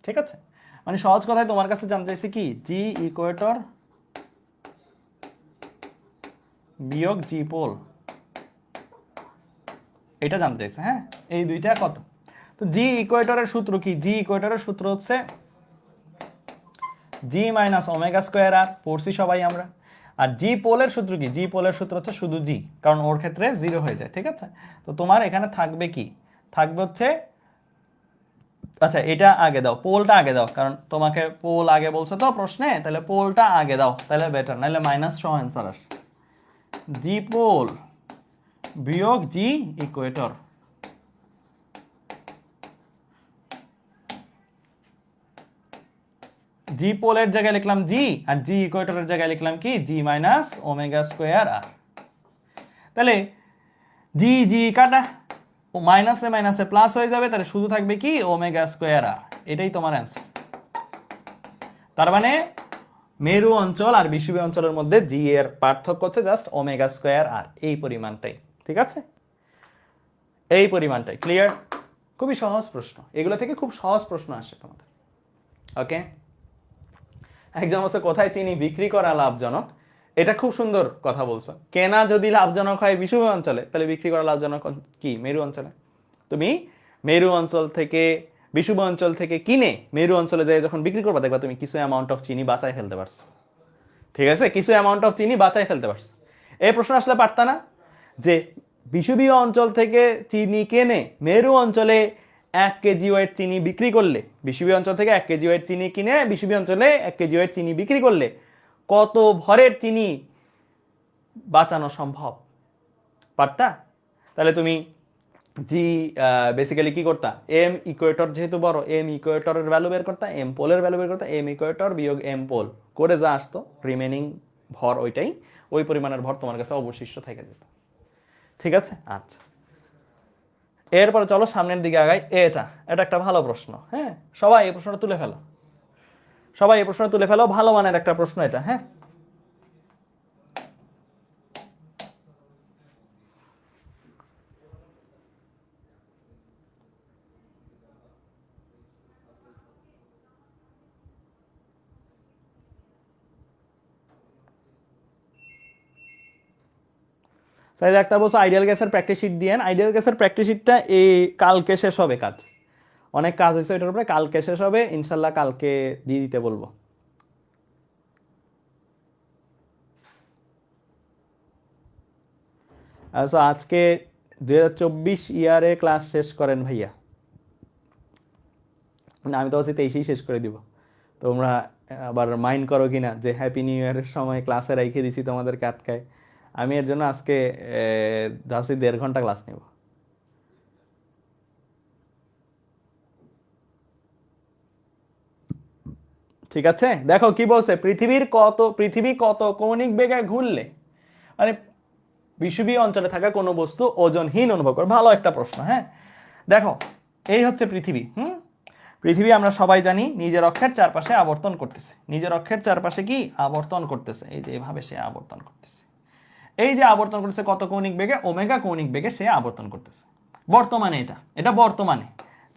ঠিক আছে, মানে সহজ কথায় তোমার কাছে জানতে চাইছি কি জি ইকুয়েটর বিয়োগ জি পোল, এটা জানতে চাইছে। হ্যাঁ, এই দুইটা কত? তো জি ইকুয়েটরের সূত্র কি? জি ইকুয়েটরের সূত্র হচ্ছে জি মাইনাস ওমেগা স্কোয়ার আর, পড়ছি সবাই আমরা। আর জি পোলের সূত্র কি? জি পোলের সূত্র হচ্ছে শুধু জি, কারণ ওর ক্ষেত্রে 0 হয়ে যায়, ঠিক আছে? তো তোমার এখানে থাকবে কি? থাকবে হচ্ছে, আচ্ছা এটা আগে দাও, পোলটা আগে দাও, কারণ তোমাকে পোল আগে বলছে তো প্রশ্নে, তাহলে পোলটা আগে দাও, তাহলে বেটার, নাহলে মাইনাস সহ অ্যান্সার আসে। জি পোল বিয়োগ জি ইকুয়েটর। জি পোলের জায়গায় লিখলাম জি, আর জি ইকুয়েটরের জায়গায় লিখলাম কি? জি মাইনাস ওমেগা স্কোয়ার আর। তাহলে জি জি কাটা, ও মাইনাসে মাইনাসে প্লাস হয়ে যাবে, তাহলে শুধু থাকবে কি? ওমেগা স্কোয়ার আর। এটাই তোমার অ্যান্সার। তার মানে মেরু অঞ্চল আর বিষুবীয় অঞ্চলের মধ্যে জি এর পার্থক্য হচ্ছে জাস্ট ওমেগা স্কোয়ার আর, এই পরিমাণটাই, ঠিক আছে? এই পরিমাণটাই। ক্লিয়ার? খুবই সহজ প্রশ্ন, এগুলো থেকে খুব সহজ প্রশ্ন আসে তোমাদের। ওকে, একজন বলছে কোথায় চিনি বিক্রি করা লাভজনক। এটা খুব সুন্দর কথা বলছো। কেনা যদি লাভজনক হয় বিষুবীয় অঞ্চলে, তাহলে বিক্রি করা লাভজনক কি? মেরু অঞ্চলে। তুমি মেরু অঞ্চল থেকে, বিষুবীয় অঞ্চল থেকে কিনে মেরু অঞ্চলে যাই যখন বিক্রি করবা, দেখবা তুমি কিছু অ্যামাউন্ট অফ চিনি বাঁচাই ফেলতে পারছো। ঠিক আছে, কিছু অ্যামাউন্ট অফ চিনি বাঁচাই ফেলতে পারছো। এই প্রশ্ন আসলে পারতা না যে বিষুবীয় অঞ্চল থেকে চিনি কেনে মেরু অঞ্চলে 1 কেজি ওয়েট চিনি বিক্রি করলে, বিষুবীয় অঞ্চল থেকে 1 কেজি ওয়েট চিনি কিনে বিষুবীয় অঞ্চলে 1 কেজি ওয়েট চিনি বিক্রি করলে কত ভরের চিনি বাঁচানো সম্ভব? পারতা? তাহলে তুমি জি বেসিক্যালি কি করতা? এম ইকুয়েটর যেহেতু বড়, এম ইকুয়েটরের ভ্যালু বের করতা, এম পোলের ভ্যালু বের করতা, এম ইকুয়েটর বিয়োগ এম পোল করে যা আসতো রিমেনিং ভর, ওইটাই, ওই পরিমাণের ভর তোমার কাছে অবশিষ্ট থেকে যেত। ঠিক আছে, আচ্ছা। এরপরে চলো সামনের দিকে আগাই। এটা এটা একটা ভালো প্রশ্ন, হ্যাঁ, সবাই এই প্রশ্নটা তুলে ফেলো, সবাই এই প্রশ্নটা তুলে ফেলো, ভালো মানের একটা প্রশ্ন এটা, হ্যাঁ। তাই একটা বলছো আইডিয়াল গ্যাসের প্র্যাকটিস শিট দিয়েন। আইডিয়াল গ্যাসের প্র্যাকটিস শিটটা এই কালকে শেষ হবে কাজ, অনেক কাজ হয়েছে এটার উপরে, কালকে শেষ হবে ইনশাল্লাহ, কালকে দিয়ে দিতে বলবো। আচ্ছা আজকে 2024 ইয়ারে ক্লাস শেষ করেন ভাইয়া। না আমি তো বলছি 23-এই শেষ করে দিব। তোমরা আবার মাইন্ড করো কিনা যে হ্যাপি নিউ ইয়ারের সময় ক্লাসে রেখে দিছি তোমাদেরকে আটকায়। আমি এর জন্য আজকে ভাবছি 1.5 ঘন্টা ক্লাস নেব। ঠিক আছে, দেখো কি বলছে, পৃথিবী কত কৌণিক বেগে ঘুরলে, মানে বিষুবীয় অঞ্চলে থাকা কোনো বস্তু ওজনহীন অনুভব করে। ভালো একটা প্রশ্ন, হ্যাঁ। দেখো এই হচ্ছে পৃথিবী, পৃথিবী আমরা সবাই জানি নিজের অক্ষের চারপাশে আবর্তন করতেছে। নিজের অক্ষের চারপাশে কি আবর্তন করতেছে? এই যে এভাবে সে আবর্তন করতেছে। এই যে আবর্তন করতেছে কত কৌণিক বেগে? ওমেগা কৌণিক বেগে সে আবর্তন করতেছে বর্তমানে। এটা বর্তমানে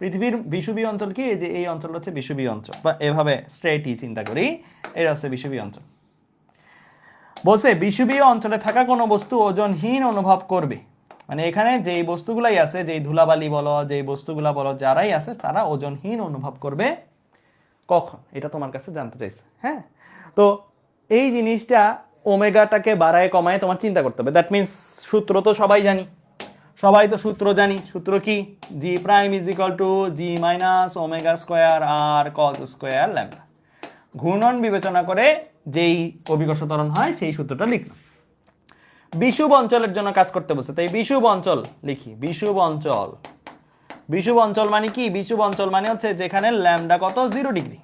পৃথিবীর বিষুবীয় অঞ্চল কি? এই যে এই অঞ্চল হচ্ছে বিষুবীয় অঞ্চল, বা এভাবে স্ট্রেটই চিন্তা করি, এটা হচ্ছে বিষুবীয় অঞ্চল। বলছে বিষুবীয় অঞ্চলে থাকা কোনো বস্তু ওজনহীন অনুভব করবে, মানে এখানে যেই বস্তুগুলাই আছে, যেই ধুলাবালি বলো, যেই বস্তুগুলা বলো, যারাই আছে তারা ওজনহীন অনুভব করবে কখন? এটা তোমার কাছে জানতে চাইছে, হ্যাঁ। তো এই জিনিসটা ওমেগাটাকে বাড়ায় কমায় তোমার চিন্তা করতে হবে। দ্যাট মিনস সূত্র তো সবাই জানি, সবাই তো সূত্র জানি। সূত্র কি? G prime is equal to G minus omega square R cos square lambda. ঘূর্ণন বিবেচনা করে যেই অভিকর্ষ ত্বরণ হয় সেই সূত্রটা লিখলাম। বিষুব অঞ্চলের জন্য কাজ করতে বলছে, তাই বিষুব অঞ্চল লিখি। বিষুব অঞ্চল, বিষুব অঞ্চল মানে কি? বিষুব অঞ্চল মানে হচ্ছে যেখানে ল্যামডা কত? 0 ডিগ্রি।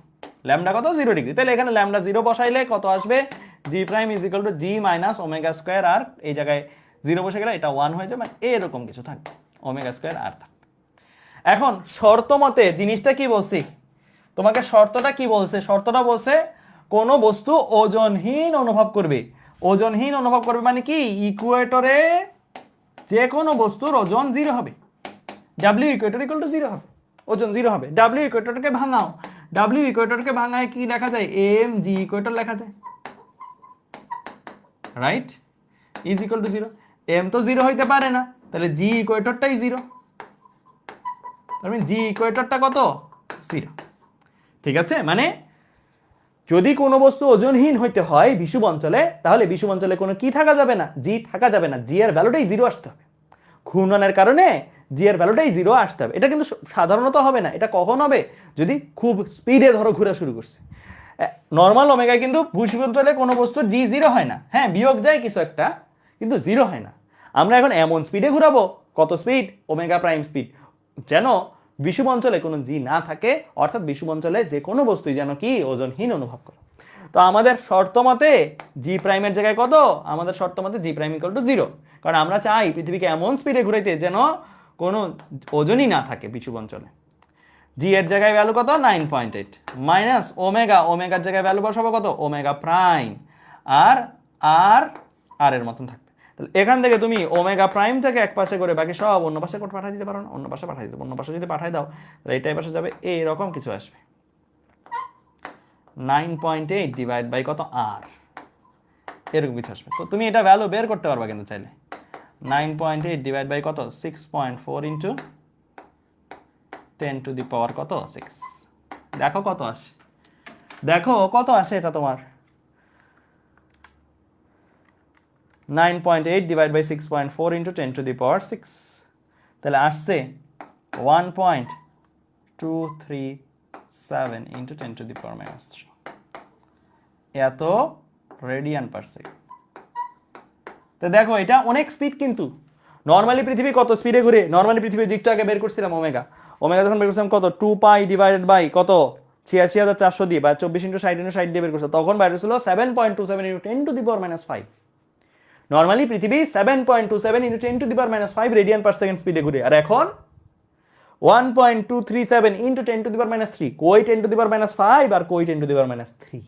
ল্যামডা কত? 0 ডিগ্রি। তাহলে এখানে ল্যামডা 0 বসাইলে কত আসবে? G prime is equal to G minus omega square R, এই জায়গায় 0 বসে গেলে এটা 1 হয়ে যাবে, মানে এরকম কিছু থাকবে, ওমেগা স্কোয়ার আর থাকবে। এখন শর্ত মতে জিনিসটা কি বলছি তোমাকে? শর্তটা কি বলছে? শর্তটা বলছে কোন বস্তু ওজনহীন অনুভব করবে। ওজনহীন অনুভব করবে মানে কি? ইকুয়েটরে যে কোনো বস্তুর ওজন 0 হবে। ডাব্লিউ ইকুয়েটর ইকুয়াল টু 0 হবে, ওজন 0 হবে। ডাব্লিউ ইকুয়েটরকে ভাঙাও, ডাব্লিউ ইকুয়েটরকে ভাঙায় কি লেখা যায়? এম জি ইকুয়েটর লেখা যায়, right? Is equal to 0। M তো 0 হইতে পারে না, তাহলে জি ইকুয়েটরটাই 0। তার মানে জি ইকুয়েটরটা কত? 0। ঠিক আছে, মানে যদি কোনো বস্তু ওজনহীন হইতে হয় বিষুব অঞ্চলে, তাহলে বিষুব অঞ্চলে কোনো কি থাকা যাবে না, জি থাকা যাবে না, জি এর ভ্যালুটাই জিরো আসতে হবে। ঘূর্ণনের কারণে জি এর ভ্যালুটাই জিরো আসতে হবে। এটা কিন্তু সাধারণত হবে না, এটা কখন হবে, যদি খুব স্পিডে ধরো ঘোরা শুরু করছে। নর্মাল ওমেগায় কিন্তু বিষুব অঞ্চলে কোনো বস্তু জি জিরো হয় না, হ্যাঁ বিয়োগ যায় কিছু একটা, কিন্তু জিরো হয় না। আমরা এখন এমন স্পিডে ঘুরাবো, কত স্পিড, ওমেগা প্রাইম স্পিড, যেন বিষুব অঞ্চলে কোনো জি না থাকে, অর্থাৎ বিষুব অঞ্চলে যে কোনো বস্তুই যেন কি ওজনহীন অনুভব করে। তো আমাদের শর্ত মতে জি প্রাইমের জায়গায় কত, আমাদের শর্ত মতে জি প্রাইম ইকুয়াল টু জিরো, কারণ আমরা চাই পৃথিবীকে এমন স্পিডে ঘুরাইতে যেন কোনো ওজনই না থাকে বিষুব অঞ্চলে। জি এর জায়গায় ভ্যালু কত, 9.8 মাইনাস ওমেগা, ওমেগার জায়গায় ভ্যালু বসাবো কত, ওমেগা প্রাইম, আর আর আর এর মতন থাকবে। তাহলে এখান থেকে তুমি ওমেগা প্রাইম থেকে এক পাশে করে বাকি সব অন্য পাশে করে পাঠিয়ে দিতে পারো না, অন্য পাশে পাঠিয়ে দিতে, অন্য পাশে যদি পাঠিয়ে দাও তাহলে এইটাই পাশে যাবে, এইরকম কিছু আসবে। 9.8 ডিভাইড বাই কত, আর এরকম কিছু আসবে। তো তুমি এটা ভ্যালু বের করতে পারবা কিন্তু চাইলে। 9.8 ডিভাইড বাই কত, 6.4 ইন্টু 10 টু দি পাওয়ার কত, 6। দেখো কত আসে, দেখো কত আসে এটা তোমার। 9.8 divide by 6.4 into 10 to the power 6, তাহলে আসছে 1.237 into 10 to the power minus 3, এত রেডিয়ান পার সেকেন্ড। তো দেখো এটা অনেক স্পিড কিন্তু। নর্মালি পৃথিবী কত স্পিডে ঘুরে, নর্মালি পৃথিবীর দিকটা আগে বের করছিলাম ওমেগা, ওমেগা যখন বের করছিলাম কত, 2 পাই ডিভাইডেড বাই কত, 86,400 দিয়ে বা 24 ইন্টু 60 ইন্টু 60 দিয়ে বের করছে, তখন বাইরে ছিল 7.27 into 10 to the power minus 5। Normally পৃথিবী 7.27 into 10 to the power minus 5 radian per second স্পিডে ঘুরে, আর এখন 1.237 into 10 to the power minus 3, কই 10 টু দি পাওয়ার মাইনাস 5 আর কই 10 টু দি পাওয়ার মাইনাস 3,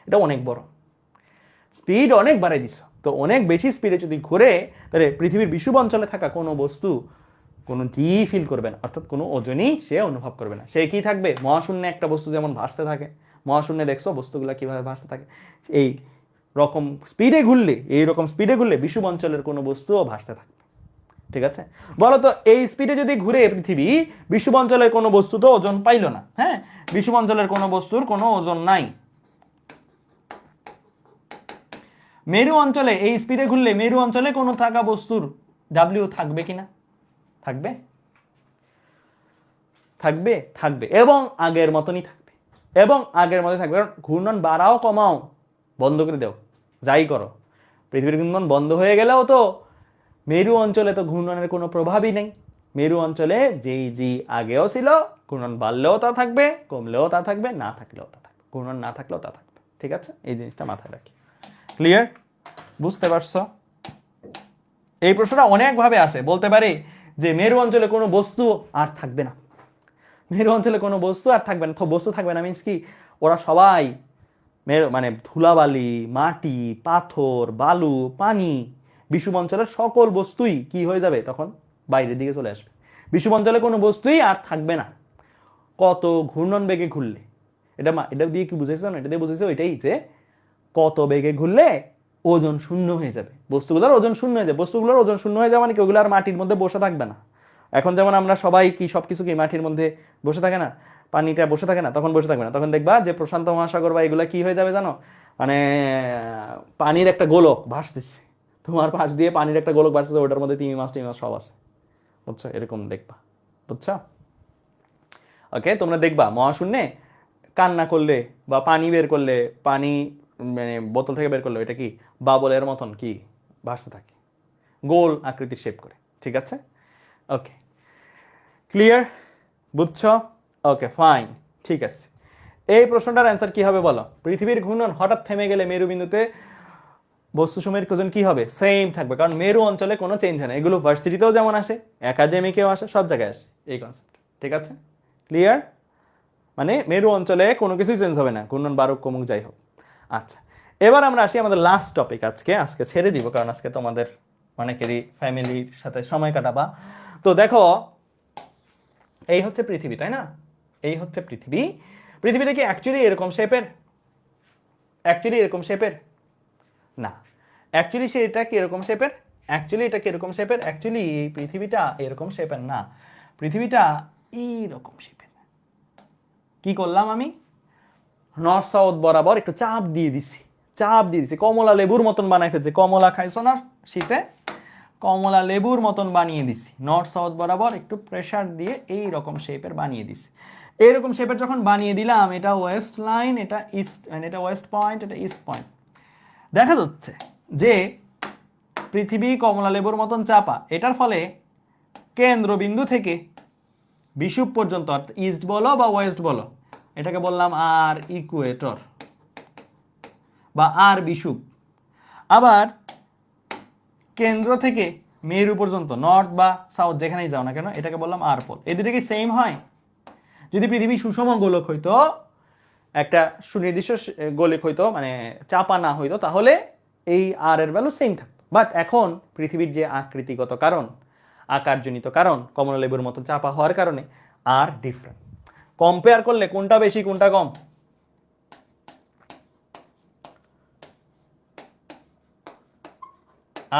এটা অনেক বড় স্পিড, অনেক বাড়াই দিছ। তো অনেক বেশি স্পিডে যদি ঘুরে, তাহলে পৃথিবীর বিষুব অঞ্চলে থাকা কোনো বস্তু কোনো জি ফিল করবে না, অর্থাৎ কোনো ওজনই সে অনুভব করবে না। সে কি থাকবে, মহাশূন্যে একটা বস্তু যেমন ভাসতে থাকে, মহাশূন্যে দেখছো বস্তুগুলো কিভাবে ভাসতে থাকে, এই রকম স্পিডে ঘুরলে, এইরকম স্পিডে ঘুরলে বিষুব অঞ্চলের কোনো বস্তুও ভাসতে থাকবে। ঠিক আছে, বলো তো এই স্পিডে যদি ঘুরে পৃথিবী, বিষুব অঞ্চলের কোনো বস্তু তো ওজন পাইল না, হ্যাঁ বিষুব অঞ্চলের কোনো বস্তুর কোনো ওজন নাই। মেরু অঞ্চলে এই স্পিডে ঘুরলে মেরু অঞ্চলে কোনো থাকা বস্তুর ডাব্লিউ থাকবে কিনা, থাকবে, থাকবে, থাকবে, এবং আগের মতনই থাকবে, এবং আগের মতই থাকবে। কারণ ঘূর্ণন বাড়াও কমাও বন্ধ করে দাও, যাই করো, পৃথিবীর ঘূর্ণন বন্ধ হয়ে গেলেও তো মেরু অঞ্চলে তো ঘূর্ণনের কোনো প্রভাবই নেই। মেরু অঞ্চলে যেই জি আগেও ছিল, ঘূর্ণন বাড়লেও তা থাকবে, কমলেও তা থাকবে, না থাকলেও তা থাকবে, ঘূর্ণন না থাকলেও তা থাকবে। ঠিক আছে, এই জিনিসটা মাথায় রাখি। ক্লিয়ার, বুঝতে পারছো? এই প্রশ্নটা অনেকভাবে আসে, বলতে পারে যে মেরু অঞ্চলে কোনো বস্তু আর থাকবে না, মেরু অঞ্চলে কোনো বস্তু আর থাকবে না। তো বস্তু থাকবে না মিন্স কি, ওরা সবাই মানে ধুলাবালি, মাটি, পাথর, বালু, পানি, বিষুব অঞ্চলের সকল বস্তুই কি হয়ে যাবে তখন, বাইরের দিকে চলে আসবে। বিষুব অঞ্চলে কোনো বস্তুই আর থাকবে না কত ঘূর্ণন বেগে ঘুরলে। এটা দিয়ে কি বুঝেছো না, এটা দিয়ে বুঝেছো এটাই যে কত বেগে ঘুরলে ওজন শূন্য হয়ে যাবে, বস্তুগুলোর ওজন শূন্য হয়ে যাবে। বস্তুগুলোর ওজন শূন্য হয়ে যাবে মানে কি, ওগুলো আর মাটির মধ্যে বসে থাকবে না। এখন যেমন আমরা সবাই কি সবকিছু কি মাটির মধ্যে বসে থাকে না, পানিটা বসে থাকে না, তখন বসে থাকবে না, তখন দেখবা যে প্রশান্ত মহাসাগর বা এগুলা কি হয়ে যাবে জানো, মানে পানির একটা গোলক ভাসতেছে, তোমার পাশ দিয়ে পানির একটা গোলক ভাসতেছে, ওটার মধ্যে তিমি মাছ সব আছে, বুঝছো, এরকম দেখবা, বুঝছো? ওকে, তোমরা দেখবা মহাশূন্যে কান্না করলে বা পানি বের করলে, পানি মানে বোতল থেকে বের করলে, এটা কি বাবলের মতন কি ভাসতে থাকে, গোল আকৃতির শেপ করে। ঠিক আছে, ওকে, ক্লিয়ার, বুঝছো? ওকে ফাইন, ঠিক আছে। এই প্রশ্নটার অ্যান্সার কি হবে বলো? পৃথিবীর ঘূর্ণন হঠাৎ থেমে গেলে মেরুবিন্দুতে বস্তু সময়ের ওজন কি হবে, সেম থাকবে, কারণ মেরু অঞ্চলে কোনো চেঞ্জ হয় না। এগুলো ভার্সিটিতেও যেমন আসে, একাডেমিকেও আসে, সব জায়গায় আসে এই কনসেপ্ট। ঠিক আছে, ক্লিয়ার, মানে মেরু অঞ্চলে কোনো কিছুই চেঞ্জ হবে না, ঘূর্ণন বারুক কমুক যাই হোক। আচ্ছা, এবার আমরা আসি আমাদের লাস্ট টপিক। আজকে ছেড়ে দিব, কারণ আজকে তোমাদের অনেকেরই ফ্যামিলির সাথে সময় কাটাবা। তো দেখো, এই হচ্ছে পৃথিবী, তাই না? এই হচ্ছে পৃথিবী। পৃথিবীটা কি অ্যাকচুয়ালি এরকম শেপের? অ্যাকচুয়ালি এরকম শেপের না। অ্যাকচুয়ালি এটা কি এরকম শেপের? অ্যাকচুয়ালি এটা কি এরকম শেপের? অ্যাকচুয়ালি এই পৃথিবীটা এরকম শেপের না, পৃথিবীটা এইরকম শেপের। কি করলাম আমি? নর্থ সাউথ বরাবর একটু চাপ দিয়ে দিছি, কমলা লেবুর মতন বানাই ফেলছি। কমলা খাইছো না শীতে, কমলা লেবুর মতন বানিয়ে দিছি। নর্থ সাউথ বরাবর একটু প্রেসার দিয়ে এই রকম শেপের বানিয়ে দিছি। এইরকম শেপের যখন বানিয়ে দিলাম, এটা ওয়েস্ট লাইন, এটা ইস্ট, এটা ওয়েস্ট পয়েন্ট, এটা ইস্ট পয়েন্ট। দেখা যাচ্ছে যে পৃথিবী কমলা লেবুর মতন চাপা, এটার ফলে কেন্দ্রবিন্দু থেকে বিষুব পর্যন্ত, ইস্ট বলো বা ওয়েস্ট বলো, এটাকে বললাম আর ইকুয়েটর বা আর বিষুব। আবার কেন্দ্র থেকে মেরু পর্যন্ত, নর্থ বা সাউথ যেখানেই যাও না কেন, এটাকে বললাম আর পোল। এই দুটো কি সেম হয়? যদি পৃথিবী সুষম গোলক হইতো, একটা সুনির্দিষ্ট গোলক হইতো, মানে চাপা না হইতো, তাহলে এই আর এর ভ্যালু সেম থাকতো। বাট এখন পৃথিবীর যে আকৃতিগত কারণ, আকারজনিত কারণ, কমলা লেবুর মতো চাপা হওয়ার কারণে আর ডিফারেন্ট। কম্পেয়ার করলে কোনটা বেশি কোনটা কম?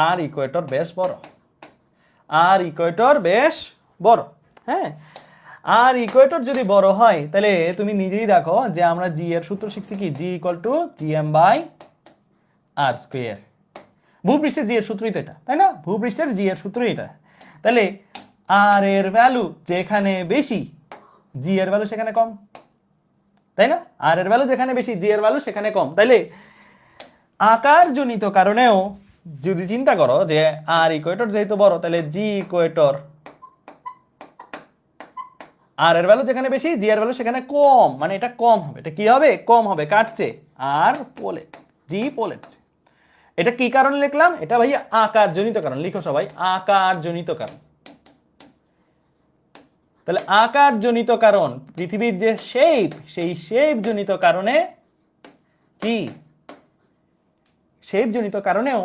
আর ইকুয়েটর বেশ বড়, আর ইকুয়েটর বেশ বড়। হ্যাঁ, আর ইকুয়েটর যদি বড় হয়, তাহলে তুমি নিজেই দেখো যে আমরা জি এর সূত্র শিখছি কি, G equal to GM by R square. ভূপৃষ্ঠের জি এর সূত্রই তো এটা, তাই না? ভূপৃষ্ঠের জি এর সূত্রই এটা। তাহলে আর এর ভ্যালু যেখানে বেশি, জি এর ভ্যালু সেখানে কম, তাই না? আর এর ভ্যালু যেখানে বেশি, জি এর ভ্যালু সেখানে কম। তাইলে আকারজনিত কারণেও যদি চিন্তা করো যে আর ইকুয়েটর যেহেতু বড়, তাহলে জি ইকুয়েটর, আর এর ভ্যালু যেখানে বেশি, জি এর ভ্যালু সেখানে কম, মানে এটা কম হবে। এটা কি হবে? কম হবে, কাটছে আর পোলেট, জি পোলেট। এটা কি কারণে লিখলাম? এটা ভাই আকারজনিত কারণ। লিখো সবাই, আকারজনিত কারণ। তাহলে আকারজনিত কারণ, পৃথিবীর যে শেপ, সেই শেপ জনিত কারণে কি, শেপ জনিত কারণেও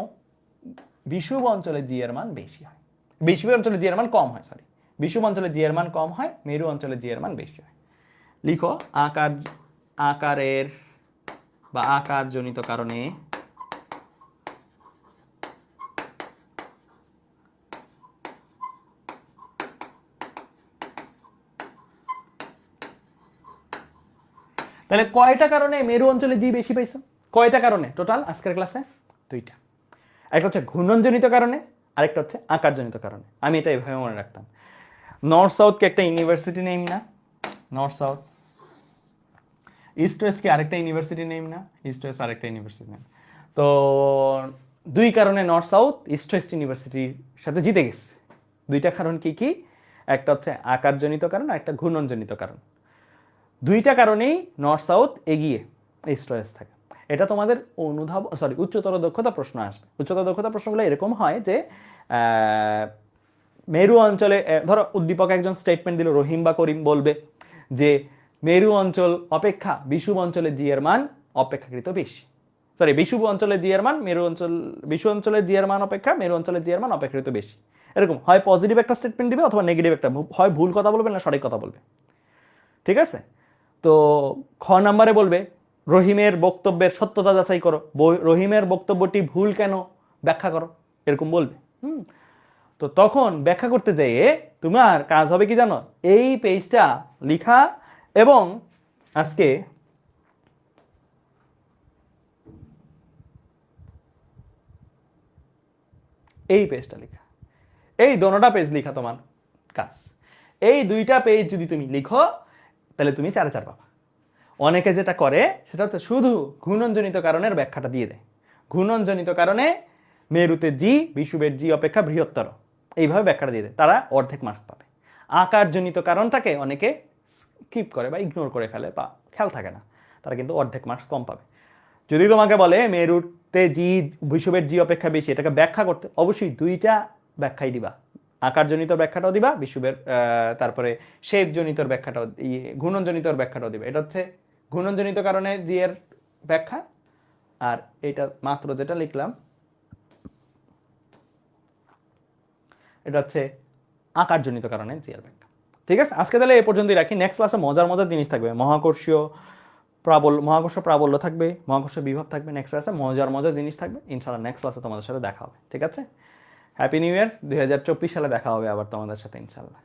বিষুব অঞ্চলে জি এর মান বেশি হয়, বিষুব অঞ্চলে জি এর মান কম হয়, সরি, বিষুব অঞ্চলে জি এর মান কম হয়, মেরু অঞ্চলে জি এর মান বেশি হয়। লিখো, আকারের বা আকারজনিত কারণে তাহলে কয়টা কারণে মেরু অঞ্চলে জি বেশি পাইছো? কয়টা কারণে টোটাল আজকের ক্লাসে? দুইটা। একটা হচ্ছে ঘূর্ণনজনিত কারণে, আরেকটা হচ্ছে আকারজনিত কারণে। আমি এটা এভাবে মনে রাখতাম। নর্থ সাউথকে একটা ইউনিভার্সিটি নেম না? North south. ইস্ট ওয়েস্ট কি আরেকটা ইউনিভার্সিটি নেম না? ইস্ট ওয়েস্ট আরেকটা ইউনিভার্সিটি নেম। তো দুই কারণে নর্থ সাউথ ইস্ট ওয়েস্ট ইউনিভার্সিটির সাথে জিতে গেছে। দুইটা কারণ কি কি? একটা হচ্ছে আকারজনিত কারণ, আর একটা ঘূর্ণনজনিত কারণ। দুইটা কারণেই নর্থ সাউথ এগিয়ে ইস্ট ওয়েস্ট থাকে। এটা তোমাদের উচ্চতর দক্ষতা প্রশ্ন আসবে। উচ্চতর দক্ষতা প্রশ্নগুলো এরকম হয় যে মেরু অঞ্চলে, ধরো উদ্দীপক একজন স্টেটমেন্ট দিল, রহিম বা করিম বলবে যে মেরু অঞ্চল অপেক্ষা বিষুব অঞ্চলে জি এর মান অপেক্ষাকৃত বেশি, সরি, বিষুব অঞ্চলে জি এর মান বিষুব অঞ্চলের জি এর মান অপেক্ষা মেরু অঞ্চলের জি এর মান অপেক্ষাকৃত বেশি। এরকম হয় পজিটিভ একটা স্টেটমেন্ট দিবে অথবা নেগেটিভ একটা, হয় ভুল কথা বলবে না সঠিক কথা বলবে। ঠিক আছে? তো খ নাম্বারে বলবে রহিমের বক্তব্যের সত্যতা যাচাই করো, রহিমের বক্তব্যটি ভুল কেন ব্যাখ্যা করো, এরকম বলবে। তো তখন ব্যাখ্যা করতে যেয়ে তোমার কাজ হবে কি জানো? এই পেজটা লিখা এবং আজকে এই পেজটা লেখা, এই দোনোটা পেজ লিখা তোমার কাজ। এই দুইটা পেজ যদি তুমি লিখো, তাহলে তুমি 4/4 পাবা। অনেকে যেটা করে সেটা হচ্ছে শুধু ঘূর্ণনজনিত কারণের ব্যাখ্যাটা দিয়ে দেয়। ঘূর্ণনজনিত কারণে মেরুতে জি বিষুবের জি অপেক্ষা বৃহত্তর, এইভাবে ব্যাখ্যাটা দিয়ে দেয়, তারা অর্ধেক মার্কস পাবে। আকারজনিত কারণটাকে অনেকে স্কিপ করে বা ইগনোর করে ফেলে বা খেয়াল থাকে না, তারা কিন্তু অর্ধেক মার্কস কম পাবে। যদি তোমাকে বলে মেরুতে জি বিষুবের জি অপেক্ষা বেশি, এটাকে ব্যাখ্যা করতে অবশ্যই দুইটা ব্যাখ্যাই দিবা। আকারজনিত ব্যাখ্যাটাও দিবা, বিষুবের তারপরে শেপজনিতর ব্যাখ্যাটাও, ঘূর্ণনজনিতর ব্যাখ্যাটাও দিবা। এটা হচ্ছে ঘূর্ণনজনিত কারণে জি এর ব্যাখ্যা, আর এটা মাত্র যেটা লিখলাম এটা হচ্ছে আকারজনিত কারণে জি এর ব্যাখ্যা। ঠিক আছে, আজকে তাহলে এই পর্যন্তই রাখি। নেক্সট ক্লাসে মজার মজার জিনিস থাকবে, মহাকর্ষ প্রাবল্য থাকবে, মহাকর্ষ বিভব থাকবে। নেক্সট ক্লাসে মজার মজার জিনিস থাকবে। ইনশাআল্লাহ নেক্সট ক্লাসে তোমাদের সাথে দেখা হবে। ঠিক আছে, হ্যাপি নিউ ইয়ার। 2024 সালে দেখা হবে আবার তোমাদের সাথে ইনশাআল্লাহ।